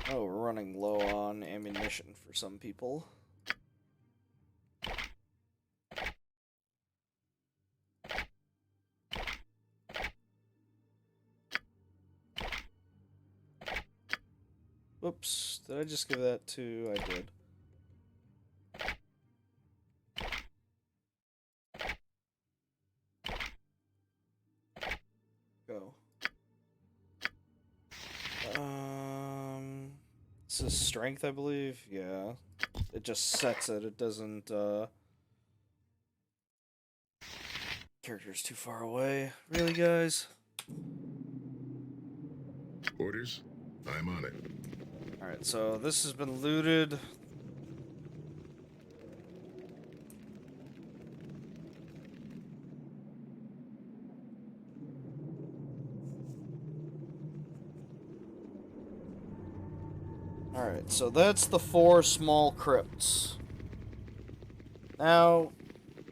Oh, we're running low on ammunition for some people. Whoops, did I just give that to... I did. Go. This is strength, I believe? Yeah. It just sets it, it doesn't, Character's too far away. Really, guys?
Orders? I'm on it.
Alright, so this has been looted. Alright, so that's the 4 small crypts. Now,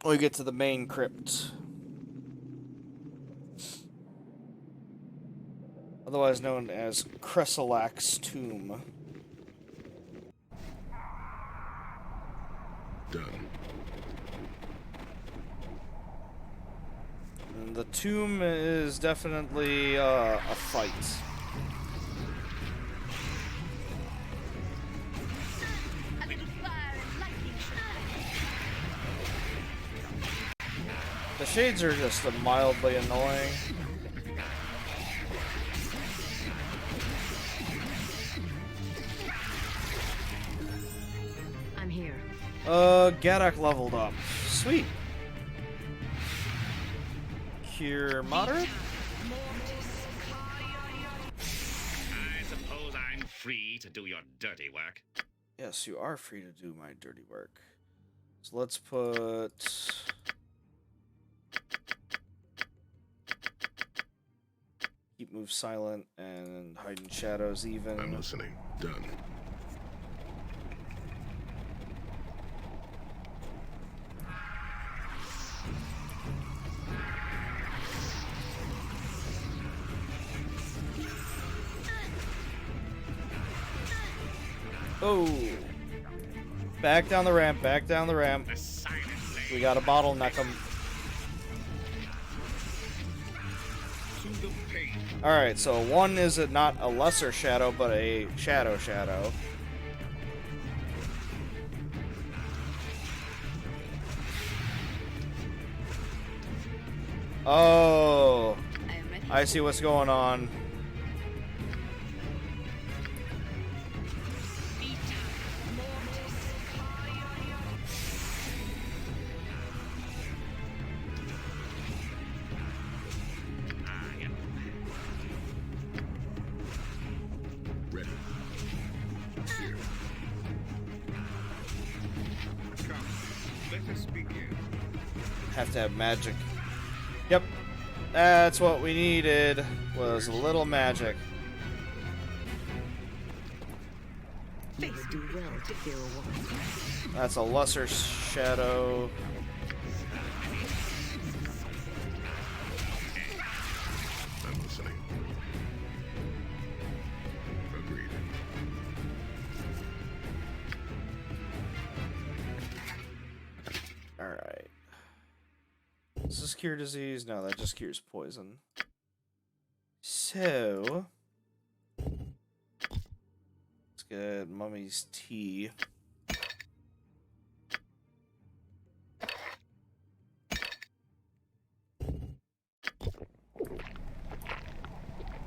we get to the main crypt. Otherwise known as Cresselac's Tomb.
Done.
And the tomb is definitely a fight.
A little fire and lightning should
The shades are just mildly annoying.
I'm here.
Garak leveled up. Sweet. Cure moderate?
I suppose I'm free to do your dirty work.
Yes, you are free to do my dirty work. So let's put... Keep keep moves silent and hide in shadows even.
I'm listening. Done.
Oh! Back down the ramp, back down the ramp.
The silent blade.
We gotta bottleneck them.
To the pain.
Alright, so one is not a lesser shadow, but a shadow. Oh!
I am ready.
I see what's going on.
Ready. Here.
Come, let us begin.
Have to have magic. Yep. That's what we needed, was a little magic.
You would do well to fear a woman's wrath.
That's a lesser shadow.
I'm listening. Agreed.
Alright. Does this cure disease? No, that just cures poison. So... let's get Mummy's tea.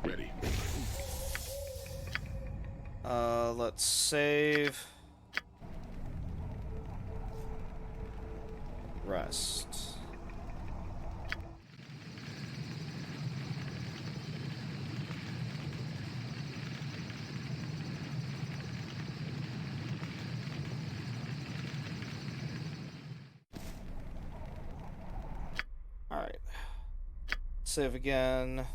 Ready.
Let's save. Rest. Alright. Save again.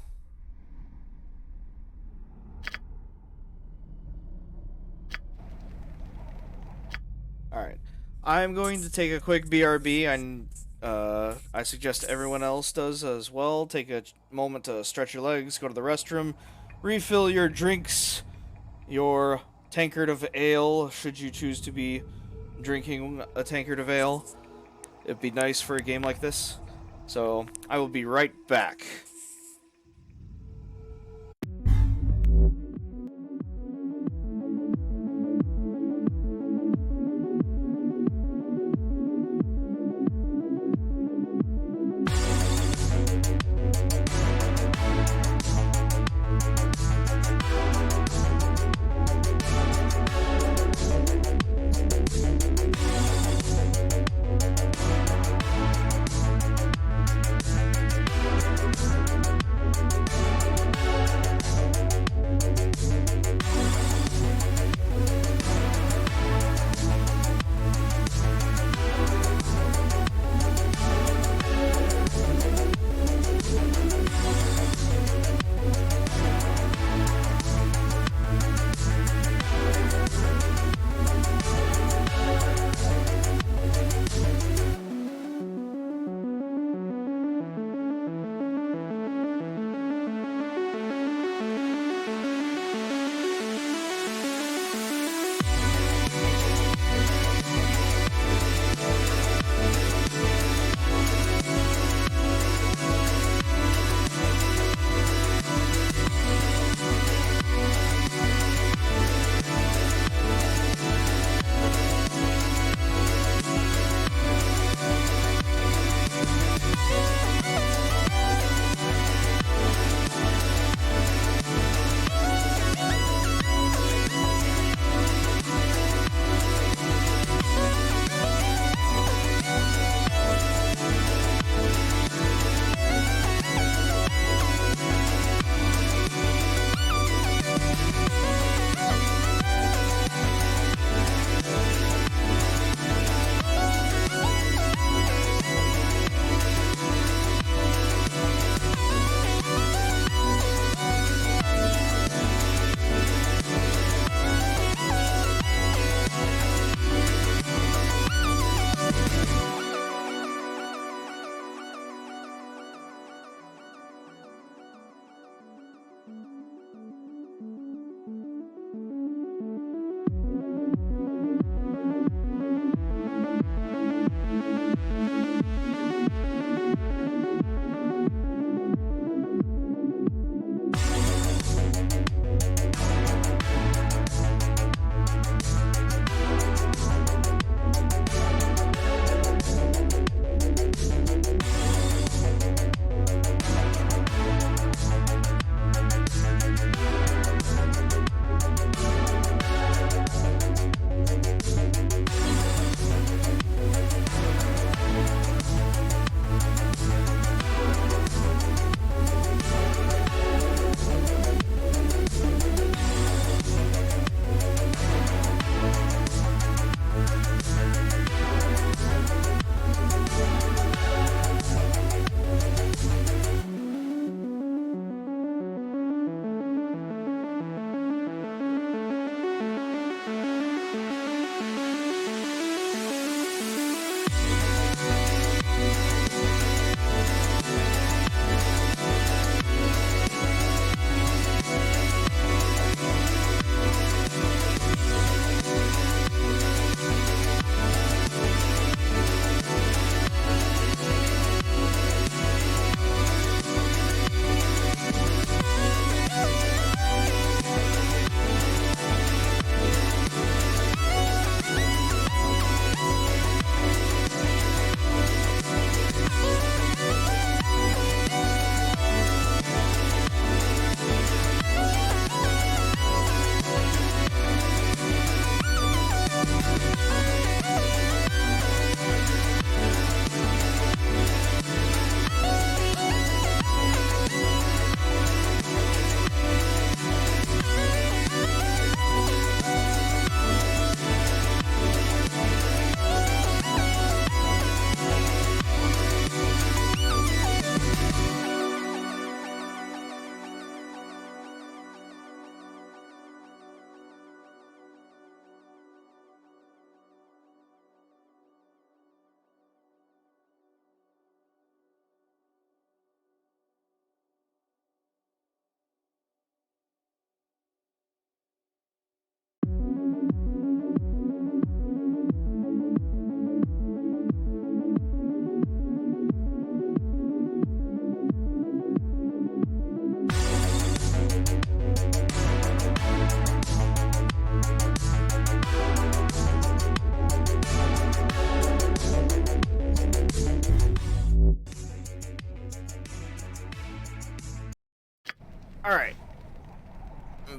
Alright. I'm going to take a quick BRB, and I suggest everyone else does as well. Take a moment to stretch your legs, go to the restroom, refill your drinks, your tankard of ale, should you choose to be drinking a tankard of ale. It'd be nice for a game like this. So, I will be right back.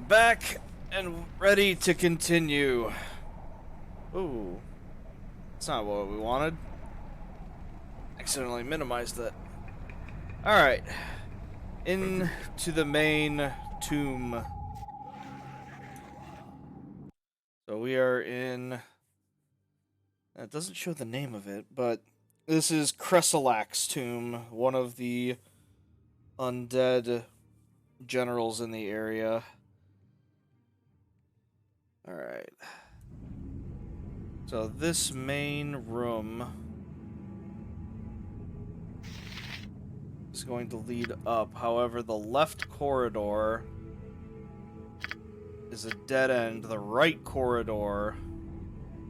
back and ready to continue. Ooh. That's not what we wanted. Accidentally minimized that. Alright. Into the main tomb. So we are in... It doesn't show the name of it, but this is Cresselac's tomb, one of the undead generals in the area. Alright. So this main room is going to lead up. However, the left corridor is a dead end. The right corridor...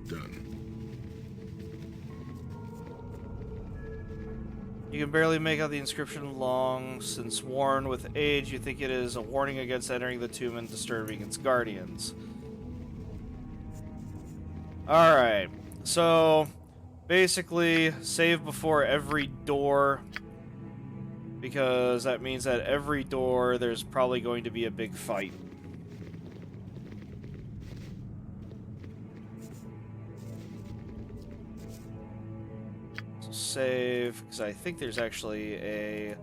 Done.
You can barely make out the inscription long. Since worn with age, you think it is a warning against entering the tomb and disturbing its guardians. Alright, so basically save before every door, because that means that every door there's probably going to be a big fight. So save, because I think there's actually a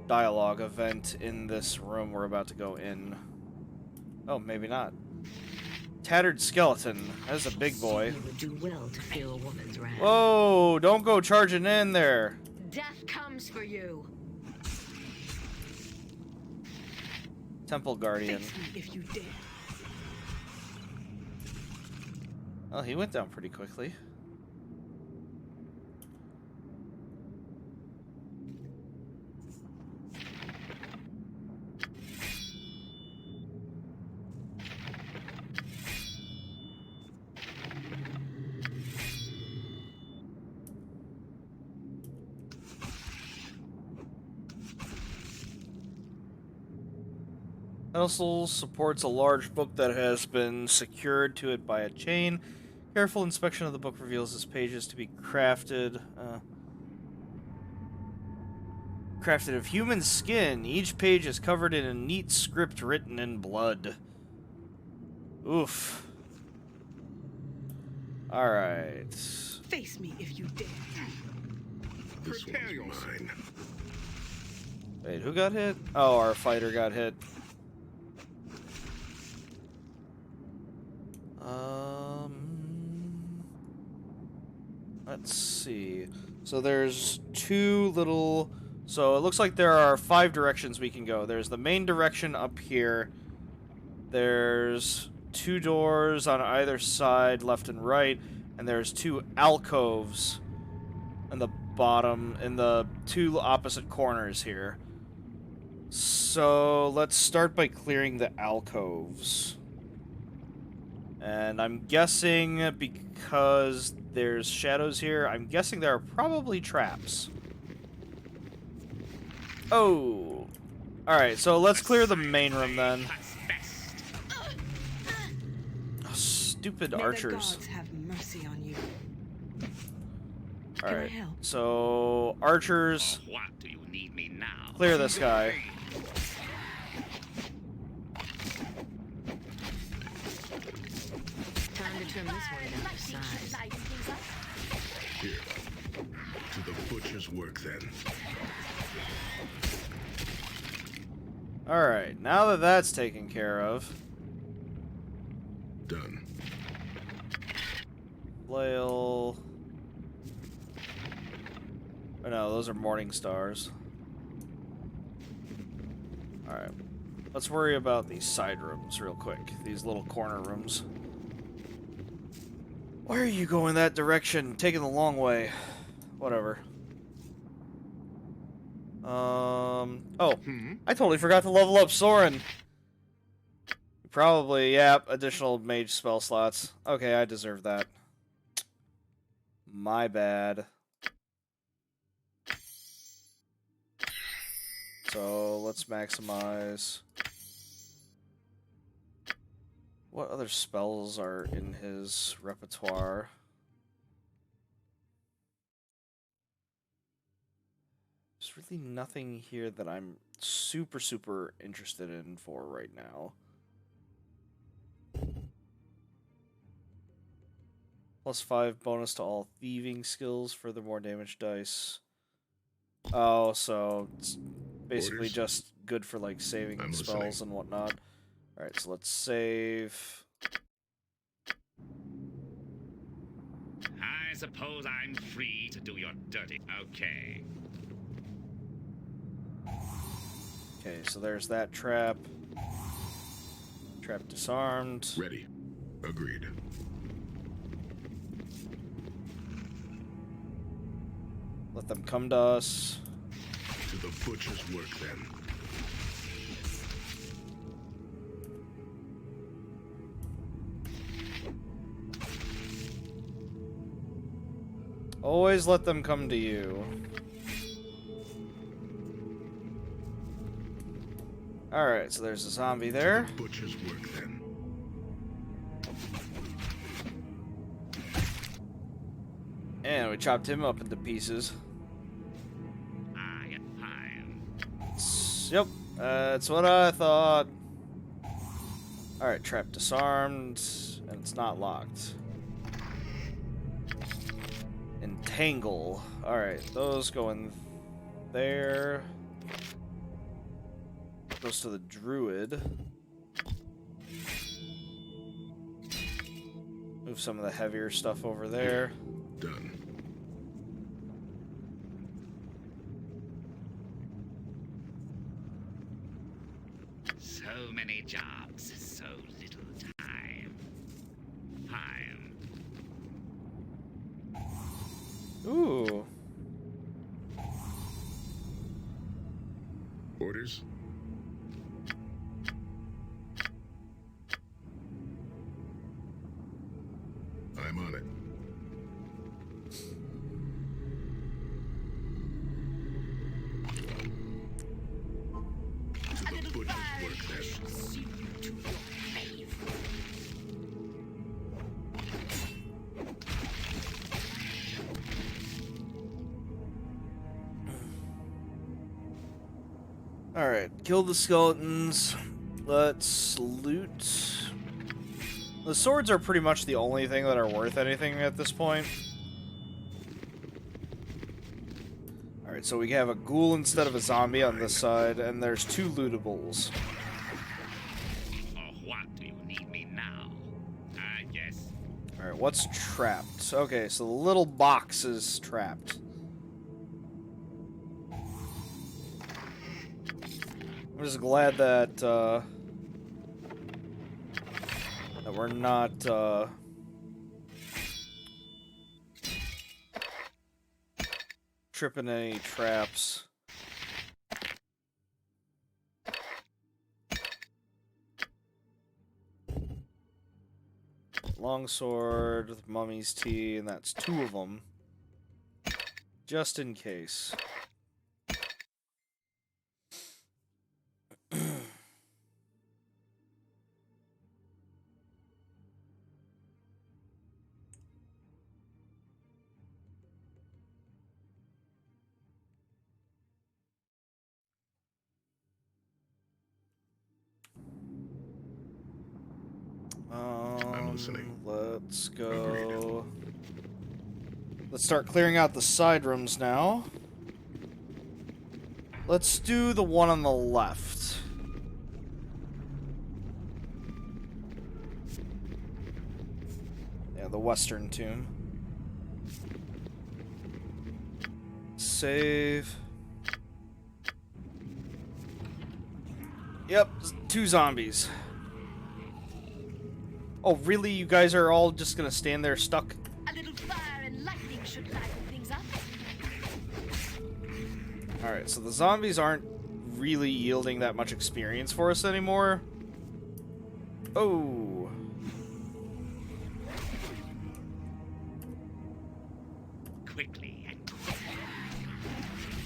dialogue event in this room we're about to go in. Oh, maybe not. Tattered skeleton. That's a big boy.
You would do well to fear a woman's wrath.
Whoa! Don't go charging in there.
Death comes for you.
Temple Guardian.
Face me if you dare.
Well, he went down pretty quickly. Pedestal supports a large book that has been secured to it by a chain. Careful inspection of the book reveals its pages to be crafted of human skin. Each page is covered in a neat script written in blood. Oof. Alright.
Face me if you dare.
This one's mine.
Wait, who got hit? Oh, our fighter got hit. Let's see. So there's two little... So it looks like there are 5 directions we can go. There's the main direction up here. There's 2 doors on either side, left and right. And there's 2 alcoves in the bottom, in the 2 opposite corners here. So let's start by clearing the alcoves. And I'm guessing, because there's shadows here, I'm guessing there are probably traps. Oh! Alright, so let's clear the main room then. Oh, stupid
May the
archers.
gods have mercy on you. Can I
Alright,
help?
so archers,
For what do you need me now?
clear this guy.
Time to trim this one down to size.
Here. To the butcher's work, then.
Alright, now that that's taken care of,
Done.
flail... Oh no, those are morning stars. Alright. Let's worry about these side rooms real quick. These little corner rooms. Why are you going that direction? Taking the long way. Whatever. Oh. I totally forgot to level up Soren. Probably, yeah, additional mage spell slots. Okay, I deserve that. My bad. So, let's maximize. What other spells are in his repertoire? There's really nothing here that I'm super interested in for right now. +5 bonus to all thieving skills, furthermore damage dice. Oh, so it's basically
Orders?
just good for like saving
I'm
spells
listening.
and whatnot. Alright, so let's save.
I suppose I'm free to do your dirty. Okay.
Okay, so there's that trap. Trap disarmed.
Ready. Agreed.
Let them come to us.
To the butcher's work, then.
Always let them come to you. Alright, so there's a zombie there.
To the butcher's work, then.
And we chopped him up into pieces.
I get fine.
Yep, that's what I thought. Alright, trap disarmed, and it's not locked. Entangle. Alright, those go in there. Goes to the druid. Move some of the heavier stuff over there.
Done.
So many jobs, so little time. Fine.
Ooh.
Orders? I'm on it. To the butcher's work, then.
See you to your grave.
Alright, kill the skeletons. Let's loot. The swords are pretty much the only thing that are worth anything at this point. Alright, so we have a ghoul instead of a zombie on this side, and there's 2 lootables.
For what do you need me now? I guess.
Alright, what's trapped? Okay, so the little box is trapped. I'm just glad that, that we're not, tripping any traps. Longsword with mummy's tea, and that's 2 of them. Just in case.
I'm listening.
Let's go. Let's start clearing out the side rooms now. Let's do the one on the left. Yeah, the western tomb. Save. Yep, 2 zombies. Oh, really? You guys are all just gonna stand there stuck?
A little fire and lightning should liven things up.
Alright, so the zombies aren't really yielding that much experience for us anymore. Oh.
Quickly and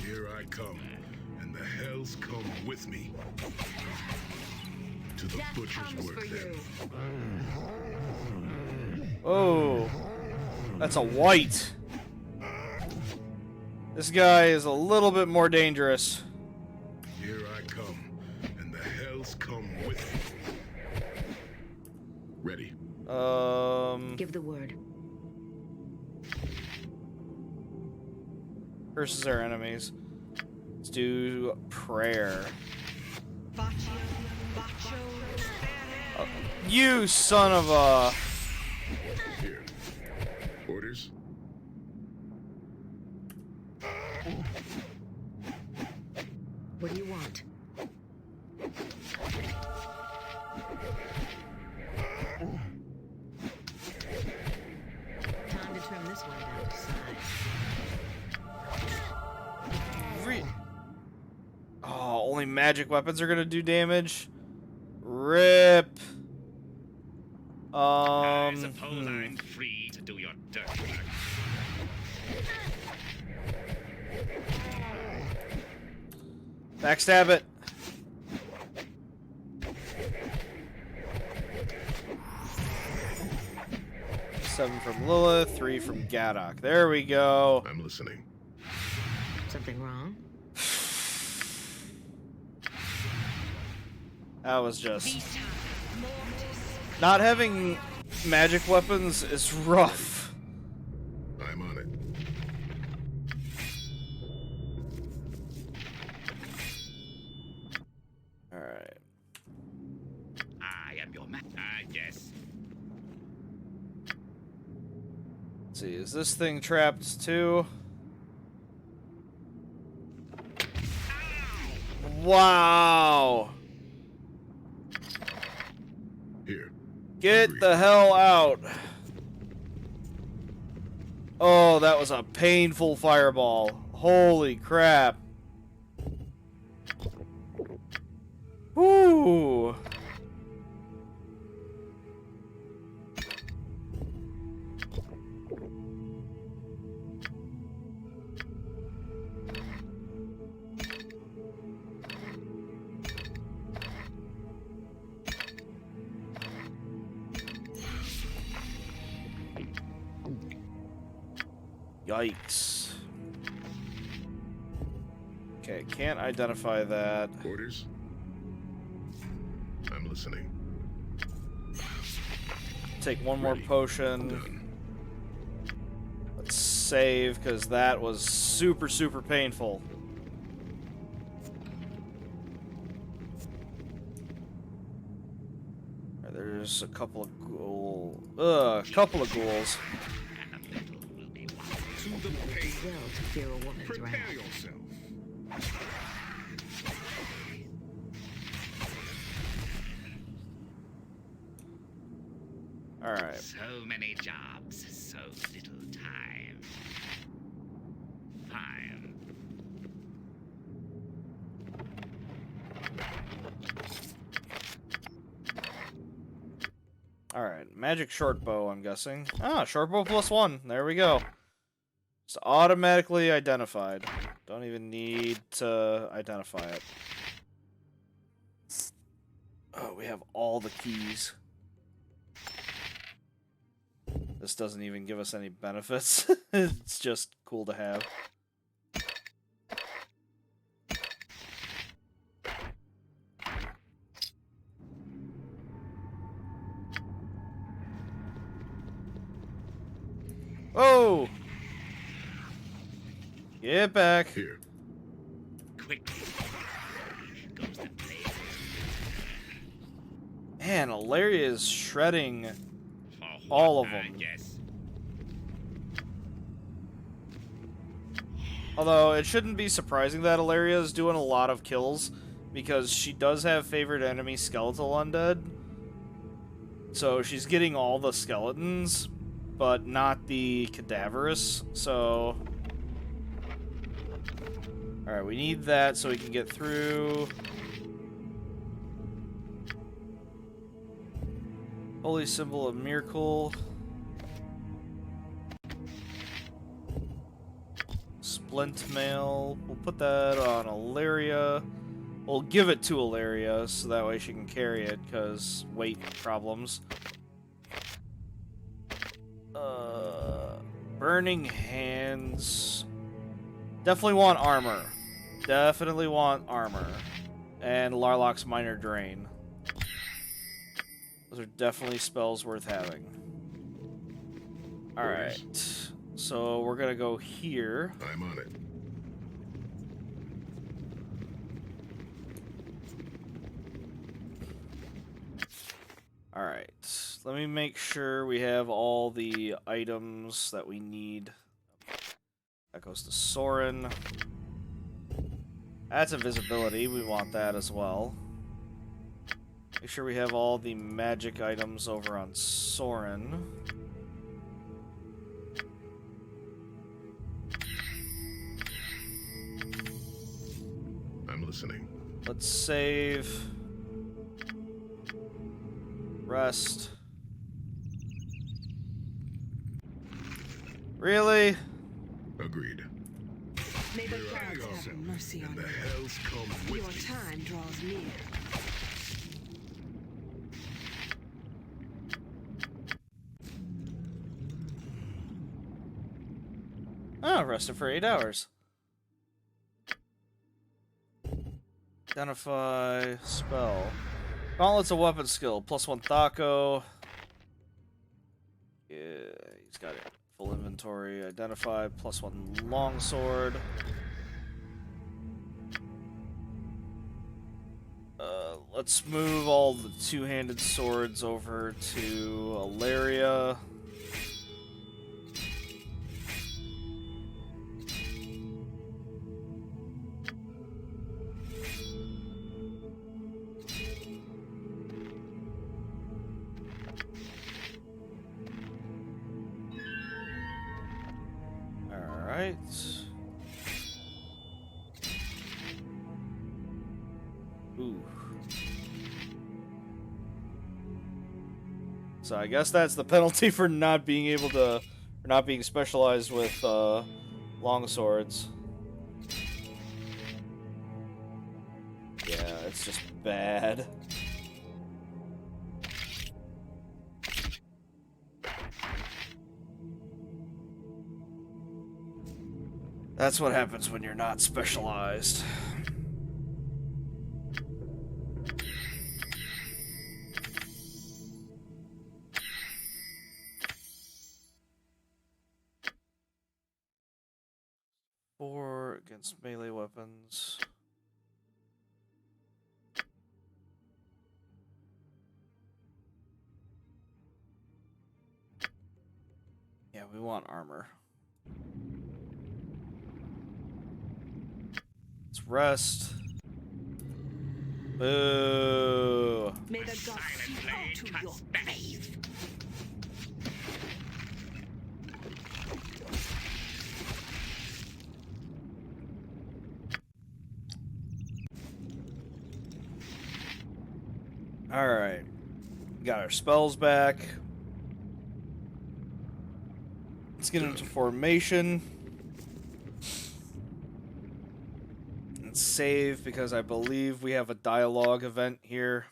Here I come, and the hells come with me. To the
Death
butcher's
comes
work,
for
then.
you.
Oh. That's a white. This guy is a little bit more dangerous.
Here I come, and the hells come with me. Ready.
Give the word.
Curses our enemies. Let's do prayer. You son of a...
Here. Orders?
What do you want? Time to trim this one down to size.
Oh, only magic weapons are gonna do damage? Rip.
I suppose I'm free to do your dirty work.
Backstab it. Seven from Lilith, 3 from Gadok. There we go.
I'm listening.
Something wrong?
That was just... Not having magic weapons is rough.
I'm on it.
Alright.
I am your man. I guess.
Let's see, is this thing trapped too? Wow!
Here.
Get
Agreed.
the hell out! Oh, that was a painful fireball. Holy crap. Whoo! Yikes. Okay, can't identify that.
Orders? I'm listening.
Take one more
Ready.
potion.
Done.
Let's save, because that was super, super painful. Alright, there's a couple of ghouls. Couple of ghouls.
To the
It would
pain.
do well to fear a woman's
Prepare
wrath.
yourself.
Alright.
So many jobs, so little time. Fine.
Alright, magic short bow, I'm guessing. Ah, short bow +1. There we go. It's automatically identified. Don't even need to identify it. Oh, we have all the keys. This doesn't even give us any benefits. It's just cool to have. Oh! Get back.
Here.
Quick. Goes the blade.
Man, Ilaria is shredding
For
all
what,
of
I
them.
guess.
Although, it shouldn't be surprising that Ilaria is doing a lot of kills, because she does have favorite enemy skeletal undead. So she's getting all the skeletons, but not the cadaverous, so... Alright, we need that so we can get through. Holy Symbol of Miracle. Splint Mail. We'll put that on Ilaria. We'll give it to Ilaria so that way she can carry it, because weight problems. Burning Hands. Definitely want armor. Definitely want armor. And Larlock's Minor Drain. Those are definitely spells worth having. Alright. So we're gonna go here.
I'm on it.
Alright. Let me make sure we have all the items that we need. That goes to Soren. That's invisibility. We want that as well. Make sure we have all the magic items over on Soren.
I'm listening.
Let's save. Rest. Really?
Agreed.
May the
Here I
gods
go.
have mercy on
And the
you.
hells come with
Your
me.
time draws near.
Oh, rested for 8 hours. Identify spell. Gauntlet's a weapon skill. +1 Thaco. Yeah, he's got it. Full inventory. Identify. +1 longsword. Let's move all the two-handed swords over to Alaria. Alright. Ooh. So I guess that's the penalty for not being able to, for not being specialized with longswords. Yeah, it's just bad. That's what happens when you're not specialized. Four against melee weapons. Yeah, we want armor. Let's rest. Boo.
May the gods see you to your grave.
Alright. Got our spells back. Let's get into formation. And save, because I believe we have a dialogue event here.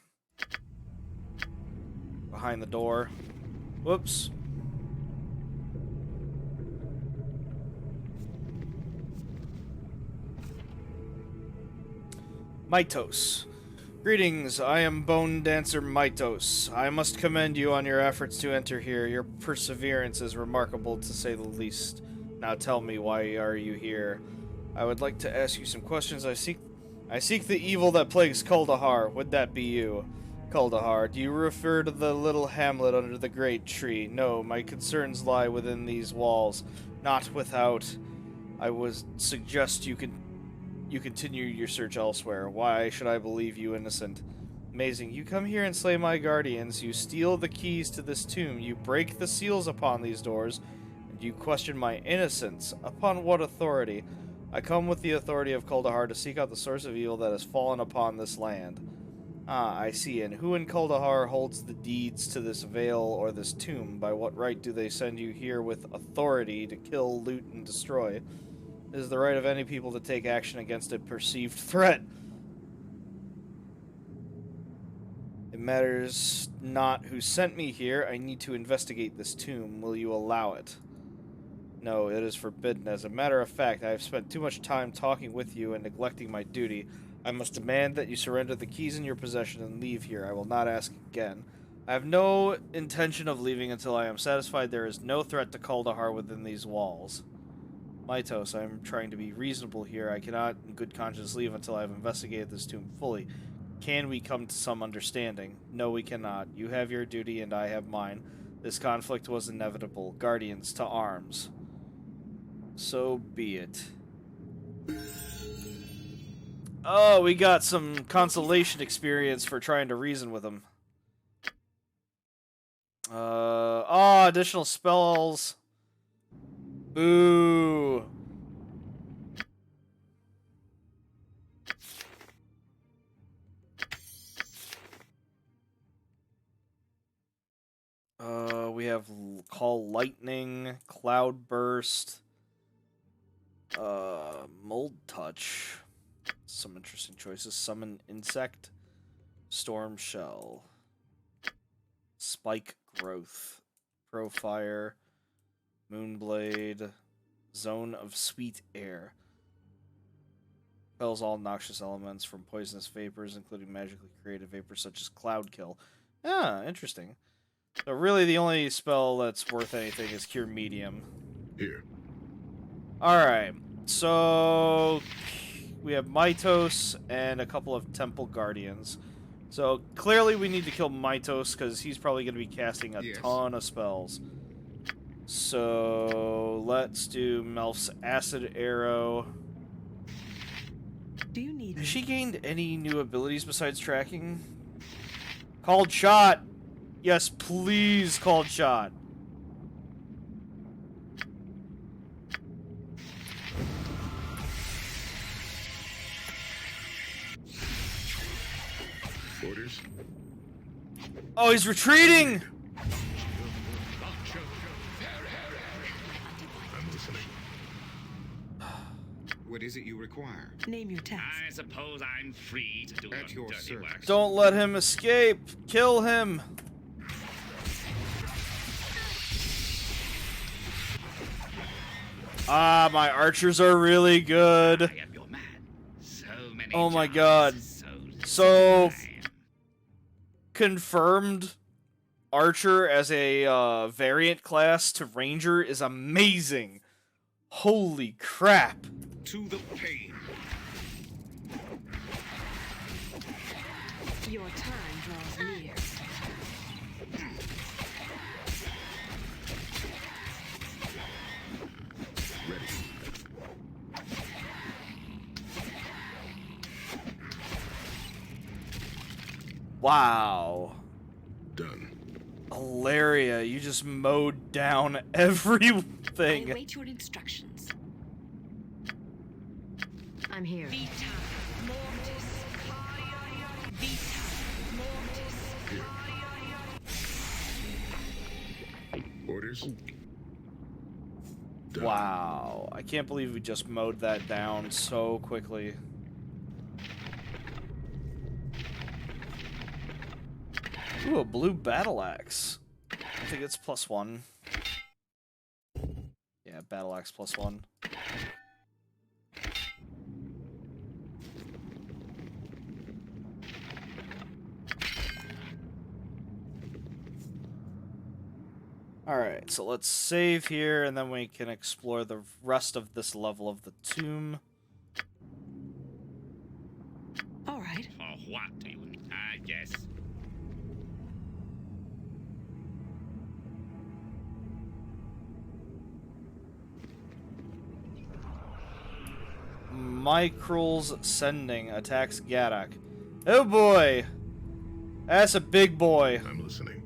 Behind the door. Whoops. Mitos. Greetings, I am Bone Dancer Mitos. I must commend you on your efforts to enter here. Your perseverance is remarkable, to say the least. Now tell me, why are you here? I would like to ask you some questions. I seek the evil that plagues Kuldahar. Would that be you? Kuldahar, do you refer to the little hamlet under the great tree? No, my concerns lie within these walls, not without. I would suggest you continue your search elsewhere. Why should I believe you innocent? Amazing. You come here and slay my guardians. You steal the keys to this tomb. You break the seals upon these doors. And you question my innocence. Upon what authority? I come with the authority of Kuldahar to seek out the source of evil that has fallen upon this land. Ah, I see. And who in Kuldahar holds the deeds to this veil or this tomb? By what right do they send you here with authority to kill, loot, and destroy? It is the right of any people to take action against a perceived threat. It matters not who sent me here. I need to investigate this tomb. Will you allow it? No, it is forbidden. As a matter of fact, I have spent too much time talking with you and neglecting my duty. I must demand that you surrender the keys in your possession and leave here. I will not ask again. I have no intention of leaving until I am satisfied there is no threat to Kaldahar within these walls. Mytos, I am trying to be reasonable here. I cannot, in good conscience, leave until I have investigated this tomb fully. Can we come to some understanding? No, we cannot. You have your duty, and I have mine. This conflict was inevitable. Guardians, to arms. So be it. Oh, we got some consolation experience for trying to reason with him. Oh, additional spells. Boo. We have Call Lightning, Cloud Burst, Mold Touch. Some interesting choices. Summon Insect, Storm Shell, Spike Growth, Profire, Moonblade, Zone of Sweet Air. Repels all noxious elements from poisonous vapors, including magically created vapors such as Cloud Kill. Ah, interesting. So really the only spell that's worth anything is Cure Medium.
Here.
Alright, so we have Mytos and a couple of Temple Guardians. So clearly we need to kill Mytos because he's probably going to be casting a ton of spells. So let's do Melf's Acid Arrow.
Do you need
Has
me?
she gained any new abilities besides tracking? Called Shot! Yes, please, Called Shot.
Orders?
Oh, he's retreating!
I'm listening.
What is it you require?
Name your task.
I suppose I'm free to do
At
your
your
dirty
service.
work.
Don't let him escape! Kill him! Ah, my archers are really good.
I am your man. So many
Oh my
jobs,
god.
So
So
little time.
confirmed archer as a variant class to ranger is amazing. Holy crap.
To the pain.
Your time draws near.
Ready.
Wow.
Done.
Hilaria, you just mowed down
I
everything.
await your instructions.
I'm here.
Vita mortis. Vita mortis.
Orders? Done.
Wow. I can't believe we just mowed that down so quickly. Ooh, a blue battle axe. I think it's +1. Yeah, battle axe +1. Alright, so let's save here, and then we can explore the rest of this level of the tomb.
All right.
For what do you need? I guess.
Microl's Sending attacks Garak. Oh boy! That's a big boy.
I'm listening.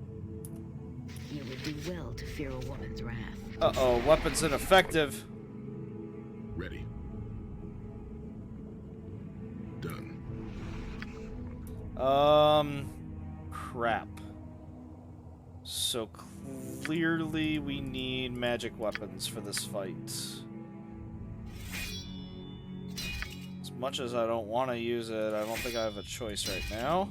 You would do well to fear a woman's wrath.
Uh-oh, weapon's ineffective.
Ready. Done.
Crap. So clearly we need magic weapons for this fight. As much as I don't want to use it, I don't think I have a choice right now.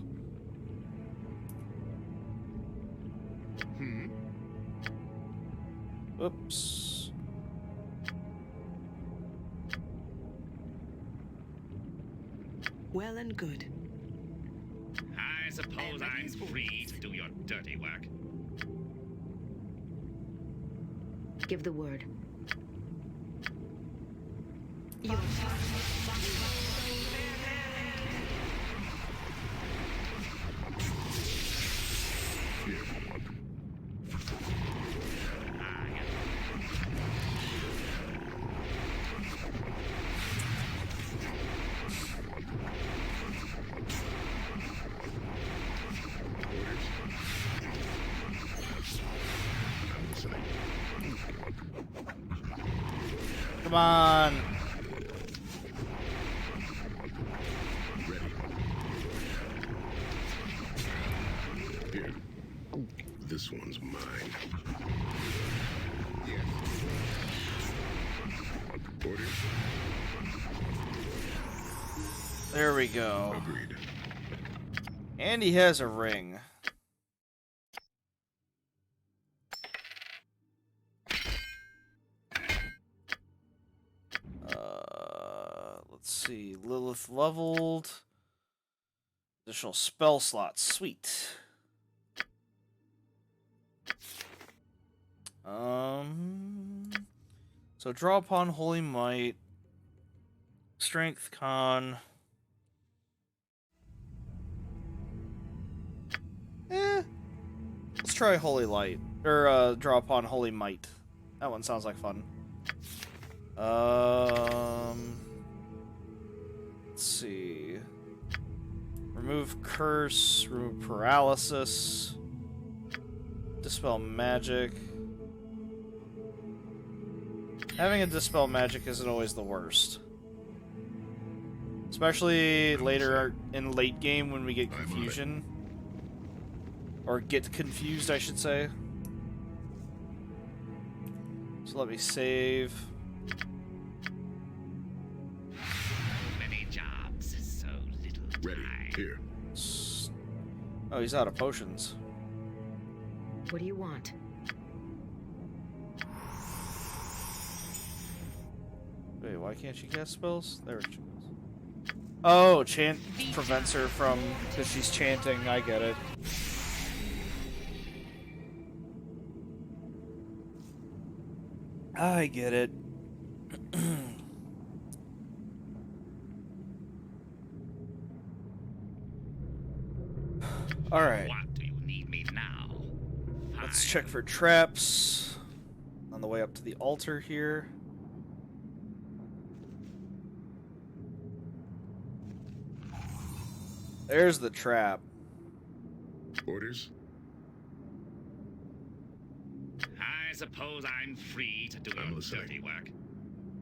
Oops.
Well and good.
I suppose I'm free to do your dirty work.
Give the word.
Your
Come on.
Here. This one's mine. Orders?
There we go.
Agreed.
And he has a ring. Let's see. Lilith leveled. Additional spell slots. Sweet. So draw upon Holy Might. Strength Con. Let's try Holy Light. Or, draw upon Holy Might. That one sounds like fun. Let's see. Remove Curse. Remove Paralysis. Dispel Magic. Having a Dispel Magic isn't always the worst. Especially later in late game when we get confusion. Or get confused, I should say. So let me save.
Many jobs, so little
Ready.
time.
Here.
Oh, he's out of potions.
What do you want?
Wait, why can't she cast spells? There she goes. Oh, chant prevents her from... because she's chanting, I get it. I get it. Alright.
What do you need me now?
Let's check for traps. On the way up to the altar here. There's the trap.
Orders?
I suppose I'm free to do
I'm
your
listening.
dirty work.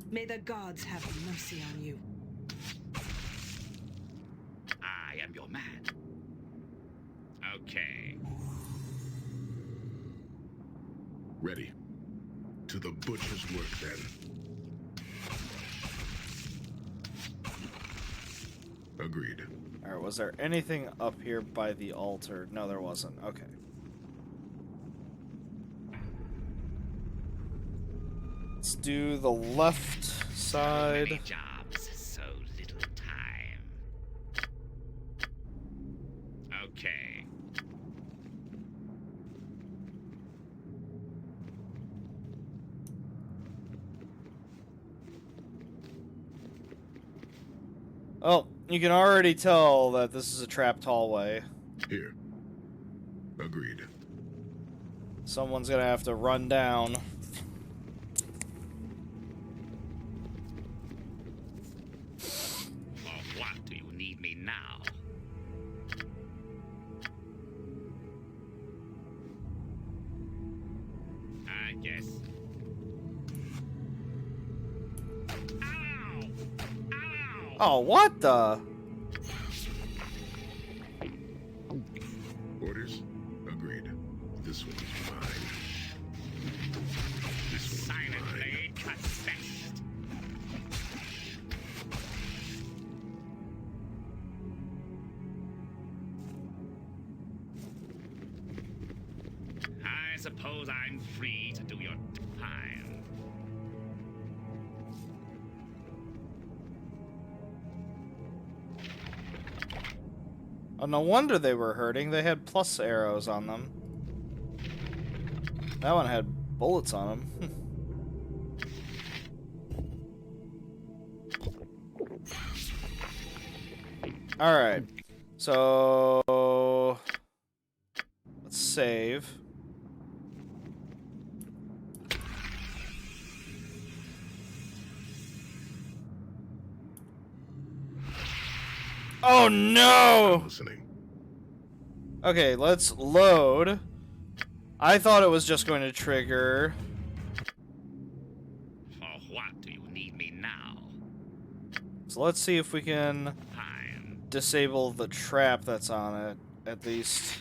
May the gods have mercy on you.
I am your man. Okay.
Ready. To the butcher's work, then. Agreed.
Alright, was there anything up here by the altar? No, there wasn't. Okay. Let's do the left side.
Many jobs, so little time. Okay.
Oh, you can already tell that this is a trapped hallway.
Here. Agreed.
Someone's gonna have to run down.
For what do you need me now? I guess. Ow! Ow!
Oh, what the?
Orders? Agreed. This one's mine. This one's
Silent
mine.
blade cuts best. I suppose I'm free to do your time.
Oh, no wonder they were hurting. They had plus arrows on them. That one had bullets on them. Alright. So... let's save. Oh no!
Listening.
Okay, let's load. I thought it was just going to trigger.
For what do you need me now?
So let's see if we can
Time.
disable the trap that's on it, at least.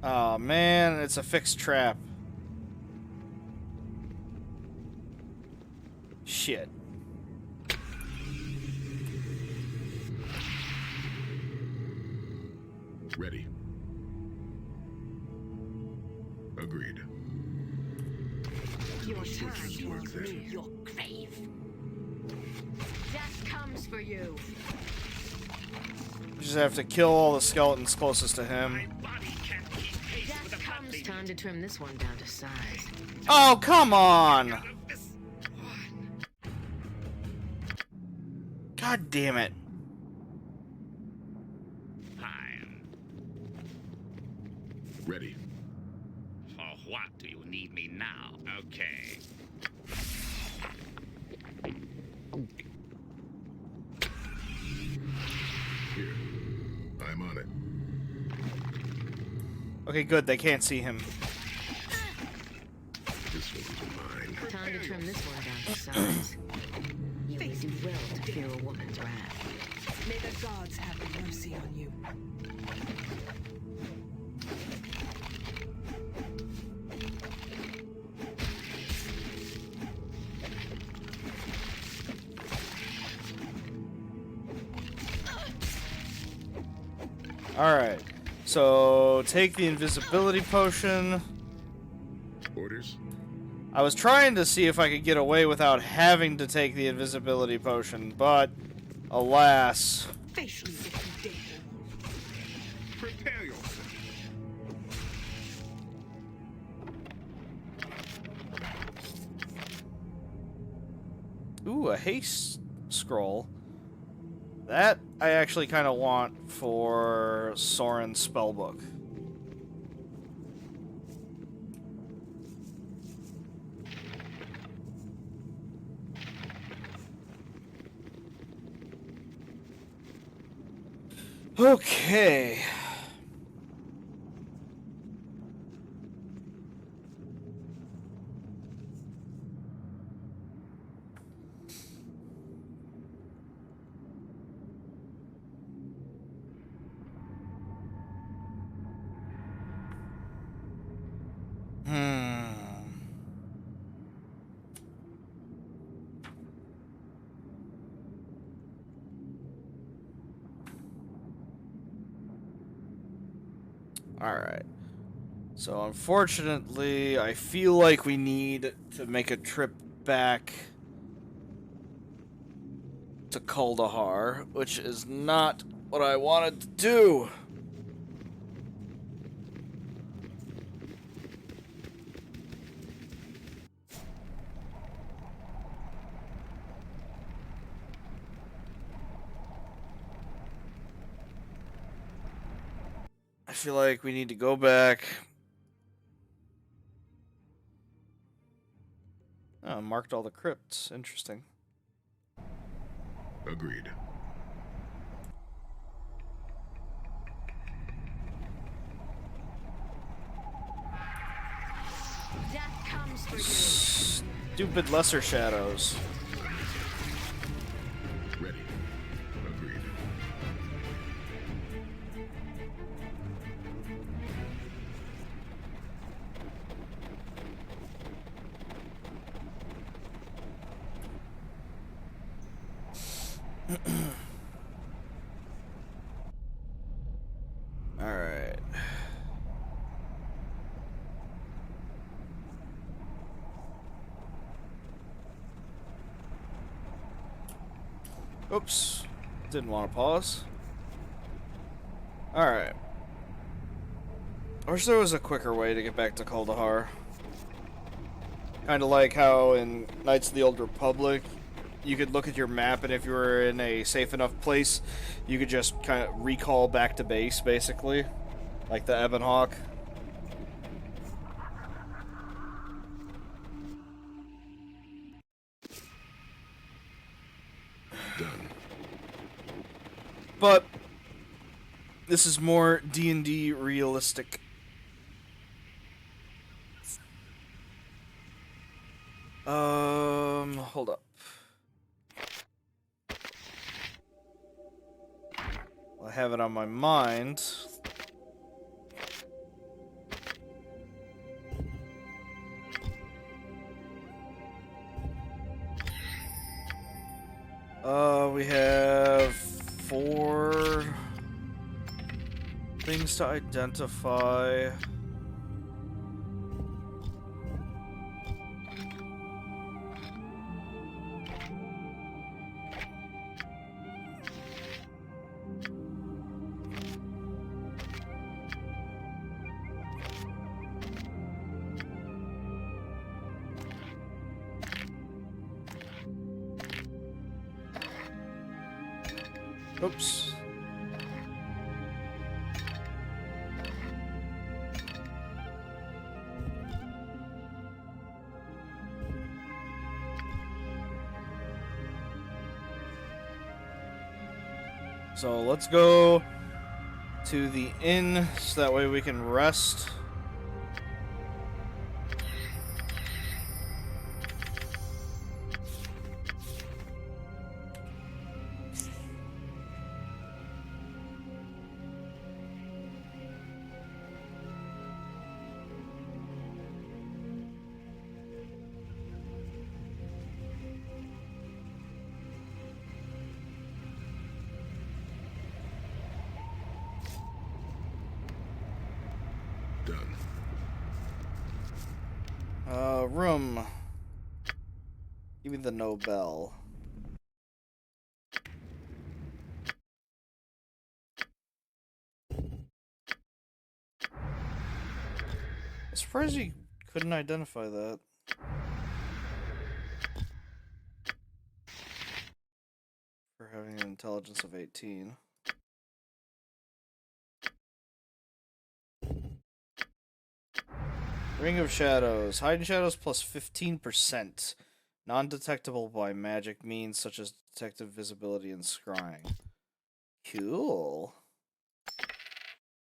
Oh man, it's a fixed trap. Shit.
Ready. Agreed.
Your turn
Forces work
draws
then.
near your grave. Death comes for you.
We just have to kill all the skeletons closest to him.
My body can't keep pace with the
Death comes.
blood
Time to trim this one down to size.
Oh, come on!
of this one.
God damn it.
Time.
Ready.
For what do you need me now? Okay.
Here. I'm on it.
Okay, good, they can't see him.
This one's mine.
Time to trim this one down to size. You would do well to fear a woman's wrath.
May the gods have mercy on you.
Alright. So, take the invisibility potion.
Orders?
I was trying to see if I could get away without having to take the invisibility potion, but alas.
Face me if you dare.
Prepare yourself.
Ooh, a haste scroll. That I actually kind of want for Soren's spellbook. Okay. Alright. So, unfortunately, I feel like we need to make a trip back to Kuldahar, which is not what I wanted to do. I feel like we need to go back. Oh, marked all the crypts. Interesting.
Agreed.
Death comes for you.
Stupid lesser shadows.
Ready. Agreed.
Alright. Oops. Didn't want to pause. Alright. I wish there was a quicker way to get back to Kaldahar. Kind of like how in Knights of the Old Republic, you could look at your map, and if you were in a safe enough place, you could just kind of recall back to base, basically. Like the Ebon Hawk.
Done.
But this is more D&D realistic. Hold up. I have it on my mind. We have 4 things to identify. Oops. So let's go to the inn so that way we can rest.
Done.
Room. Give me the Nobel. I'm surprised you couldn't identify that. For having an intelligence of 18. Ring of Shadows. Hide in shadows plus 15%. Non-detectable by magic means such as detective visibility and scrying. Cool.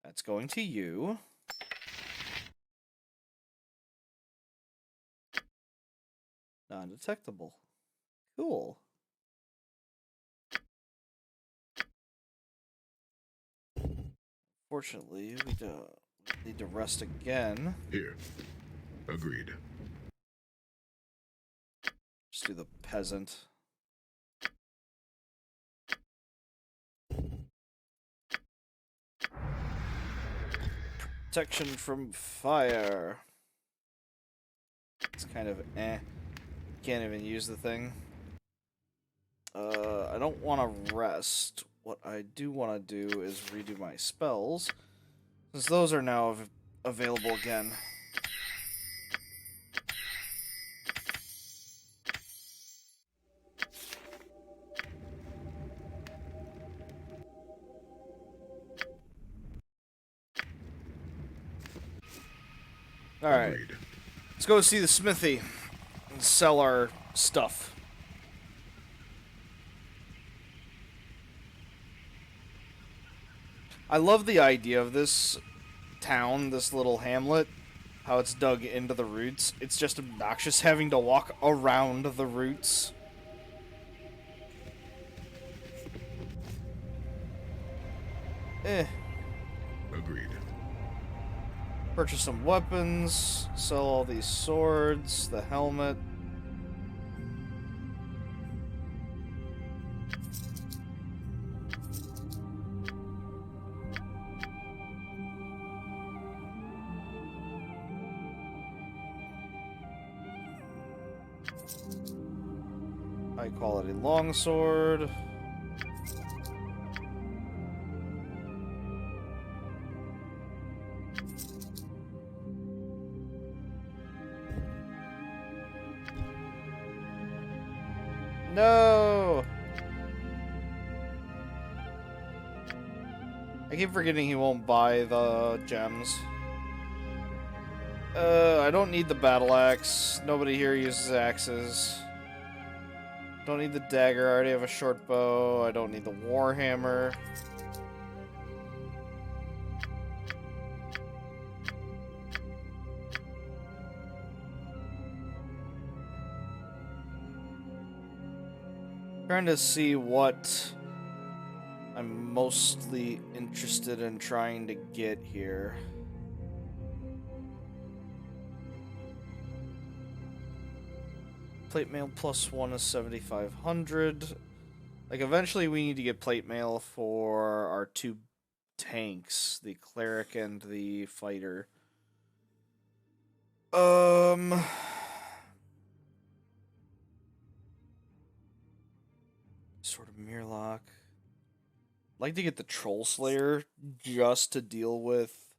That's going to you. Non-detectable. Cool. Fortunately, we need to rest again.
Here. Agreed.
Just do the peasant. Protection from fire. It's kind of eh. Can't even use the thing. I don't want to rest. What I do want to do is redo my spells, since those are now available again. Alright.
Agreed.
Let's go see the smithy and sell our stuff. I love the idea of this town, this little hamlet, how it's dug into the roots. It's just obnoxious having to walk around the roots.
Agreed.
Purchase some weapons, sell all these swords, the helmet. High quality longsword. No! I keep forgetting he won't buy the gems. I don't need the battle axe. Nobody here uses axes. Don't need the dagger. I already have a short bow. I don't need the warhammer. Trying to see what I'm mostly interested in trying to get here. Plate mail +1 is 7,500. Like, eventually we need to get plate mail for our two tanks, the cleric and the fighter. Sort of Mirlock. I'd like to get the Troll Slayer just to deal with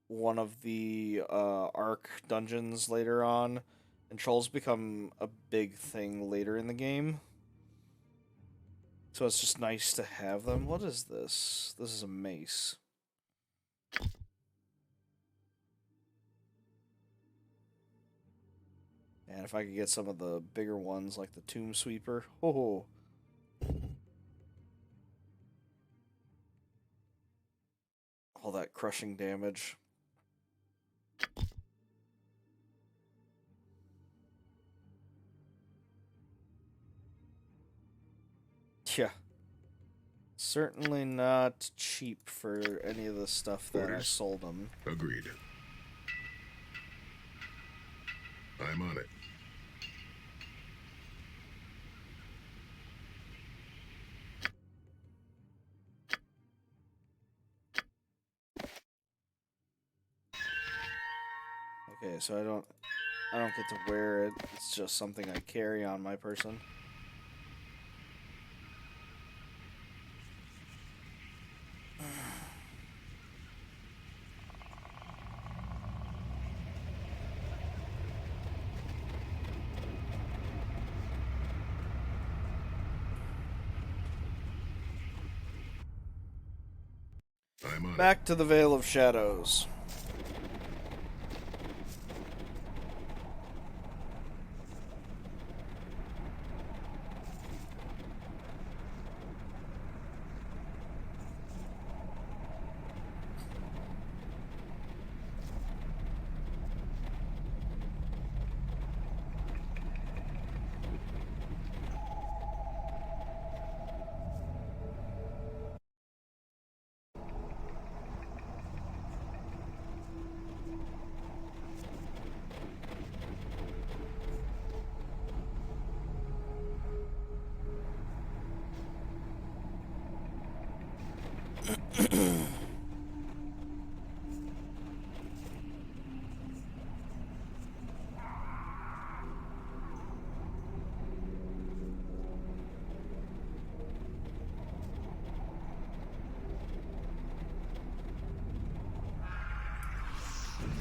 one of the Ark dungeons later on. And trolls become a big thing later in the game. So it's just nice to have them. What is this? This is a mace. And if I could get some of the bigger ones, like the Tomb Sweeper. Oh. All that crushing damage. Yeah. Certainly not cheap for any of the stuff that I sold them.
Agreed. I'm on it.
Okay, so I don't get to wear it. It's just something I carry on my person.
I'm on
Back to the Vale of Shadows.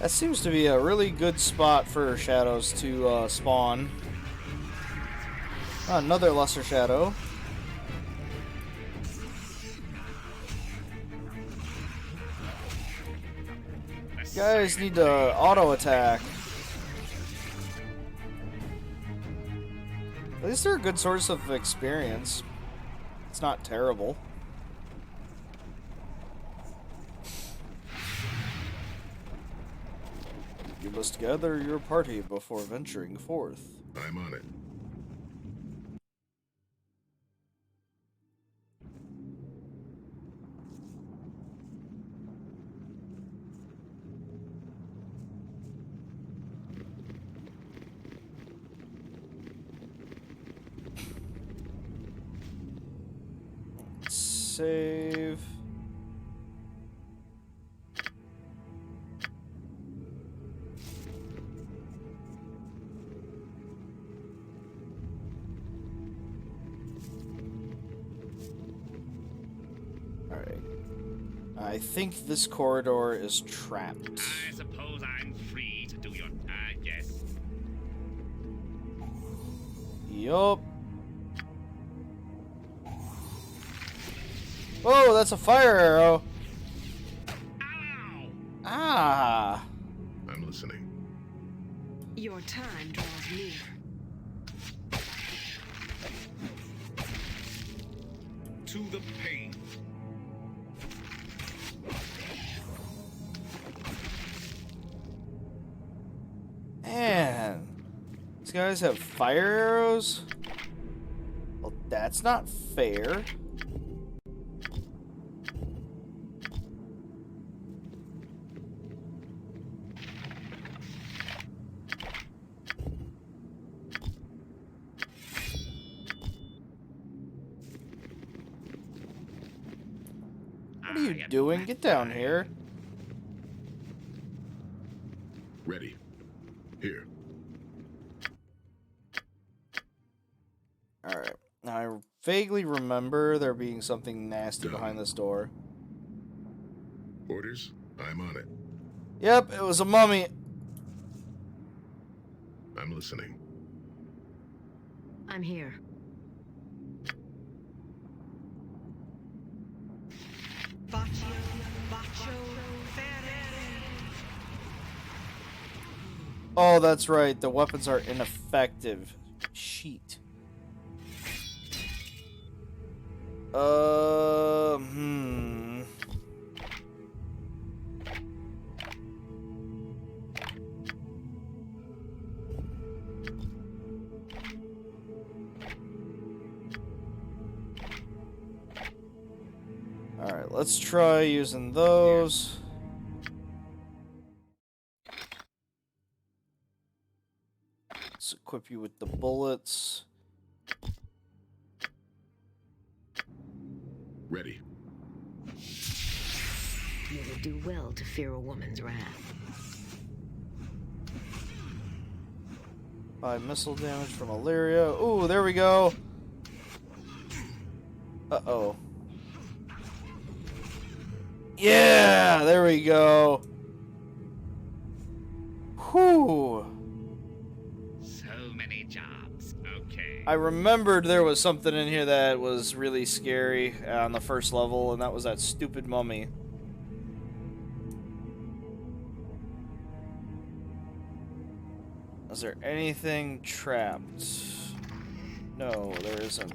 That seems to be a really good spot for shadows to spawn. Oh, another lesser shadow. You guys need to auto attack. At least they're a good source of experience. It's not terrible. You must gather your party before venturing forth.
I'm on it.
Save. Alright. I think this corridor is trapped.
I suppose I'm free to do your... yes.
Yup. Whoa, that's a fire arrow.
Ow!
Ah.
I'm listening.
Your time draws near.
To the pain.
Man. These guys have fire arrows? Well, that's not fair. What are you doing? Get down here.
Ready. Here.
Alright. Now, I vaguely remember there being something nasty behind this door.
Orders? I'm on it.
Yep, it was a mummy.
I'm listening.
I'm here.
Baccio, Baccio, Ferre.
Oh, that's right. The weapons are ineffective. Sheet. Hmm. Alright, let's try using those. Let's equip you with the bullets.
Ready.
You would do well to fear a woman's wrath.
5 missile damage from Illyria. Ooh, there we go. Uh-oh. Yeah, there we go. Whew.
So many jobs. Okay.
I remembered there was something in here that was really scary on the first level, and that was that stupid mummy. Is there anything trapped? No, there isn't.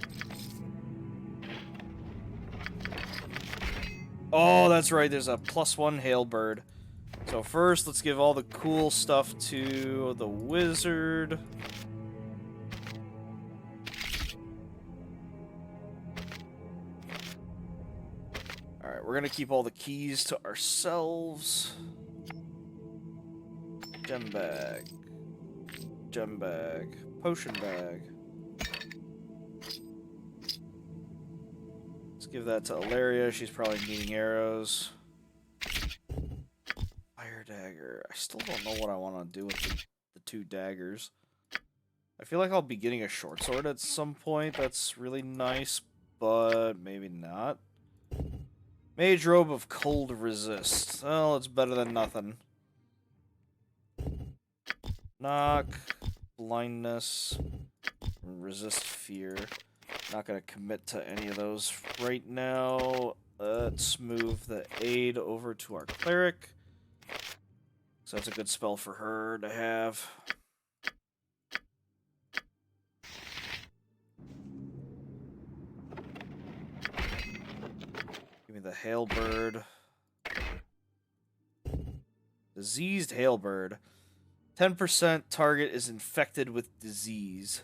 Oh, that's right, there's a +1 Hailbird. So first, let's give all the cool stuff to the wizard. Alright, we're gonna keep all the keys to ourselves. Gem bag. Gem bag. Potion bag. Let's give that to Illyria. She's probably needing arrows. Fire dagger. I still don't know what I want to do with the 2 daggers. I feel like I'll be getting a short sword at some point. That's really nice, but maybe not. Mage robe of cold resist. Well, it's better than nothing. Knock. Blindness. Resist fear. Not gonna commit to any of those right now. Let's move the aid over to our cleric. So that's a good spell for her to have. Give me the Hailbird. Diseased Hailbird. 10% target is infected with disease.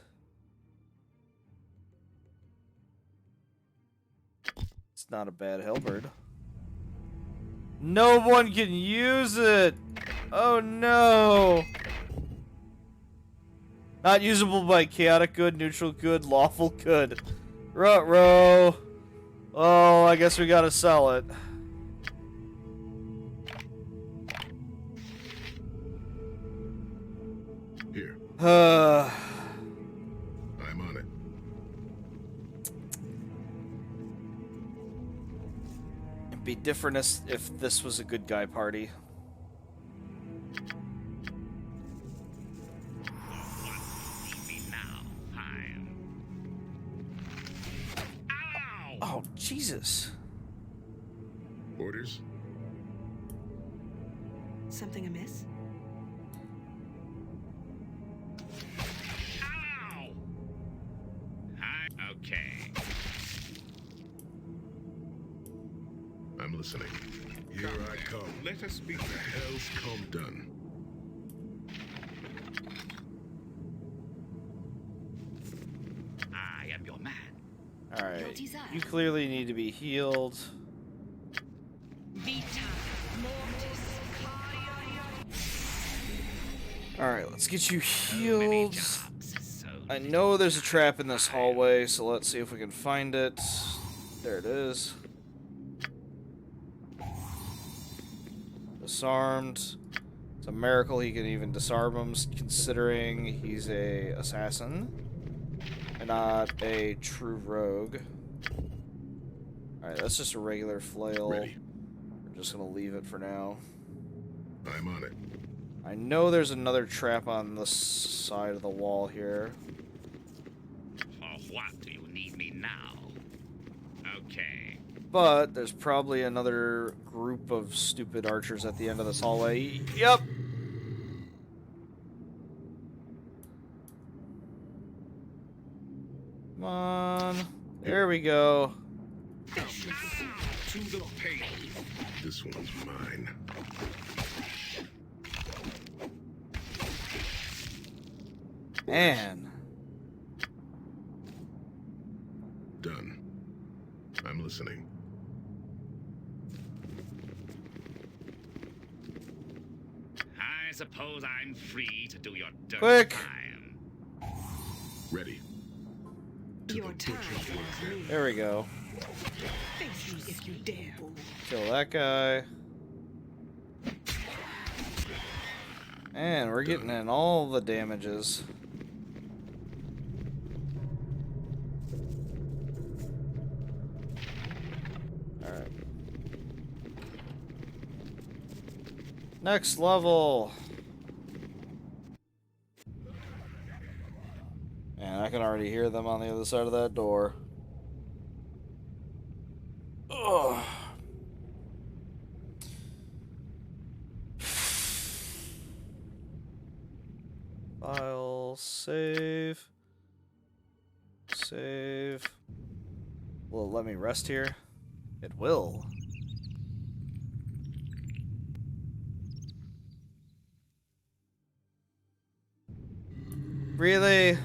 It's not a bad Hailbird. No one can use it! Oh no! Not usable by chaotic good, neutral good, lawful good. Ruh-roh. Oh, I guess we gotta sell it.
Here.
Uh,
I'm on it.
it'd be different if this was a good guy party.
Leave me now. I'm. Ow!
Oh, Jesus.
Orders?
Something amiss?
Ow! Okay.
I'm listening. Here I come.
Let us be.
The hell's come done.
I am your man.
Alright. You clearly need to be healed.
Vita mortis
Alright, let's get you
Many
healed.
jobs, so
I know there's a trap in this hallway, so let's see if we can find it. There it is. Disarmed. It's a miracle he can even disarm him, considering he's a assassin and not a true rogue. Alright, that's just a regular flail.
Ready.
We're just gonna leave it for now.
I'm on it.
I know there's another trap on this side of the wall here.
For what do you need me now? Okay.
But there's probably another group of stupid archers at the end of this hallway. Yep. Come on. There we go.
To the pain.
This one's mine.
Man.
Done. I'm listening.
I suppose I'm free to do your dirty
Quick.
time.
Ready. To
Your
the
time
butcher's
draws
work.
near.
There we go.
Face me if you dare.
Kill that guy. And we're getting in all the damages. Alright. Next level. Man, I can already hear them on the other side of that door. Ugh. File, save. Save. Will it let me rest here? It will. Really?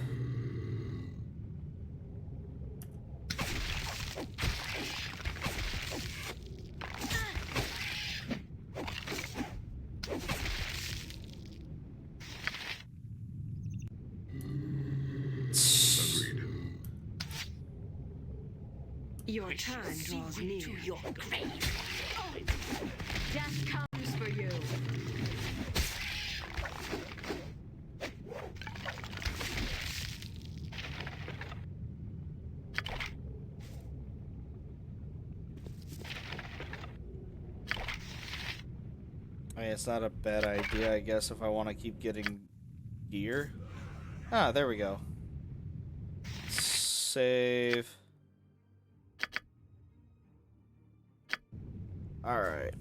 Agreed.
Your time draws near.
to your grave. Oh, death comes for you.
I mean, it's not a bad idea, I guess, if I want to keep getting gear. Ah, there we go. Save. Alright.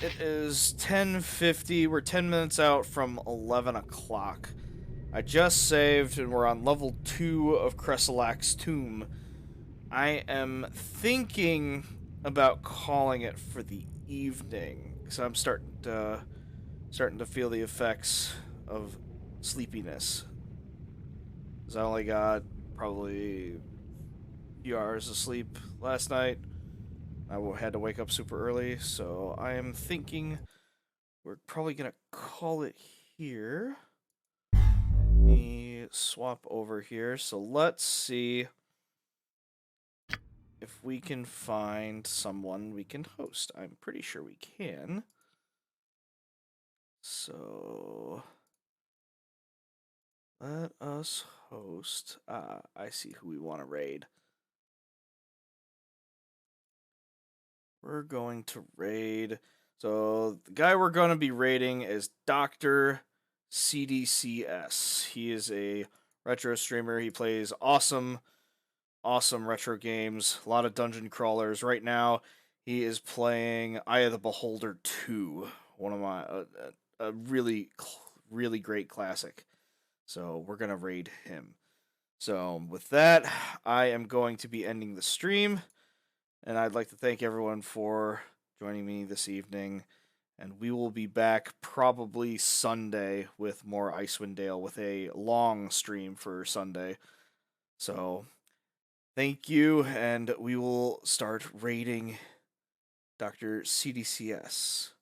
It is 10:50. We're 10 minutes out from 11 o'clock. I just saved, and we're on level 2 of Cresselac's Tomb. I am thinking about calling it for the evening, because I'm starting to feel the effects of sleepiness. Because I only got probably a few hours of sleep last night. I had to wake up super early, so I am thinking we're probably gonna call it here. Let me swap over here. So let's see if we can find someone we can host. I'm pretty sure we can. So let us host. I see who we want to raid. We're going to raid. So the guy we're going to be raiding is Dr. CDCS. He is a retro streamer. He plays awesome awesome retro games, a lot of dungeon crawlers. Right now, he is playing Eye of the Beholder 2, one of my a really great classic. So we're gonna raid him. So with that, I am going to be ending the stream, and I'd like to thank everyone for joining me this evening. And we will be back probably Sunday with more Icewind Dale with a long stream for Sunday. So thank you, and we will start raiding Dr. CDCS.